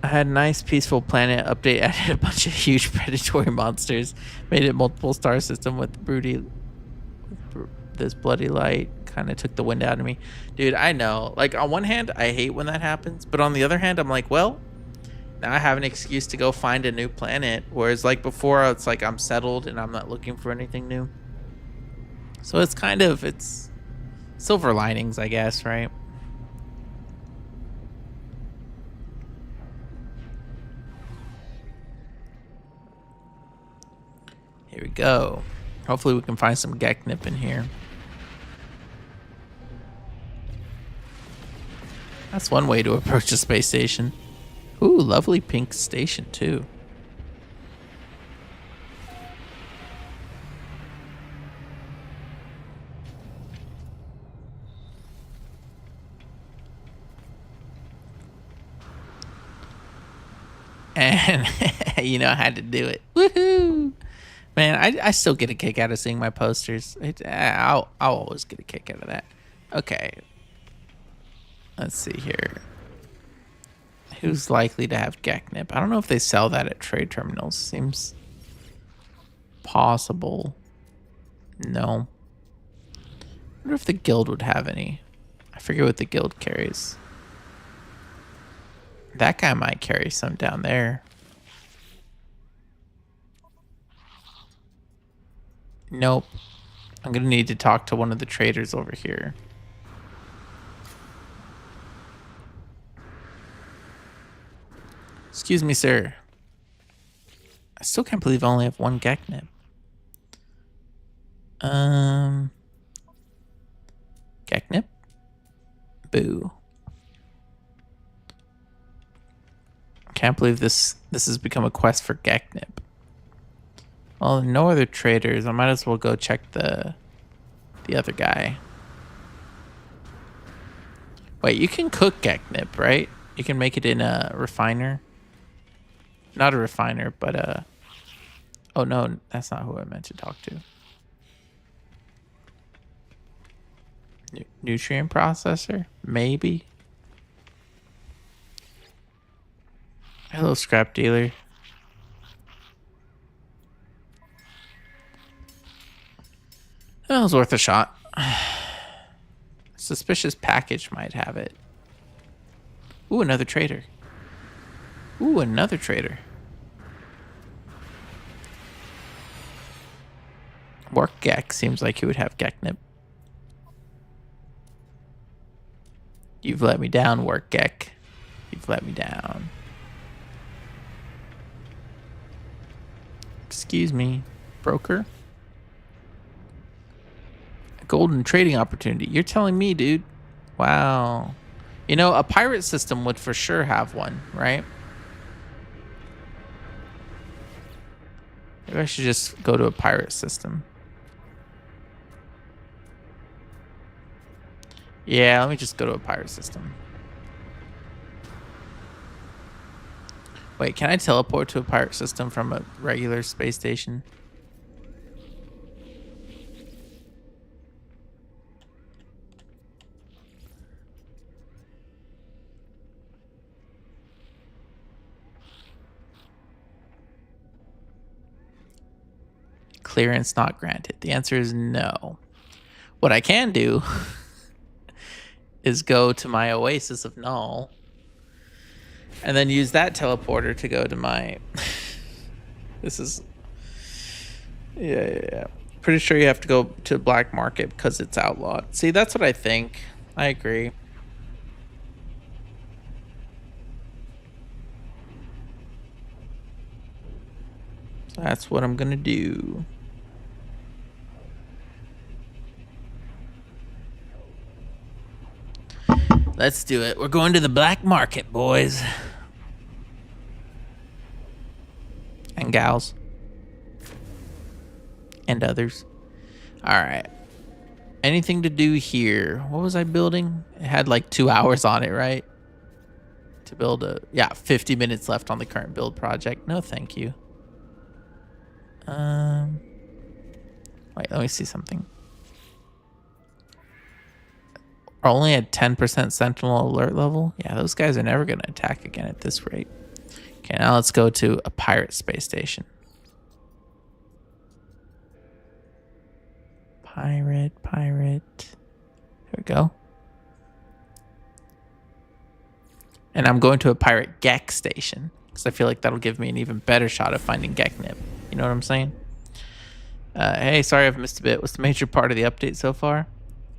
I had a nice, peaceful planet update. Added a bunch of huge predatory monsters. Made it multiple star system with this bloody light. Kind of took the wind out of me. Dude, I know. Like, on one hand, I hate when that happens. But on the other hand, I'm like, well, now I have an excuse to go find a new planet. Whereas, like, before, it's like I'm settled and I'm not looking for anything new. So it's kind of, it's silver linings, I guess, right? Here we go. Hopefully we can find some Geknip in here. That's one way to approach a space station. Ooh, lovely pink station, too. And, you know, I had to do it. Woohoo! Man, I still get a kick out of seeing my posters. I'll always get a kick out of that. Okay. Let's see here. Who's likely to have Geknip? I don't know if they sell that at trade terminals. Seems possible. No. I wonder if the guild would have any. I forget what the guild carries. That guy might carry some down there. Nope. I'm gonna need to talk to one of the traders over here. Excuse me, sir. I still can't believe I only have one Geknip. Geknip? Boo. Can't believe this has become a quest for Geknip. Well, no other traders. I might as well go check the other guy. Wait, you can cook Geknip, right? You can make it in a refiner. Not a refiner, but a... Oh, no, that's not who I meant to talk to. Nutrient processor? Maybe? Hello, scrap dealer. That was worth a shot. Suspicious package might have it. Ooh, another trader. Ooh, another trader. Work Gek seems like he would have Geknip. You've let me down, Work Gek. You've let me down. Excuse me, broker? A golden trading opportunity. You're telling me, dude. Wow. You know, a pirate system would for sure have one, right? Maybe I should just go to a pirate system. Yeah, let me just go to a pirate system. Wait, can I teleport to a pirate system from a regular space station? Clearance not granted. The answer is no. What I can do is go to my Oasis of Null and then use that teleporter to go to my... This is... Yeah. Pretty sure you have to go to black market because it's outlawed. See, that's what I think. I agree. So that's what I'm gonna do. Let's do it. We're going to the black market, boys. And gals. And others. Alright. Anything to do here? What was I building? It had like 2 hours on it, right? To build a... Yeah, 50 minutes left on the current build project. No, thank you. Wait, let me see something. Only at 10% sentinel alert level? Yeah, those guys are never going to attack again at this rate. Okay, now let's go to a pirate space station. Pirate. There we go. And I'm going to a pirate Gek station because I feel like that'll give me an even better shot of finding Geknip. You know what I'm saying? Hey, sorry I've missed a bit. What's the major part of the update so far?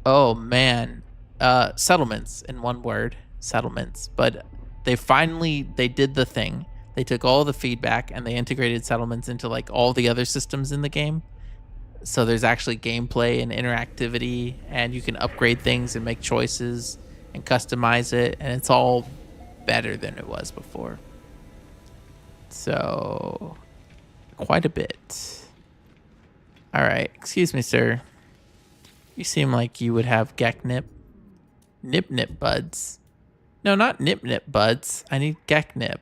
Oh, man. Settlements, in one word. Settlements. But they did the thing. They took all the feedback and they integrated settlements into like all the other systems in the game. So there's actually gameplay and interactivity, and you can upgrade things and make choices and customize it, and it's all better than it was before. So, quite a bit. All right, excuse me, sir. You seem like you would have Geknip. Nip buds. No, not Nip buds. I need Geknip.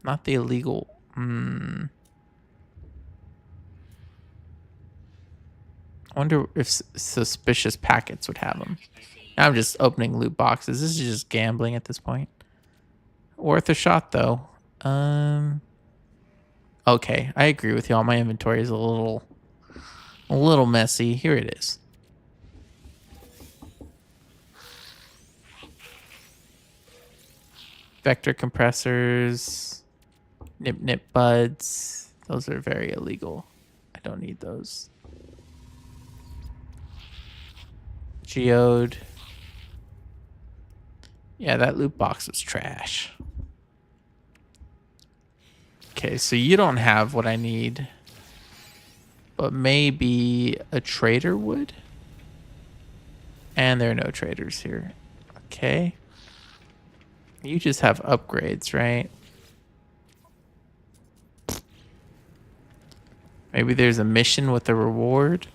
Not the illegal. I wonder if suspicious packets would have them. I'm just opening loot boxes. This is just gambling at this point. Worth a shot, though. Okay, I agree with y'all. My inventory is a little messy. Here it is. Vector compressors, nip buds. Those are very illegal. I don't need those. Geode. Yeah, that loot box was trash. Okay, so you don't have what I need. But maybe a trader would? And there are no traders here. Okay. You just have upgrades, right? Maybe there's a mission with a reward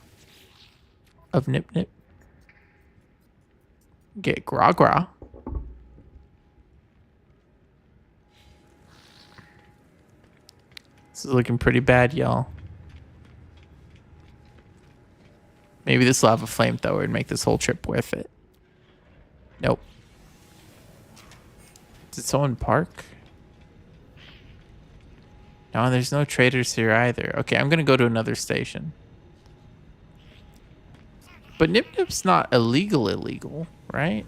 of Nip Nip. Get Gra Gra. This is looking pretty bad, y'all. Maybe this will have a flamethrower and make this whole trip worth it. Nope. Did someone park? No, there's no traders here either. Okay, I'm gonna go to another station. But Nip Nip's not illegal, right?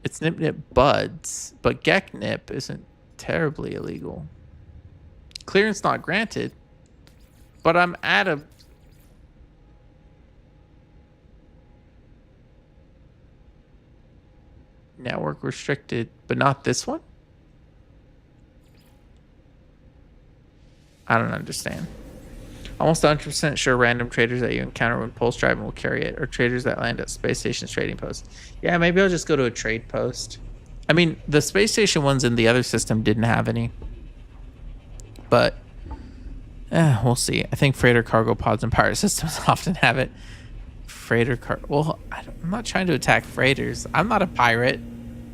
It's Nip Nip Buds, but Gek Nip isn't terribly illegal. Clearance not granted, but I'm at a... Network restricted, but not this one? I don't understand. Almost 100% sure random traders that you encounter when pulse driving will carry it, or traders that land at space station's trading post. Yeah, maybe I'll just go to a trade post. I mean, the space station ones in the other system didn't have any. But, we'll see. I think freighter cargo pods and pirate systems often have it. Freighter cargo... Well, I'm not trying to attack freighters. I'm not a pirate.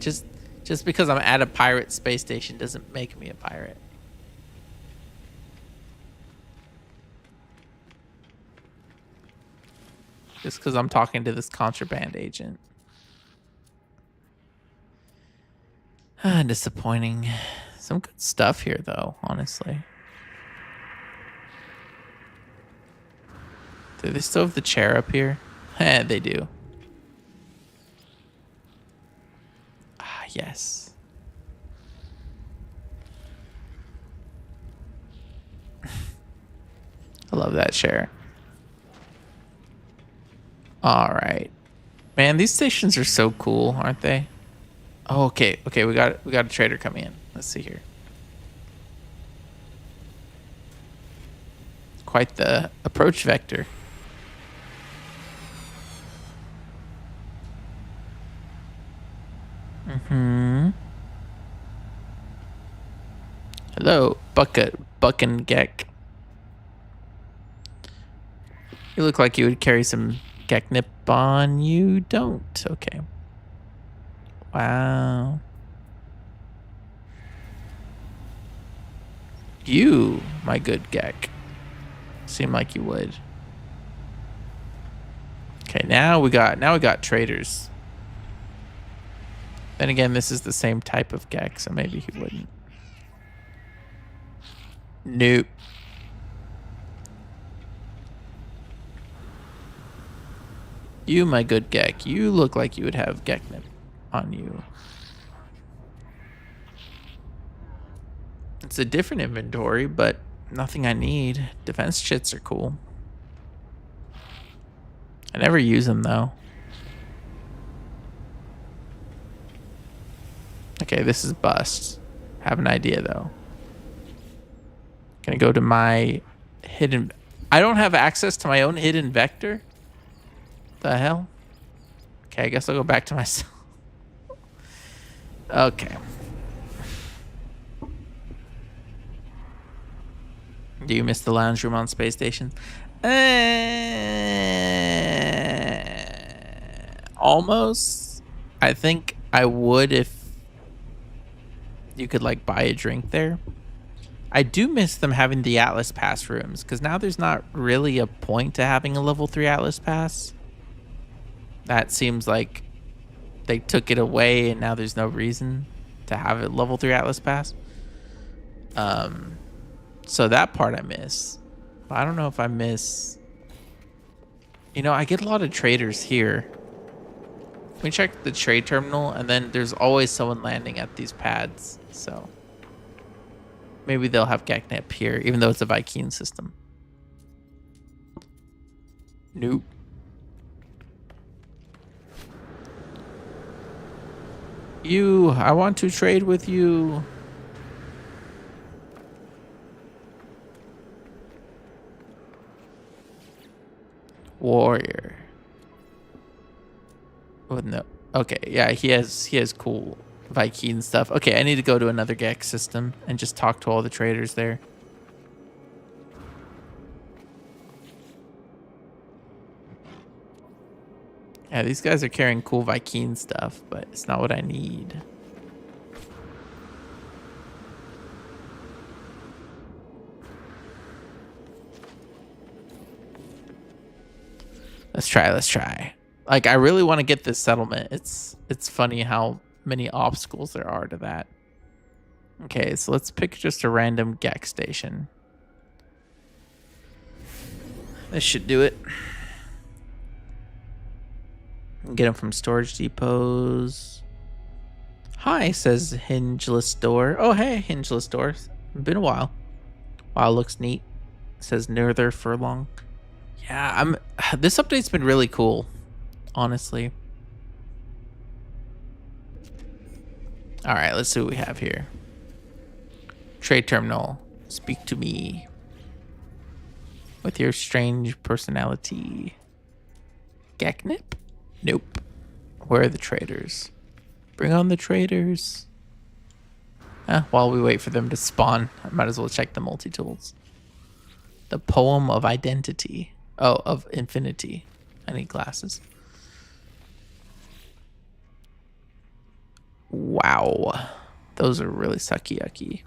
Just because I'm at a pirate space station doesn't make me a pirate. Just because I'm talking to this contraband agent. Disappointing. Some good stuff here, though, honestly. Do they still have the chair up here? Eh, they do. Ah, yes. I love that chair. All right, man. These stations are so cool, aren't they? Oh, okay. Okay, we got a trader coming in. Let's see here. Quite the approach vector. Hello, Buck and Gek. You look like you would carry some Gek Nip on. You don't. Okay. Wow. You, my good Gek, seem like you would. Okay, now we got traders. Then again, this is the same type of Gek, so maybe he wouldn't. Nope. You, my good Gek, you look like you would have Gek Nip on you. It's a different inventory, but nothing I need. Defense chits are cool. I never use them, though. Okay, this is bust. Have an idea, though. Gonna go to my hidden... I don't have access to my own hidden vector? The hell? Okay, I guess I'll go back to myself. Okay. Do you miss the lounge room on space station? Almost. I think I would if you could like buy a drink there. I do miss them having the Atlas Pass rooms, because now there's not really a point to having a level 3 Atlas Pass. That seems like they took it away and now there's no reason to have a level 3 Atlas Pass. So that part I miss. But I don't know if I miss... You know, I get a lot of traders here. Let me check the trade terminal, and then there's always someone landing at these pads. So maybe they'll have Gaknip here, even though it's a Viking system. Nope. You, I want to trade with you. Warrior. Oh no. Okay, yeah, he has cool Viking stuff. Okay, I need to go to another Gex system and just talk to all the traders there. Yeah, these guys are carrying cool Viking stuff, but it's not what I need. Let's try. Like, I really want to get this settlement. It's funny how many obstacles there are to that. Okay, so let's pick just a random Gex station. This should do it. Get them from storage depots. Hi, says Hingeless Door. Oh, hey, Hingeless Door. Been a while. Wow, looks neat. Says Nerther Furlong. Yeah, this update's been really cool, honestly. All right, let's see what we have here. Trade terminal. Speak to me. With your strange personality. Geknip? Nope. Where are the traders? Bring on the traders. While we wait for them to spawn, I might as well check the multi-tools. The Poem of Identity. Oh, of Infinity. I need glasses. Wow. Those are really sucky yucky.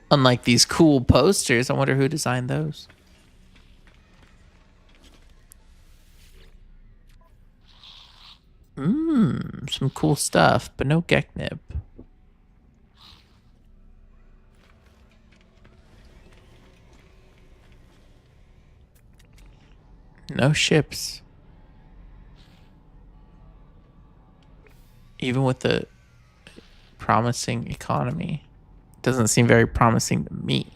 Unlike these cool posters, I wonder who designed those. Some cool stuff, but no Geknip. No ships. Even with the promising economy. Doesn't seem very promising to me.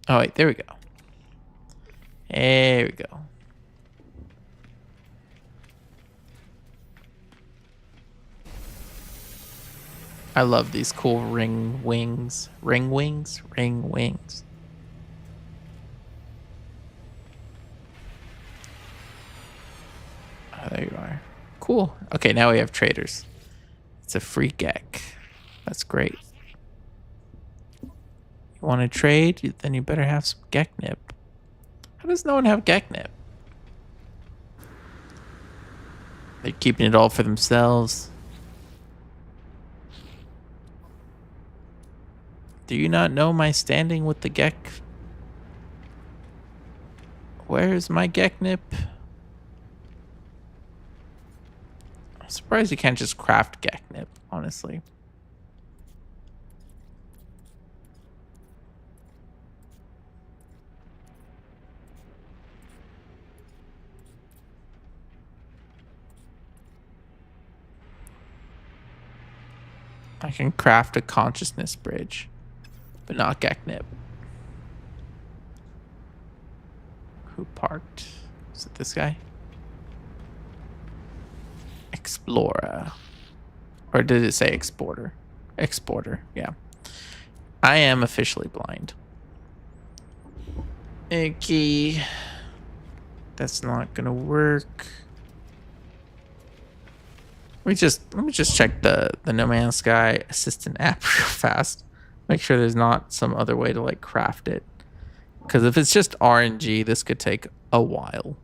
Oh, wait, there we go. There we go. I love these cool ring wings. Ring wings? Ring wings. Oh, there you are. Cool. Okay, now we have traders. It's a free Gek. That's great. You want to trade? Then you better have some Geknip. How does no one have Geknip? They're keeping it all for themselves. Do you not know my standing with the Gek? Where's my Geknip? I'm surprised you can't just craft Geknip, honestly. I can craft a consciousness bridge, but not Geknip. Who parked? Is it this guy? Explorer. Or did it say exporter? Exporter, yeah. I am officially blind. Okay. That's not gonna work. Let me just check the No Man's Sky assistant app real fast. Make sure there's not some other way to like craft it. Because if it's just RNG, this could take a while.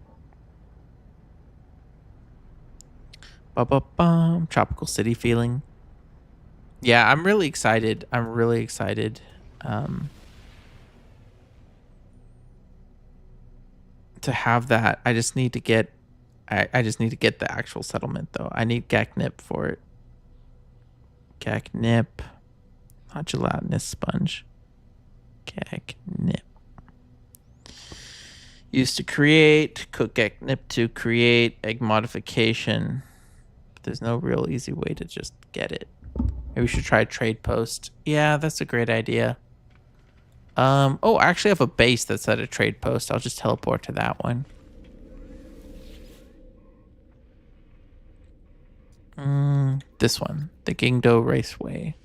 Ba-ba-bum. Tropical city feeling. Yeah, I'm really excited. To have that. I just need to get the actual settlement though. I need Geknip for it. Geknip. Not gelatinous sponge. Geknip. Used to create. Cook Geknip to create. Egg modification. But there's no real easy way to just get it. Maybe we should try trade post. Yeah, that's a great idea. Oh, I actually have a base that's at a trade post. I'll just teleport to that one. This one, the Gingdo Raceway.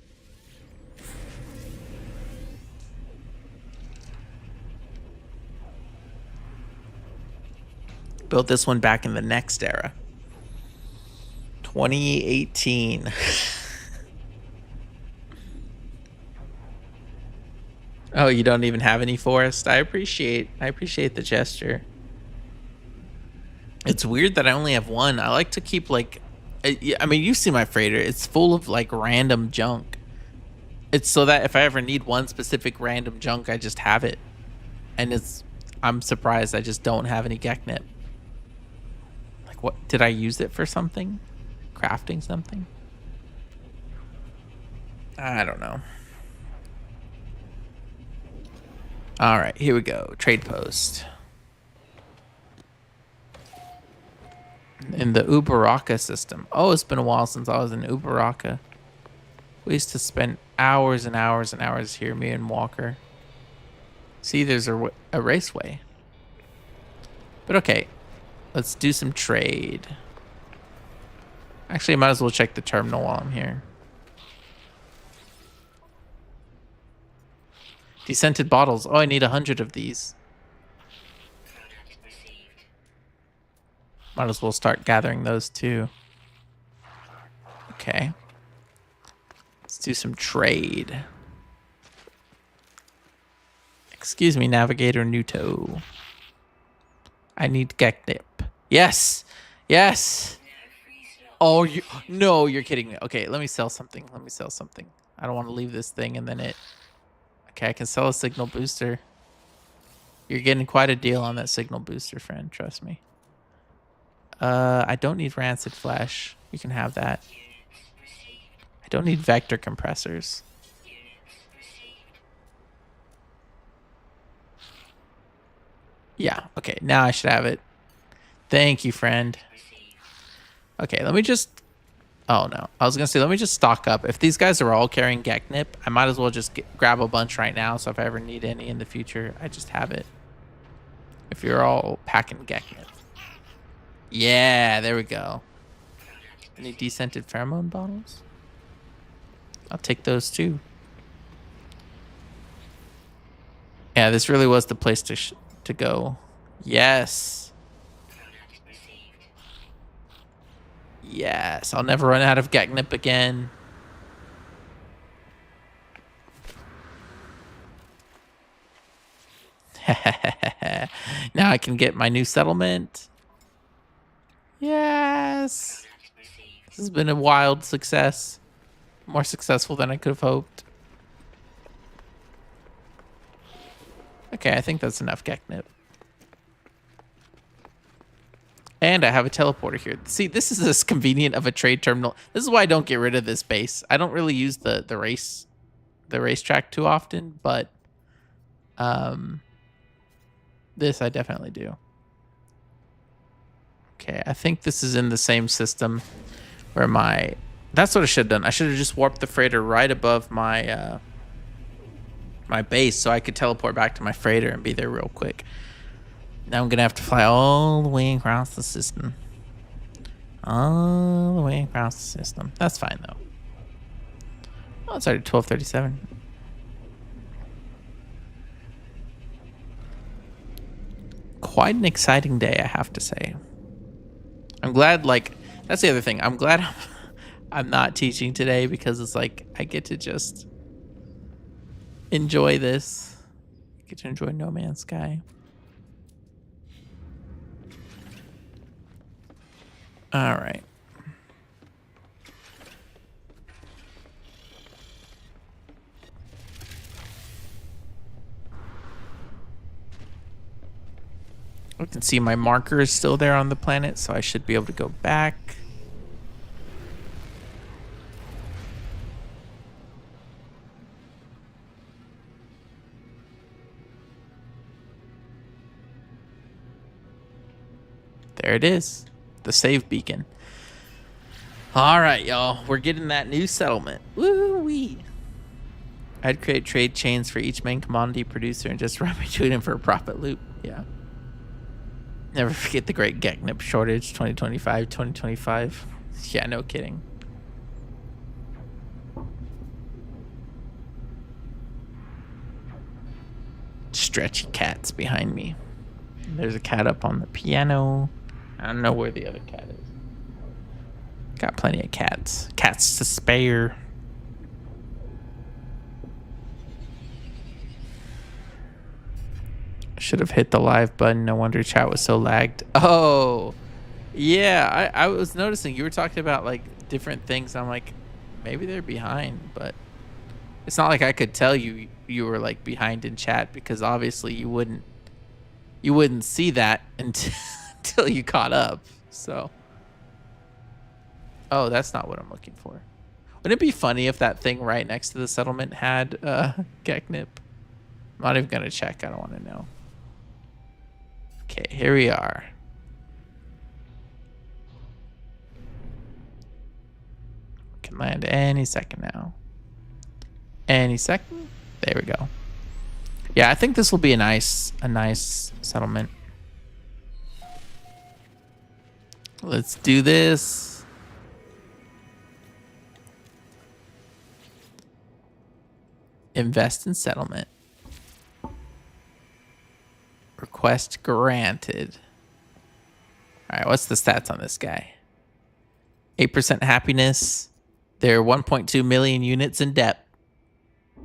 Built this one back in the next era. 2018. Oh, you don't even have any forest? I appreciate the gesture. It's weird that I only have one. I like to keep like I mean, you see my freighter. It's full of like random junk. It's so that if I ever need one specific random junk, I just have it. And I'm surprised I just don't have any Geknip. Like, what did I use it for something? Crafting something? I don't know. All right, here we go. Trade post. In the Ubaraka system. Oh, it's been a while since I was in Ubaraka. We used to spend hours and hours and hours here, me and Walker. See, there's a raceway. But okay, let's do some trade. Actually, I might as well check the terminal while I'm here. Descented bottles. Oh, I need 100 of these. Might as well start gathering those too. Okay. Let's do some trade. Excuse me, Navigator Nuto. I need Geknip. Yes! Yes! Oh, no, you're kidding me. Okay, let me sell something. I don't want to leave this thing and then it... Okay, I can sell a signal booster. You're getting quite a deal on that signal booster, friend. Trust me. I don't need rancid flesh. You can have that. I don't need vector compressors. Yeah, okay. Now I should have it. Thank you, friend. Okay, let me just... Oh, no. I was going to say, let me just stock up. If these guys are all carrying Geknip, I might as well just grab a bunch right now, so if I ever need any in the future, I just have it. If you're all packing Geknip. Yeah, there we go. Any descented pheromone bottles? I'll take those too. Yeah, this really was the place to go. Yes. Yes, I'll never run out of Geknip again. Now I can get my new settlement. Yes. This has been a wild success. More successful than I could have hoped. Okay, I think that's enough Geknip. And I have a teleporter here. See, this is as convenient of a trade terminal. This is why I don't get rid of this base. I don't really use the racetrack too often, but this I definitely do. Okay, I think this is in the same system where my... That's what I should have done. I should have just warped the freighter right above my my base so I could teleport back to my freighter and be there real quick. Now I'm going to have to fly all the way across the system. All the way across the system. That's fine, though. Oh, it's already 12:37. Quite an exciting day, I have to say. I'm glad, like, that's the other thing. I'm glad I'm not teaching today because it's like I get to just enjoy this. I get to enjoy No Man's Sky. All right. I can see my marker is still there on the planet, so I should be able to go back. There it is. The save beacon. All right, y'all. We're getting that new settlement. Woo-wee. I'd create trade chains for each main commodity producer and just run between them for a profit loop. Yeah. Never forget the great Geknip shortage 2025, 2025. Yeah, no kidding. Stretchy cats behind me. There's a cat up on the piano. I don't know where the other cat is. Got plenty of cats. Cats to spare. Should have hit the live button. No wonder chat was so lagged. Oh, yeah. I was noticing you were talking about like different things. I'm like, maybe they're behind, but it's not like I could tell you were like behind in chat because obviously you wouldn't see that until you caught up. So, oh, that's not what I'm looking for. Wouldn't it be funny if that thing right next to the settlement had Geknip? I'm not even gonna check. I don't want to know. Okay, here we are. Can land any second now. Any second. There we go. Yeah, I think this will be a nice settlement. Let's do this. Invest in settlement. Request granted. All right, what's the stats on this guy? 8% happiness. They're 1.2 million units in debt.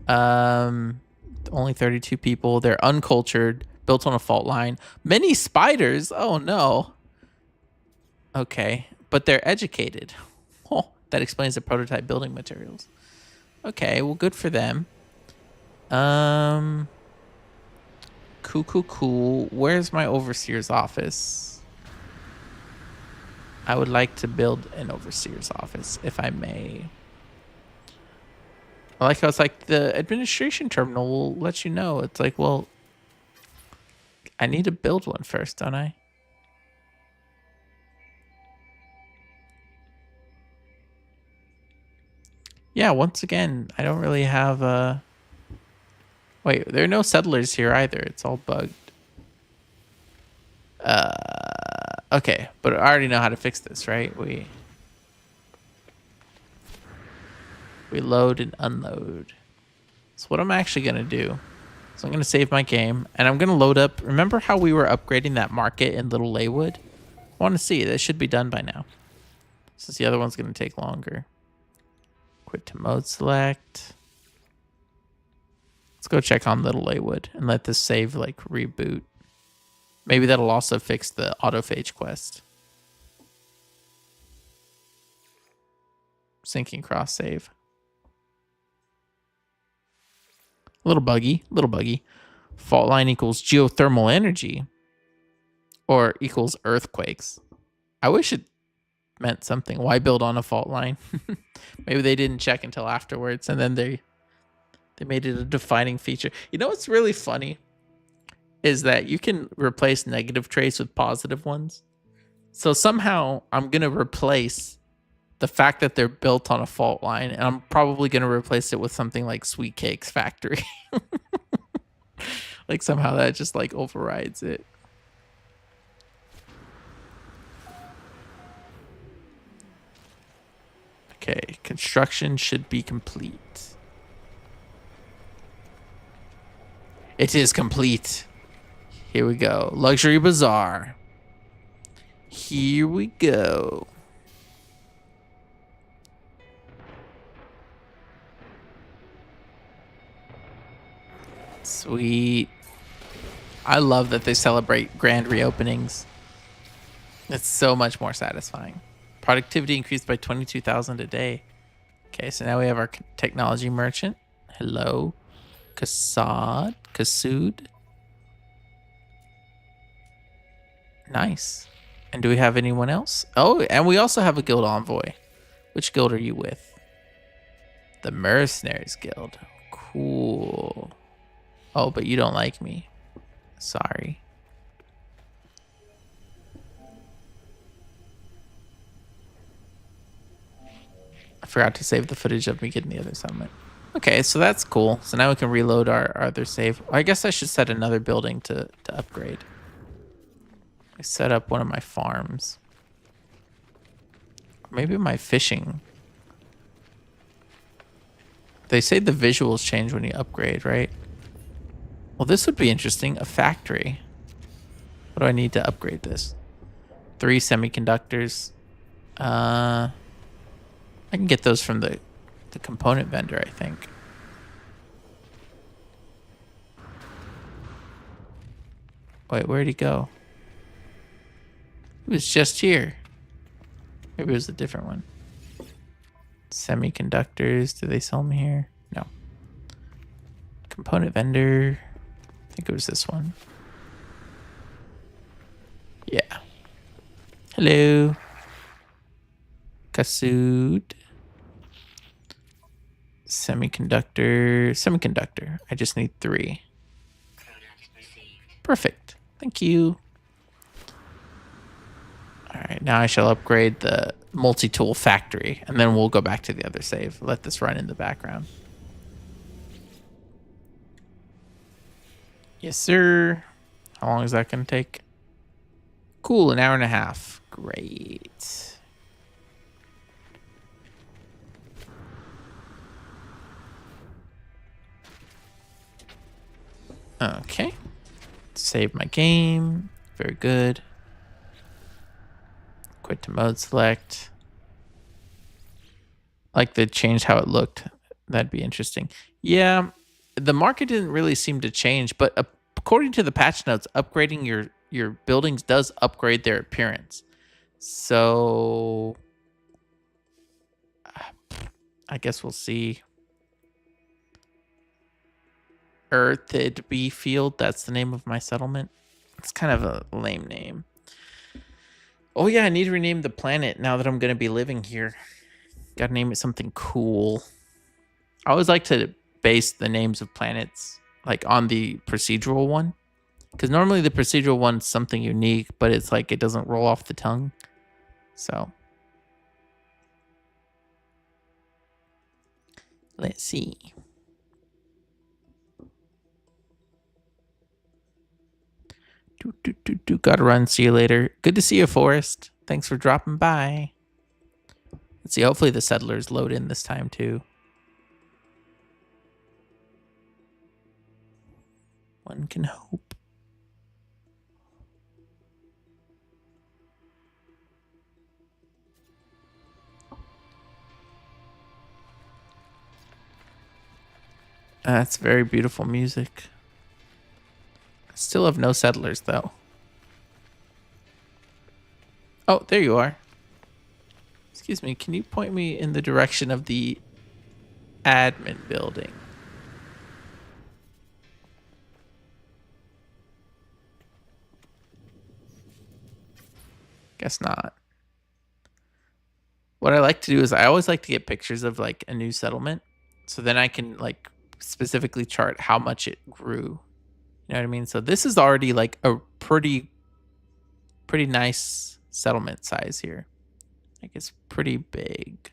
Only 32 people. They're uncultured, built on a fault line. Many spiders. Oh no. Okay, but they're educated. Oh, that explains the prototype building materials. Okay, well, good for them. Cool. Where's my overseer's office? I would like to build an overseer's office, if I may. I like how it's like the administration terminal will let you know. It's like, well, I need to build one first, don't I? Yeah, once again, I don't really have a... Wait, there are no settlers here either. It's all bugged. Okay, but I already know how to fix this, right? We load and unload. So what I'm actually going to do is I'm going to save my game, and I'm going to load up... Remember how we were upgrading that market in Little Laywood? I want to see. This should be done by now. Since the other one's going to take longer. Quit to mode select. Let's go check on Little Laywood and let this save like reboot. Maybe that'll also fix the autophage quest. Syncing cross save. A little buggy. Fault line equals geothermal energy. Or equals earthquakes. I wish it meant something. Why build on a fault line? Maybe they didn't check until afterwards, and then they made it a defining feature. You know what's really funny is that you can replace negative traits with positive ones. So somehow I'm going to replace the fact that they're built on a fault line, and I'm probably going to replace it with something like Sweet Cakes Factory. Like somehow that just like overrides it. Okay, construction should be complete. It is complete. Here we go. Luxury Bazaar. Here we go. Sweet. I love that they celebrate grand reopenings. It's so much more satisfying. Productivity increased by 22,000 a day. Okay, so now we have our technology merchant. Hello. Kasud. Nice. And do we have anyone else? Oh, and we also have a guild envoy. Which guild are you with? The Mercenaries Guild. Cool. Oh, but you don't like me. Sorry. forgot to save the footage of me getting the other settlement. Okay, so that's cool. So now we can reload our other save. I guess I should set another building to upgrade. I set up one of my farms. Maybe my fishing. They say the visuals change when you upgrade, right? Well, this would be interesting. A factory. What do I need to upgrade this? 3 semiconductors. I can get those from the component vendor, I think. Wait, where'd he go? He was just here. Maybe it was a different one. Semiconductors. Do they sell them here? No. Component vendor. I think it was this one. Yeah. Hello. Kasud. Semiconductor. I just need 3. Perfect. Thank you. All right, now I shall upgrade the multi-tool factory, and then we'll go back to the other save. Let this run in the background. Yes, sir. How long is that going to take? Cool, 1.5 hours. Great. Okay. Save my game. Very good. Quit to mode select. Like they changed how it looked. That'd be interesting. Yeah, the market didn't really seem to change, but according to the patch notes, upgrading your buildings does upgrade their appearance. So I guess we'll see. Earthed B Field, that's the name of my settlement. It's kind of a lame name. Oh yeah, I need to rename the planet now that I'm going to be living here. Gotta name it something cool. I always like to base the names of planets like on the procedural one. Because normally the procedural one's something unique, but it's like it doesn't roll off the tongue. So. Let's see. Gotta run. See you later. Good to see you, Forrest. Thanks for dropping by. Let's see. Hopefully the settlers load in this time too. One can hope. That's very beautiful music. Still have no settlers, though. Oh, there you are. Excuse me, can you point me in the direction of the admin building? Guess not. What I like to do is I always like to get pictures of like a new settlement. So then I can like specifically chart how much it grew. You know what I mean? So this is already like a pretty nice settlement size here. Like it's pretty big.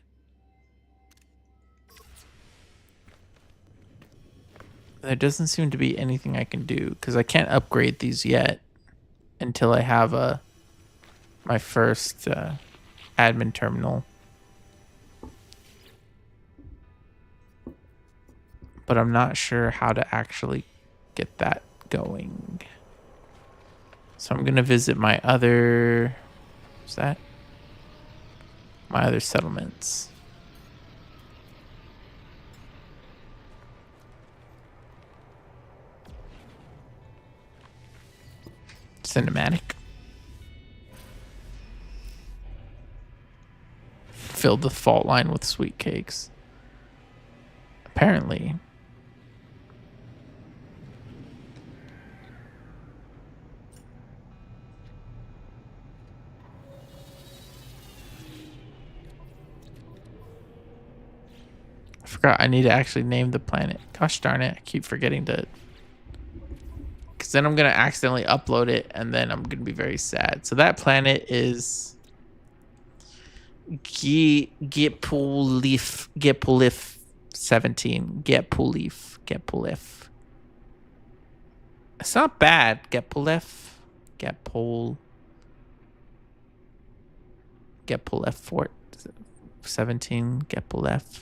There doesn't seem to be anything I can do because I can't upgrade these yet until I have my first admin terminal. But I'm not sure how to actually get that going. So I'm gonna visit my other, what's that? My other settlements. Cinematic. Filled the fault line with sweet cakes. Apparently. I forgot I need to actually name the planet. Gosh darn it. I keep forgetting to. Because then I'm going to accidentally upload it and then I'm going to be very sad. So that planet is Get Pulif 17. Get Pulif. It's not bad. Get Pulif. Get Pul 17. Get Pulif.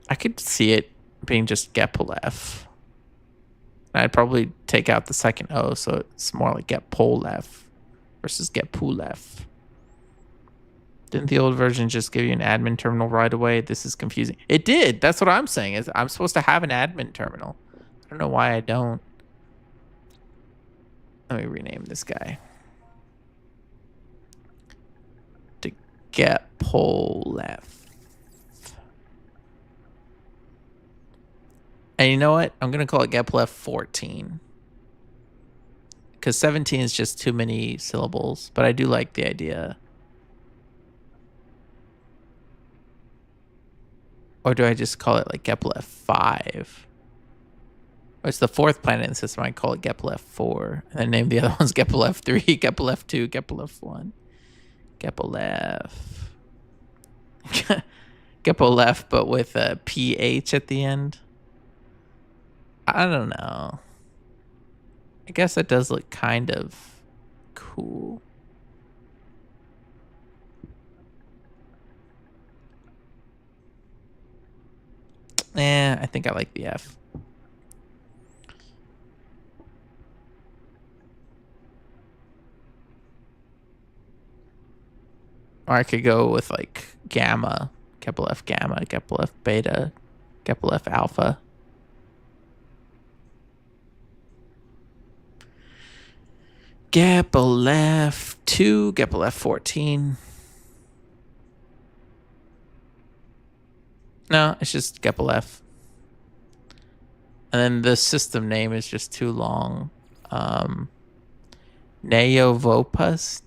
I could see it being just Get Pulif. I'd probably take out the second O, so it's more like Get Polef versus Get Pulef. Didn't the old version just give you an admin terminal right away? This is confusing. It did. That's what I'm saying. Is I'm supposed to have an admin terminal. I don't know why I don't. Let me rename this guy to Get Polef. And you know what? I'm gonna call it Get Polef 14. Because 17 is just too many syllables, but I do like the idea. Or do I just call it like Geplef 5? Or it's the fourth planet in the system. I call it Geplef 4. And then name the other ones Geplef 3, Geplef 2, Geplef 1. Geplef. Geplef, but with a PH at the end. I don't know. I guess that does look kind of cool. I think I like the F. Or I could go with like Gamma, Kepler-F Gamma, Kepler-F Beta, Kepler-F Alpha. Kepler-F 2, Kepler-F 14. No, it's just Kepler-F. And then the system name is just too long. Neovopus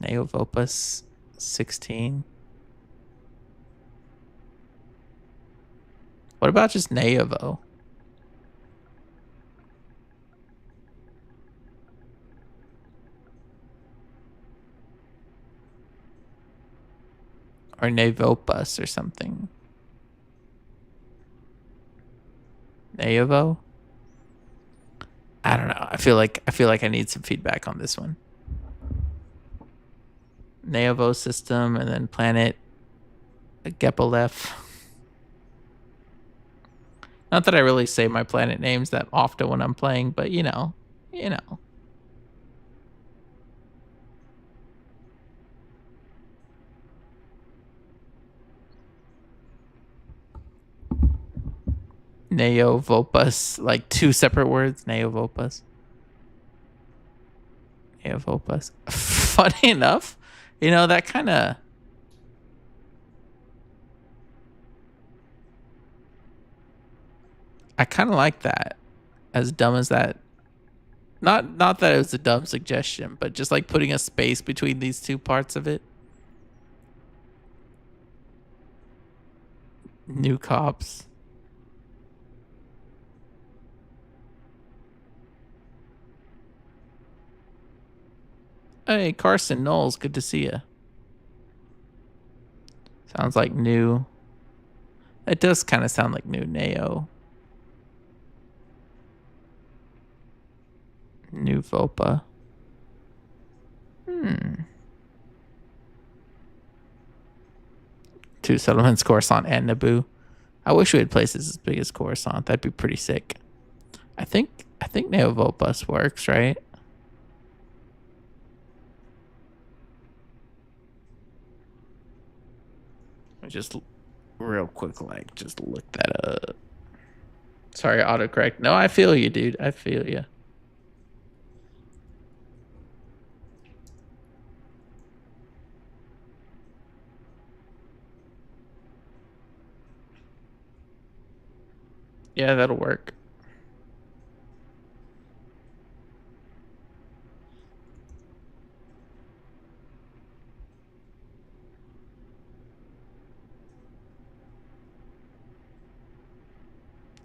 16. What about just Neovo? Or Nevopus or something. Neovo? I don't know. I feel like I need some feedback on this one. Neovo system and then planet Gepelef. Not that I really say my planet names that often when I'm playing, but you know. Neovopus, like two separate words. Neovopus. Neovopus. Funny enough, that kind of. I kind of like that. As dumb as that. Not that it was a dumb suggestion, but just like putting a space between these two parts of it. New cops. Hey, Carson Knowles, good to see you. Sounds like new. It does kind of sound like new Neo. New Vopa. Two settlements, Coruscant and Naboo. I wish we had places as big as Coruscant. That'd be pretty sick. I think Neo Vopus works, right? Just real quick, like, just look that up. Sorry, autocorrect. No, I feel you, dude. I feel you. Yeah, that'll work.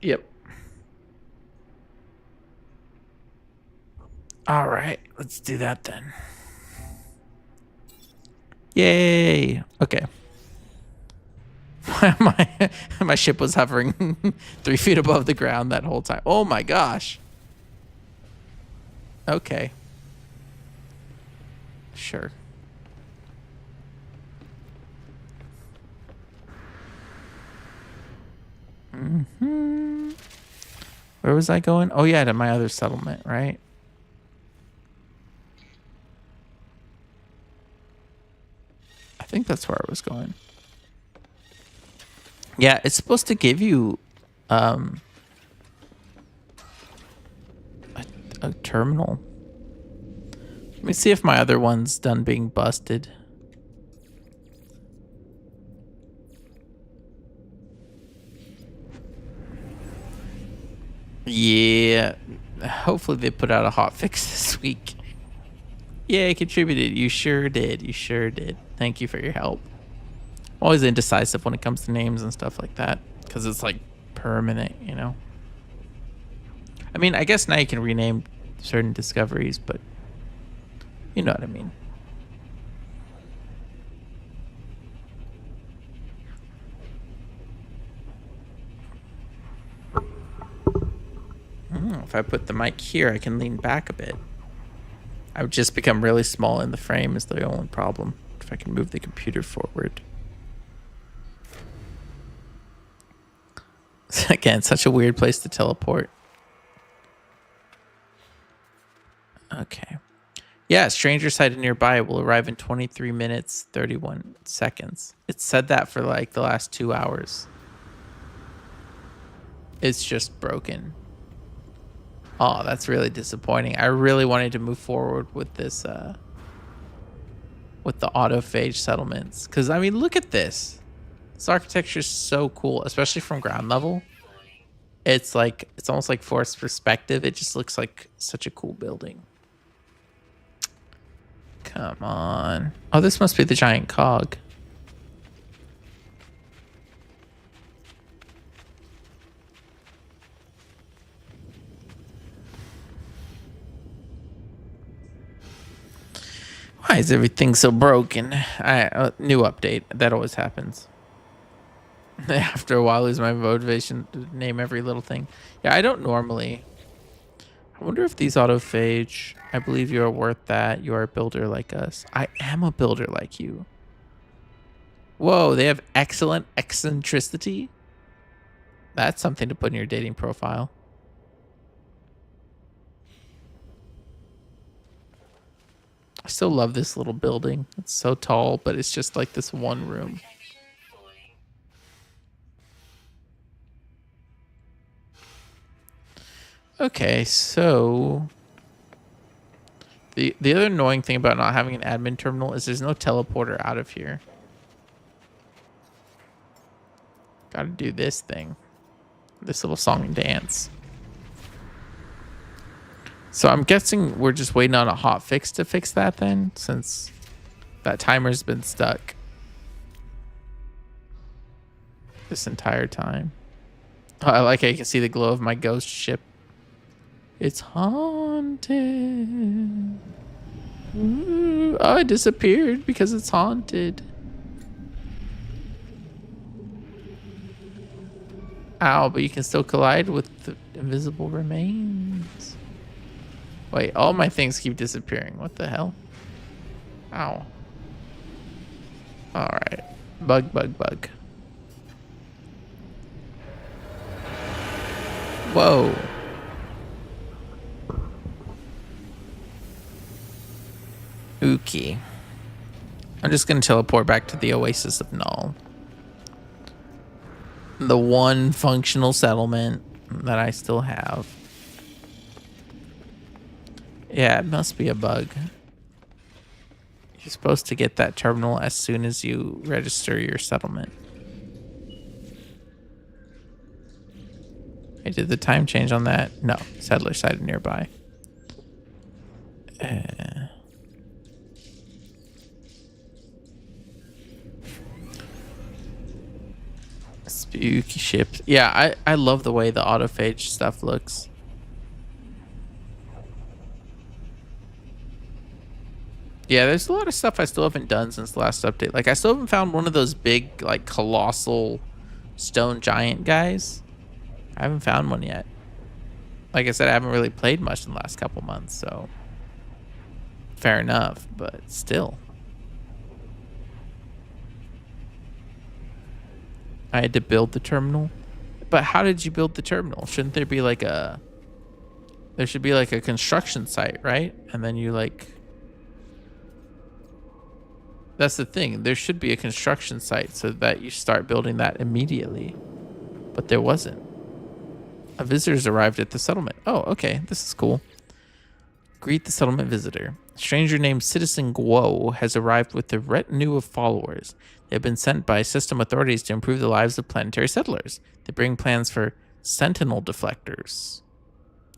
Yep. All right, let's do that then. Yay. Okay. my ship was hovering 3 feet above the ground that whole time. Oh my gosh. Okay. Sure. Where was I going? Oh yeah, to my other settlement, right? I think that's where I was going. Yeah, it's supposed to give you a terminal. Let me see if my other one's done being busted. Yeah, hopefully they put out a hot fix this week. Yeah, contributed. You sure did. You sure did. Thank you for your help. I'm always indecisive when it comes to names and stuff like that because it's like permanent, you know? I mean, I guess now you can rename certain discoveries, but you know what I mean. If I put the mic here, I can lean back a bit. I would just become really small in the frame is the only problem. If I can move the computer forward. Again, such a weird place to teleport. Okay. Yeah, stranger sighted nearby will arrive in 23 minutes, 31 seconds. It said that for like the last 2 hours. It's just broken. Oh, that's really disappointing. I really wanted to move forward with this, with the autophage settlements. Because, I mean, look at this. This architecture is so cool, especially from ground level. It's like, it's almost like forced perspective. It just looks like such a cool building. Come on. Oh, this must be the giant cog. Why is everything so broken? New update. That always happens. After a while, lose my motivation to name every little thing. Yeah, I don't normally. I wonder if these autophage. I believe you are worth that. You are a builder like us. I am a builder like you. Whoa, they have excellent eccentricity. That's something to put in your dating profile. I still love this little building. It's so tall, but it's just like this one room. Okay, so the other annoying thing about not having an admin terminal is there's no teleporter out of here. Gotta do this thing. This little song and dance. So I'm guessing we're just waiting on a hot fix to fix that then, since that timer's been stuck this entire time. Oh, I like how you can see the glow of my ghost ship. It's haunted. Ooh, oh, it disappeared because it's haunted. Ow, but you can still collide with the invisible remains. Wait, all my things keep disappearing. What the hell? Ow. Alright. Bug, bug, bug. Whoa. Okay. I'm just going to teleport back to the Oasis of Null. The one functional settlement that I still have. Yeah, it must be a bug. You're supposed to get that terminal as soon as you register your settlement. Hey, did the time change on that? No, settler sighted nearby. Spooky ships. Yeah, I love the way the autophage stuff looks. Yeah, there's a lot of stuff I still haven't done since the last update. Like, I still haven't found one of those big, like, colossal stone giant guys. I haven't found one yet. Like I said, I haven't really played much in the last couple months, so fair enough, but still. I had to build the terminal. But how did you build the terminal? Shouldn't there be like a... There should be like a construction site, right? And then you like... That's the thing. There should be a construction site so that you start building that immediately. But there wasn't. A visitor's arrived at the settlement. Oh, okay. This is cool. Greet the settlement visitor. A stranger named Citizen Guo has arrived with a retinue of followers. They have been sent by system authorities to improve the lives of planetary settlers. They bring plans for sentinel deflectors.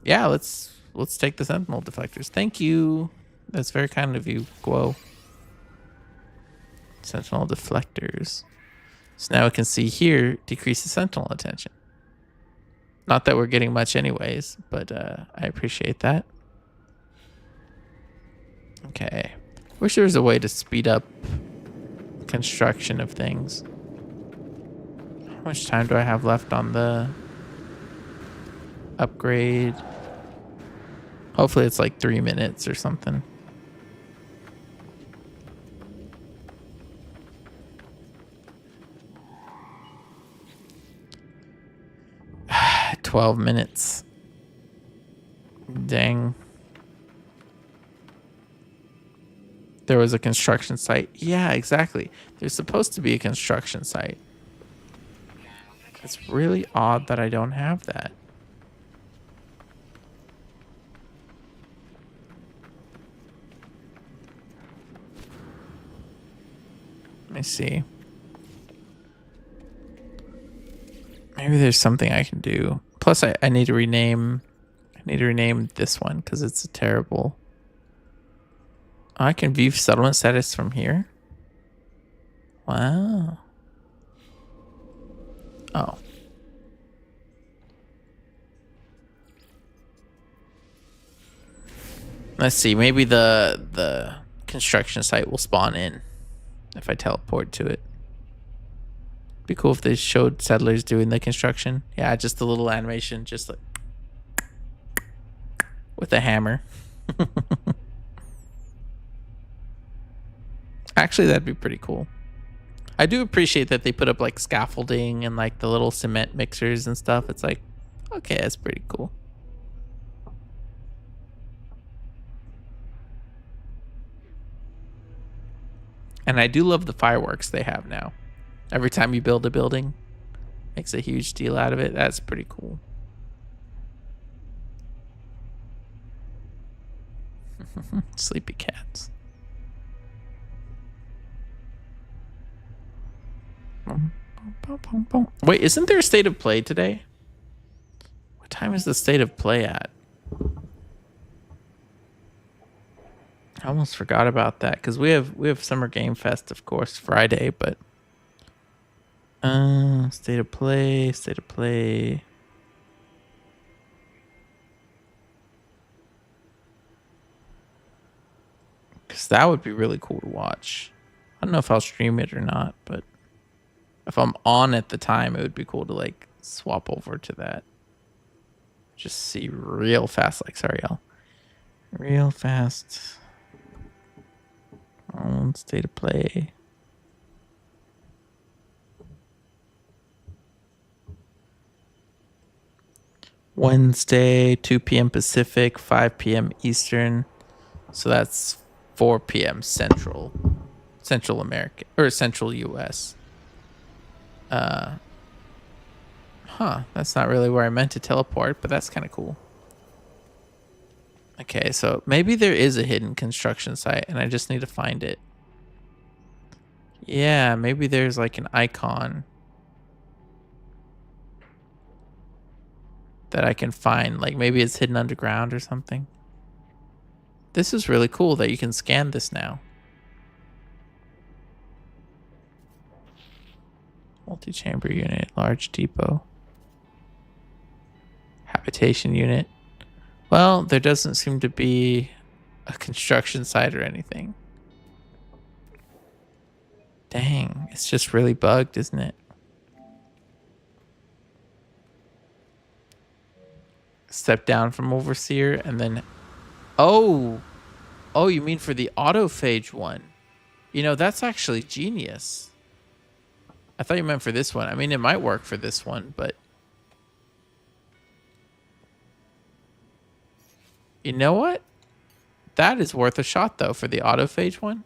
Yeah, let's take the sentinel deflectors. Thank you. That's very kind of you, Guo. Sentinel deflectors. So now we can see here, decrease the sentinel attention. Not that we're getting much anyways, but I appreciate that. Okay. Wish there was a way to speed up construction of things. How much time do I have left on the upgrade? Hopefully it's like 3 minutes or something. 12 minutes. Dang. There was a construction site. Yeah, exactly. There's supposed to be a construction site. It's really odd that I don't have that. Let me see. Maybe there's something I can do. Plus, I need to rename. I need to rename this one because it's a terrible. Oh, I can view settlement status from here. Wow. Oh. Let's see. Maybe the construction site will spawn in if I teleport to it. Be cool if they showed settlers doing the construction. Yeah, just a little animation, just like with a hammer. Actually, that'd be pretty cool. I do appreciate that they put up like scaffolding and like the little cement mixers and stuff. It's like, okay, that's pretty cool. And I do love the fireworks they have now. Every time you build a building, makes a huge deal out of it. That's pretty cool. Sleepy cats. Wait, isn't there a state of play today? What time is the state of play at? I almost forgot about that because we have Summer Game Fest, of course, Friday, but state of play. Because that would be really cool to watch. I don't know if I'll stream it or not, but if I'm on at the time, it would be cool to like swap over to that. Just see real fast. Like, sorry, y'all. Real fast. On state of play. Wednesday, 2 p.m. Pacific, 5 p.m. Eastern. So that's 4 p.m. Central America or Central US. That's not really where I meant to teleport, but that's kind of cool. Okay, so maybe there is a hidden construction site and I just need to find it. Yeah, maybe there's like an icon that I can find. Like maybe it's hidden underground or something. This is really cool that you can scan this now. Multi-chamber unit, large depot. Habitation unit. Well, there doesn't seem to be a construction site or anything. Dang, it's just really bugged, isn't it? Step down from overseer and then... Oh! Oh, you mean for the autophage one? You know, that's actually genius. I thought you meant for this one. I mean, it might work for this one, but... You know what? That is worth a shot, though, for the autophage one.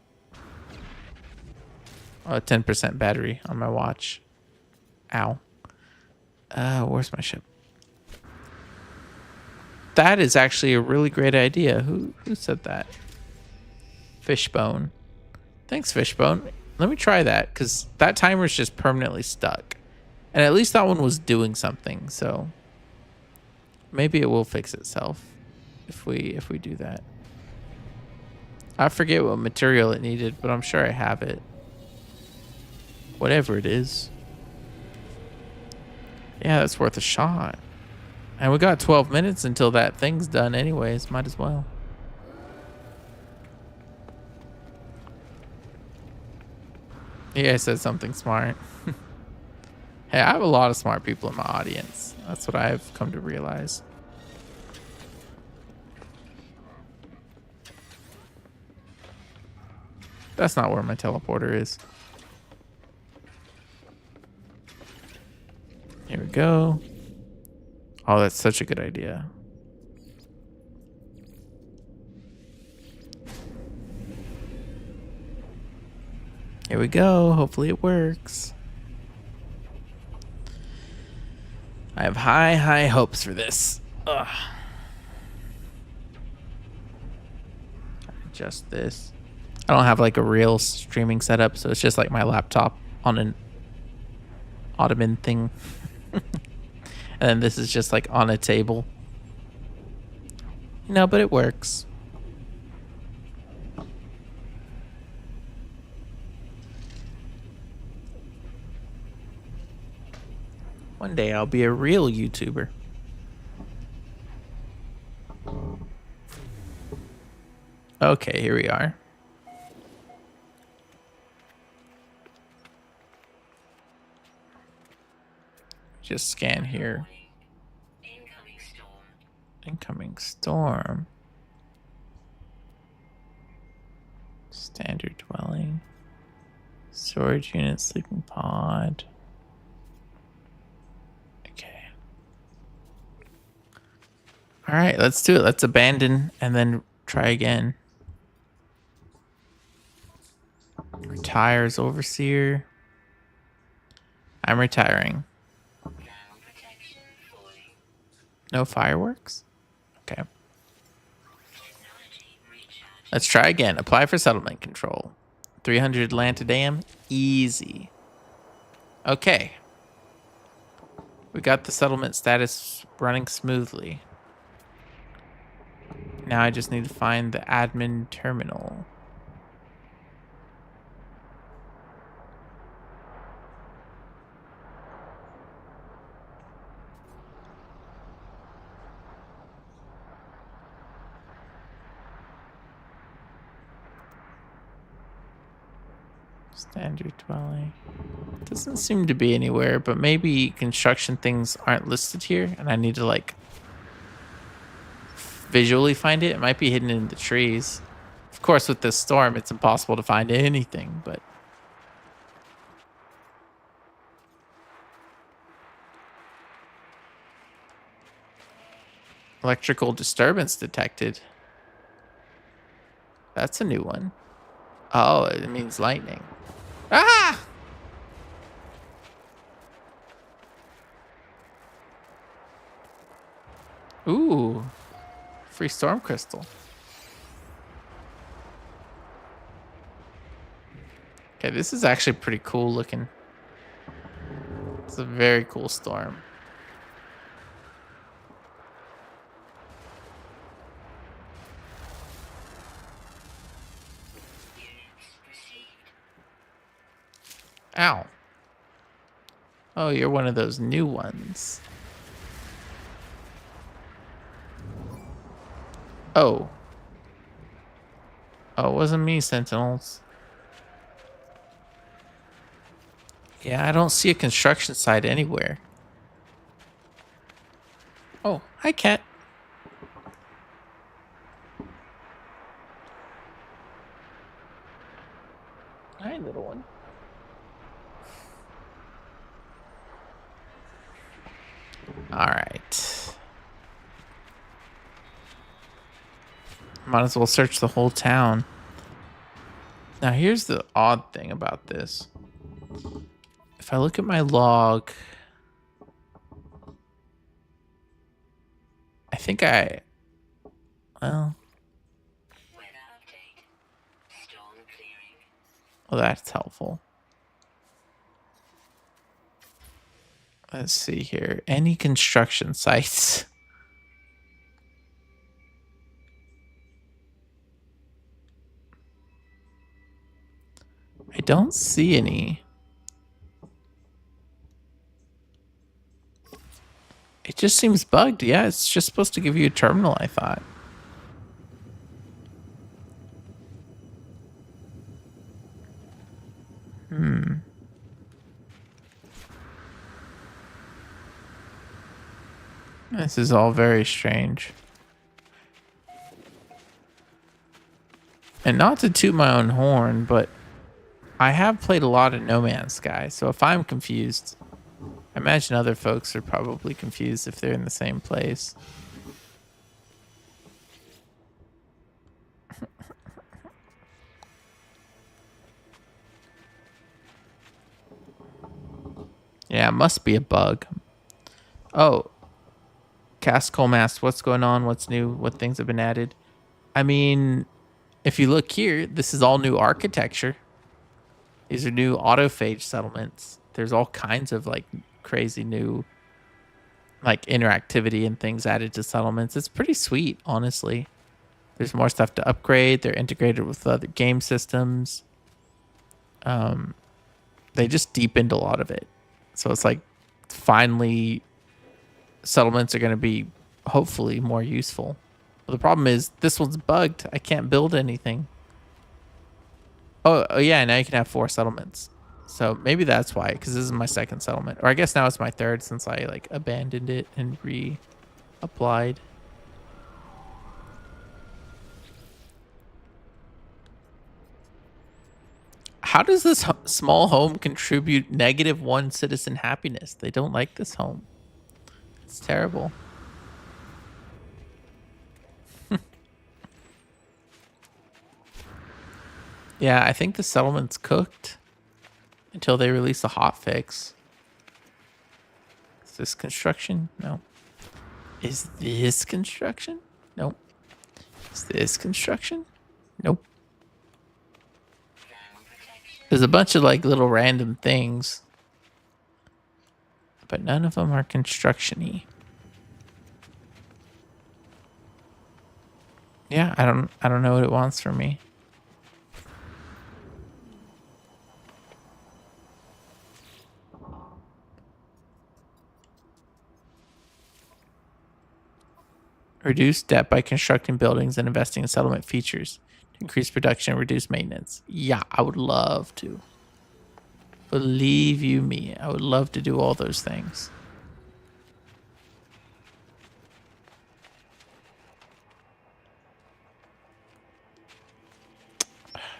Oh, 10% battery on my watch. Ow. Where's my ship? That is actually a really great idea. Who said that? Fishbone. Thanks, Fishbone. Let me try that, because that timer's just permanently stuck. And at least that one was doing something, so... Maybe it will fix itself if we do that. I forget what material it needed, but I'm sure I have it. Whatever it is. Yeah, that's worth a shot. And we got 12 minutes until that thing's done anyways. Might as well. Yeah, I said something smart. Hey, I have a lot of smart people in my audience. That's what I've come to realize. That's not where my teleporter is. Here we go. Oh, that's such a good idea. Here we go. Hopefully it works. I have high, high hopes for this. Ugh. Adjust this. I don't have like a real streaming setup, so it's just like my laptop on an ottoman thing. And then this is just like on a table. You know, but it works. One day I'll be a real YouTuber. Okay, here we are. Just scan here. Incoming storm. Standard dwelling. Storage unit, sleeping pod. Okay. All right, let's do it. Let's abandon and then try again. Retires overseer. I'm retiring. No fireworks? Okay. Let's try again. Apply for settlement control. 300 Lantidam. Easy. Okay. We got the settlement status running smoothly. Now I just need to find the admin terminal. Standard dwelling. Doesn't seem to be anywhere, but maybe construction things aren't listed here and I need to like visually find it. It might be hidden in the trees. Of course, with this storm, it's impossible to find anything, but electrical disturbance detected. That's a new one. Oh, it means lightning. Ah! Ooh. Free storm crystal. Okay, this is actually pretty cool looking. It's a very cool storm. Ow. Oh, you're one of those new ones. Oh. Oh, it wasn't me, Sentinels. Yeah, I don't see a construction site anywhere. Oh, hi, cat. Hi, little one. All right. Might as well search the whole town. Now, here's the odd thing about this. If I look at my log, I think well, that's helpful. Let's see here. Any construction sites? I don't see any. It just seems bugged. Yeah, it's just supposed to give you a terminal, I thought. This is all very strange. And not to toot my own horn, but I have played a lot of No Man's Sky, so if I'm confused, I imagine other folks are probably confused if they're in the same place. Yeah, it must be a bug. Oh, Cast Coal Mask, what's going on? What's new? What things have been added? I mean, if you look here, this is all new architecture. These are new autophage settlements. There's all kinds of like crazy new like interactivity and things added to settlements. It's pretty sweet, honestly. There's more stuff to upgrade. They're integrated with other game systems. They just deepened a lot of it. So it's like finally settlements are going to be hopefully more useful. But the problem is this one's bugged. I can't build anything. Oh yeah, now you can have 4 settlements. So maybe that's why, because this is my second settlement. Or I guess now it's my third since I like abandoned it and reapplied. How does this small home contribute -1 citizen happiness? They don't like this home. It's terrible. Yeah, I think the settlement's cooked until they release a hotfix. Is this construction? No. Is this construction? Nope. Is this construction? Nope. There's a bunch of like little random things, but none of them are construction-y. Yeah, I don't know what it wants from me. Reduce debt by constructing buildings and investing in settlement features. Increase production and reduce maintenance. Yeah, I would love to. Believe you me, I would love to do all those things.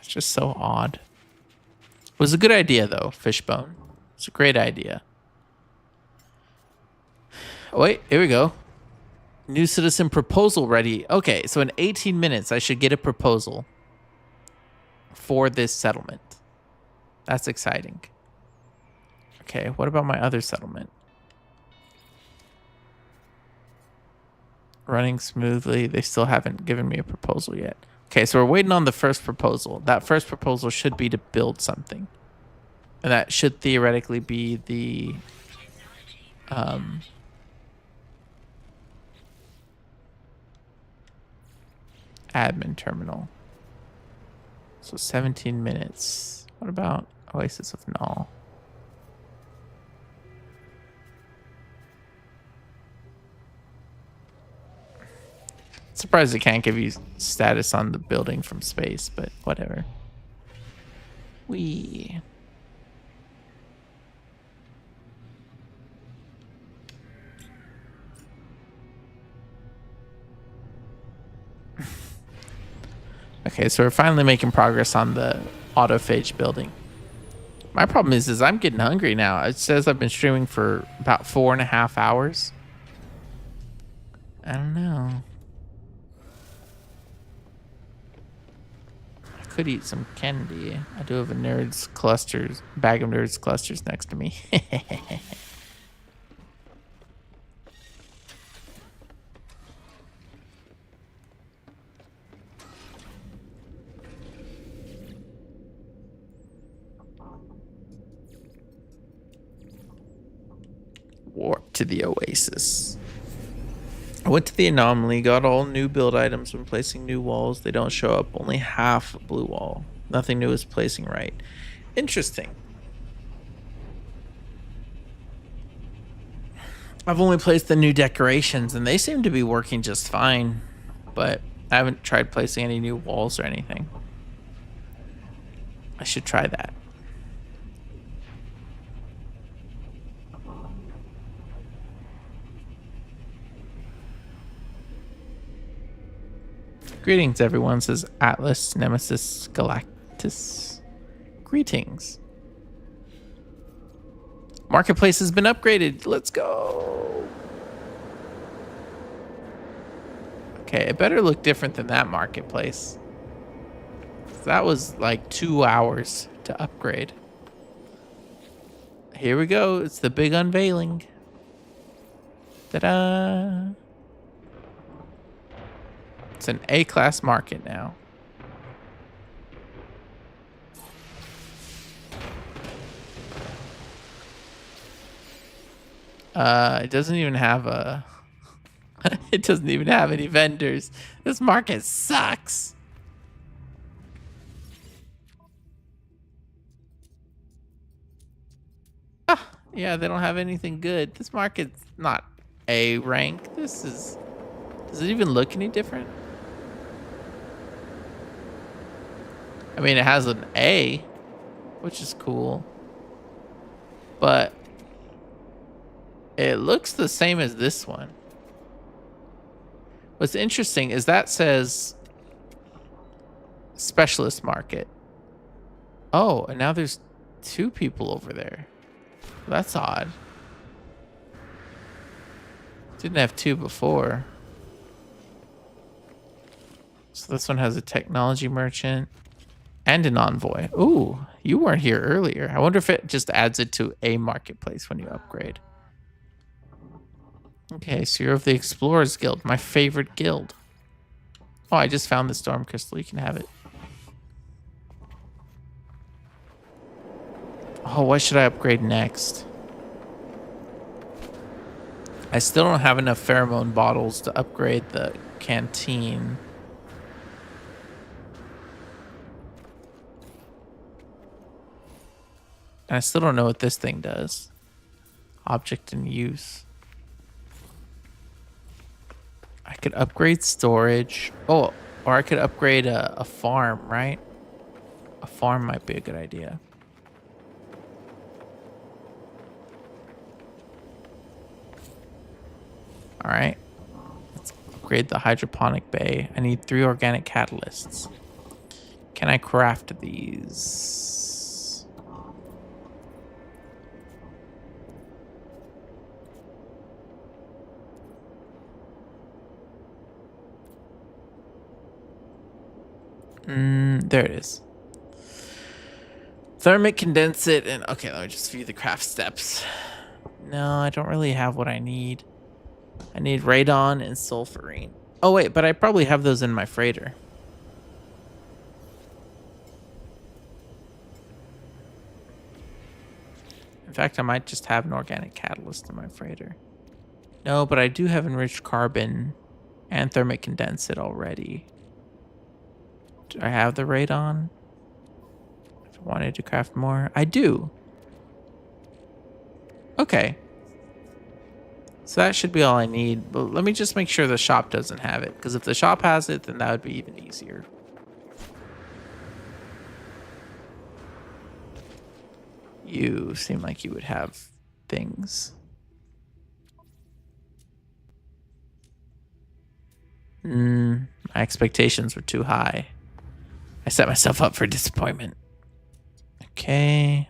It's just so odd. It was a good idea, though, Fishbone. It's a great idea. Oh, wait, here we go. New citizen proposal ready. Okay, so in 18 minutes, I should get a proposal for this settlement. That's exciting. Okay, what about my other settlement? Running smoothly. They still haven't given me a proposal yet. Okay, so we're waiting on the first proposal. That first proposal should be to build something. And that should theoretically be the admin terminal. So 17 minutes. What about Oasis of Null? Surprised it can't give you status on the building from space, but whatever. Okay, so we're finally making progress on the autophage building. My problem is I'm getting hungry now. It says I've been streaming for about 4.5 hours. I don't know. I could eat some candy. I do have a nerds clusters bag of nerds clusters next to me. Warp to the Oasis. I went to the anomaly, got all new build items when placing new walls. They don't show up. Only half blue wall. Nothing new is placing right. Interesting. I've only placed the new decorations and they seem to be working just fine, but I haven't tried placing any new walls or anything. I should try that. Greetings, everyone, says Atlas Nemesis Galactus. Greetings. Marketplace has been upgraded. Let's go. Okay, it better look different than that marketplace. That was like 2 hours to upgrade. Here we go. It's the big unveiling. Ta-da! It's an A-class market now. It doesn't even have a... it doesn't even have any vendors. This market sucks. Ah, yeah, they don't have anything good. This market's not A rank. This is... Does it even look any different? I mean, it has an A, which is cool. But it looks the same as this one. What's interesting is that says specialist market. Oh, and now there's 2 people over there. That's odd. Didn't have 2 before. So this one has a technology merchant and an envoy. Ooh, you weren't here earlier. I wonder if it just adds it to a marketplace when you upgrade. Okay, so you're of the Explorers Guild, my favorite guild. Oh, I just found the Storm Crystal. You can have it. Oh, what should I upgrade next? I still don't have enough pheromone bottles to upgrade the canteen. And I still don't know what this thing does. Object in use. I could upgrade storage. Oh, or I could upgrade a farm, right? A farm might be a good idea. All right. Let's upgrade the hydroponic bay. I need 3 organic catalysts. Can I craft these? There it is. Thermic condensate and okay, let me just view the craft steps. No, I don't really have what I need. I need radon and sulfurine. Oh wait, but I probably have those in my freighter. In fact, I might just have an organic catalyst in my freighter. No, but I do have enriched carbon and thermic condensate already. Do I have the radon? If I wanted to craft more, I do. Okay. So that should be all I need. But let me just make sure the shop doesn't have it. Because if the shop has it, then that would be even easier. You seem like you would have things. My expectations were too high. I set myself up for disappointment. Okay.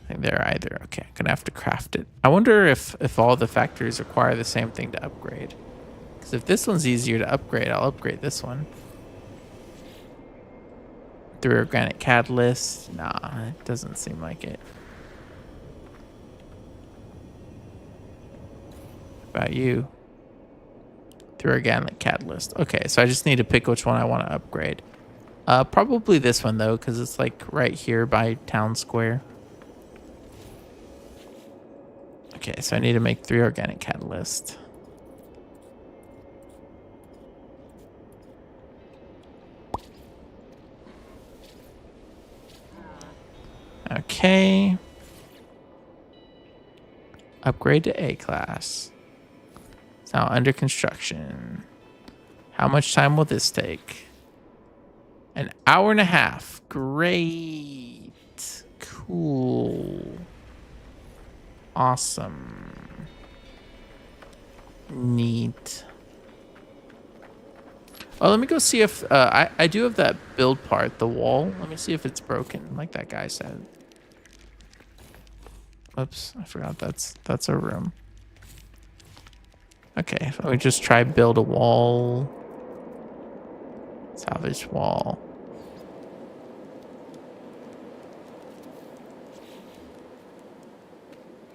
I think they're either. Okay, I'm gonna have to craft it. I wonder if all the factories require the same thing to upgrade. Because if this one's easier to upgrade, I'll upgrade this one. 3 organic catalyst. Nah, it doesn't seem like it. About you? 3 organic catalyst. Okay, so I just need to pick which one I want to upgrade. Probably this one though, because it's like right here by town square. Okay, so I need to make 3 organic catalyst. Okay. Upgrade to A class. It's now under construction. How much time will this take? An hour and a half. Great. Cool. Awesome. Neat. Oh, let me go see if I do have that build part, the wall. Let me see if it's broken, like that guy said. Oops, I forgot that's a room. Okay, let me just try build a wall. Salvage wall.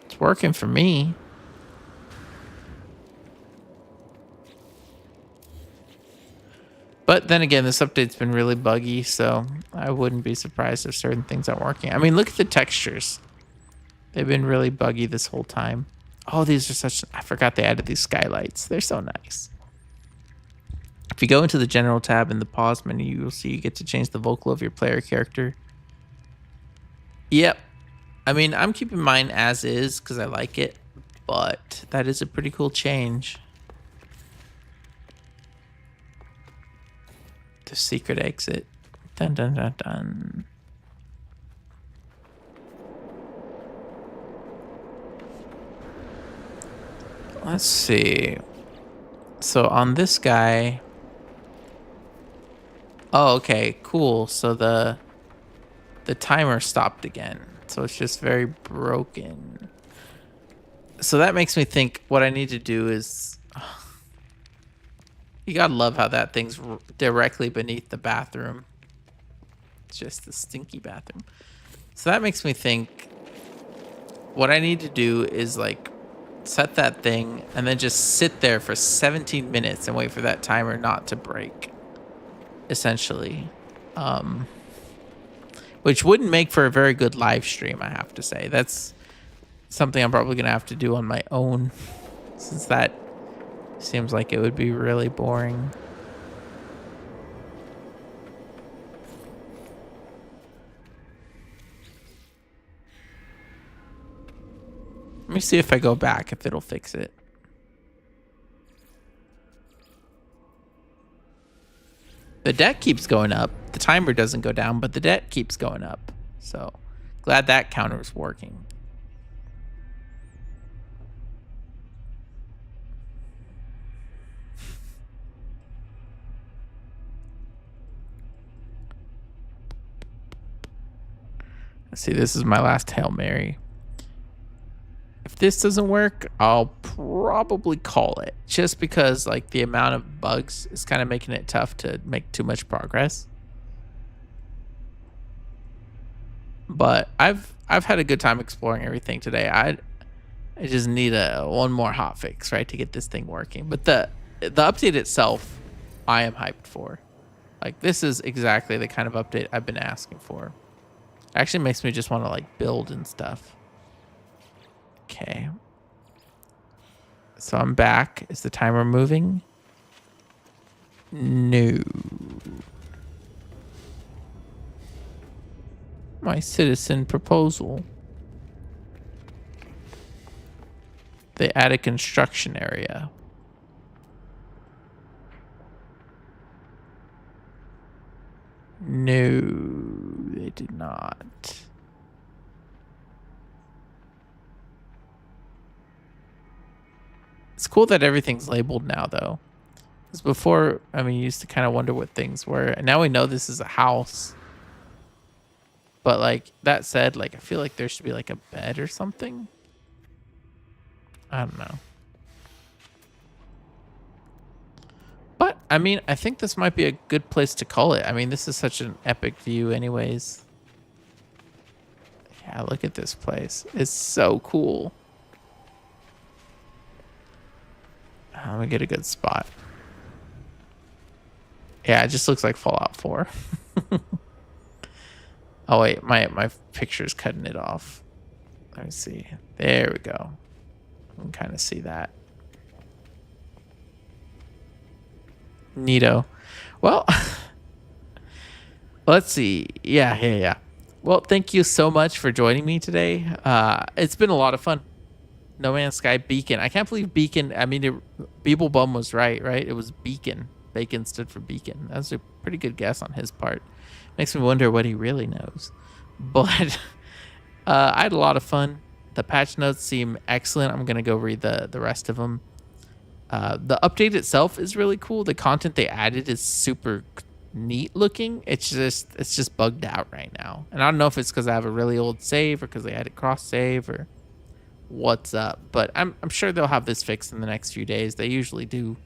It's working for me. But then again, this update's been really buggy, so I wouldn't be surprised if certain things aren't working. I mean, look at the textures. They've been really buggy this whole time. Oh, these are such... I forgot they added these skylights. They're so nice. If you go into the general tab in the pause menu, you'll see you get to change the vocal of your player character. Yep. I mean, I'm keeping mine as is because I like it, but that is a pretty cool change. The secret exit. Dun dun dun dun. Let's see. So on this guy. Oh, okay, cool. So the timer stopped again. So it's just very broken. So that makes me think what I need to do is... You gotta love how that thing's directly beneath the bathroom. It's just the stinky bathroom. So that makes me think what I need to do is like set that thing and then just sit there for 17 minutes and wait for that timer not to break. Essentially. Which wouldn't make for a very good live stream, I have to say. That's something I'm probably gonna have to do on my own, since that seems like it would be really boring. Let me see if I go back, if it'll fix it. The debt keeps going up. The timer doesn't go down, but the debt keeps going up. So, glad that counter is working. Let's see, this is my last Hail Mary. If this doesn't work, I'll probably call it. Just because like the amount of bugs is kind of making it tough to make too much progress. But I've had a good time exploring everything today. I just need one more hotfix, right, to get this thing working. But the update itself, I am hyped for. Like, this is exactly the kind of update I've been asking for. It actually makes me just want to like build and stuff. Okay. So I'm back. Is the timer moving? No. My citizen proposal. They add a construction area. No, they did not. It's cool that everything's labeled now, though. Because before, I mean, you used to kind of wonder what things were. And now we know this is a house. But like that said, like I feel like there should be like a bed or something. I don't know. But I mean, I think this might be a good place to call it. I mean, this is such an epic view anyways. Yeah, look at this place. It's so cool. Let me get a good spot. Yeah, it just looks like Fallout 4. Oh wait, my picture's cutting it off. Let me see. There we go. I can kind of see that. Neato. Well, let's see. Yeah. Well, thank you so much for joining me today. It's been a lot of fun. No Man's Sky Beacon. I can't believe Beacon. I mean, Beeble Bum was right? It was Beacon. Bacon stood for Beacon. That's a pretty good guess on his part. Makes me wonder what he really knows. But I had a lot of fun. The patch notes seem excellent. I'm going to go read the rest of them. The update itself is really cool. The content they added is super neat looking. It's just bugged out right now. And I don't know if it's because I have a really old save or because they added cross save or what's up. But I'm sure they'll have this fixed in the next few days. They usually do.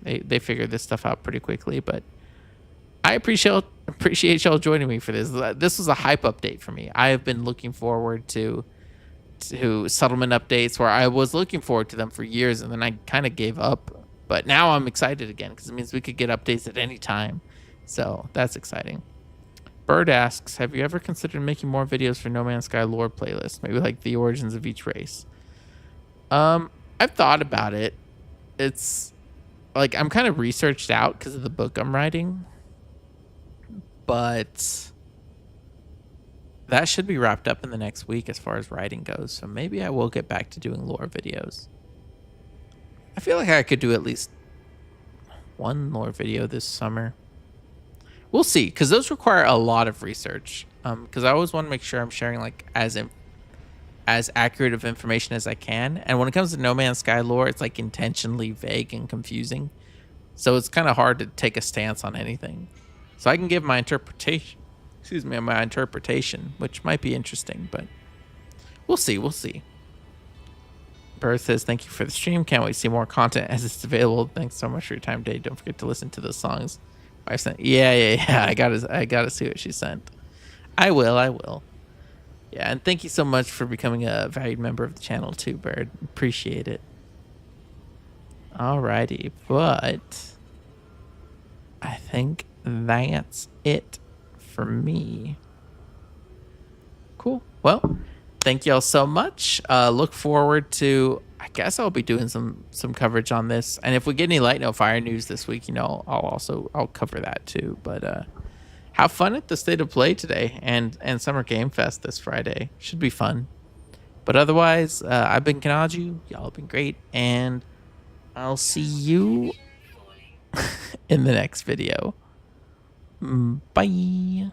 They figure this stuff out pretty quickly. But I appreciate y'all joining me for this. This was a hype update for me. I have been looking forward to settlement updates where I was looking forward to them for years and then I kind of gave up. But now I'm excited again because it means we could get updates at any time. So that's exciting. Bird asks, have you ever considered making more videos for No Man's Sky lore playlist? Maybe like the origins of each race. I've thought about it. It's like I'm kind of researched out because of the book I'm writing. But that should be wrapped up in the next week as far as writing goes. So maybe I will get back to doing lore videos. I feel like I could do at least one lore video this summer. We'll see, because those require a lot of research. Because I always want to make sure I'm sharing like as accurate of information as I can. And when it comes to No Man's Sky lore, it's like intentionally vague and confusing. So it's kind of hard to take a stance on anything. So I can give my interpretation, which might be interesting, but we'll see. Bird says, thank you for the stream. Can't wait to see more content as it's available. Thanks so much for your time today. Don't forget to listen to those songs. I sent. Yeah. I gotta see what she sent. I will. Yeah, and thank you so much for becoming a valued member of the channel too, Bird. Appreciate it. Alrighty, but I think that's it for me. Cool. Well, thank y'all so much. Look forward to, I guess I'll be doing some coverage on this. And if we get any Light No Fire news this week, I'll cover that too. But have fun at the State of Play today and Summer Game Fest this Friday. Should be fun. But otherwise, I've been Kanaju. Y'all have been great. And I'll see you in the next video. Bye.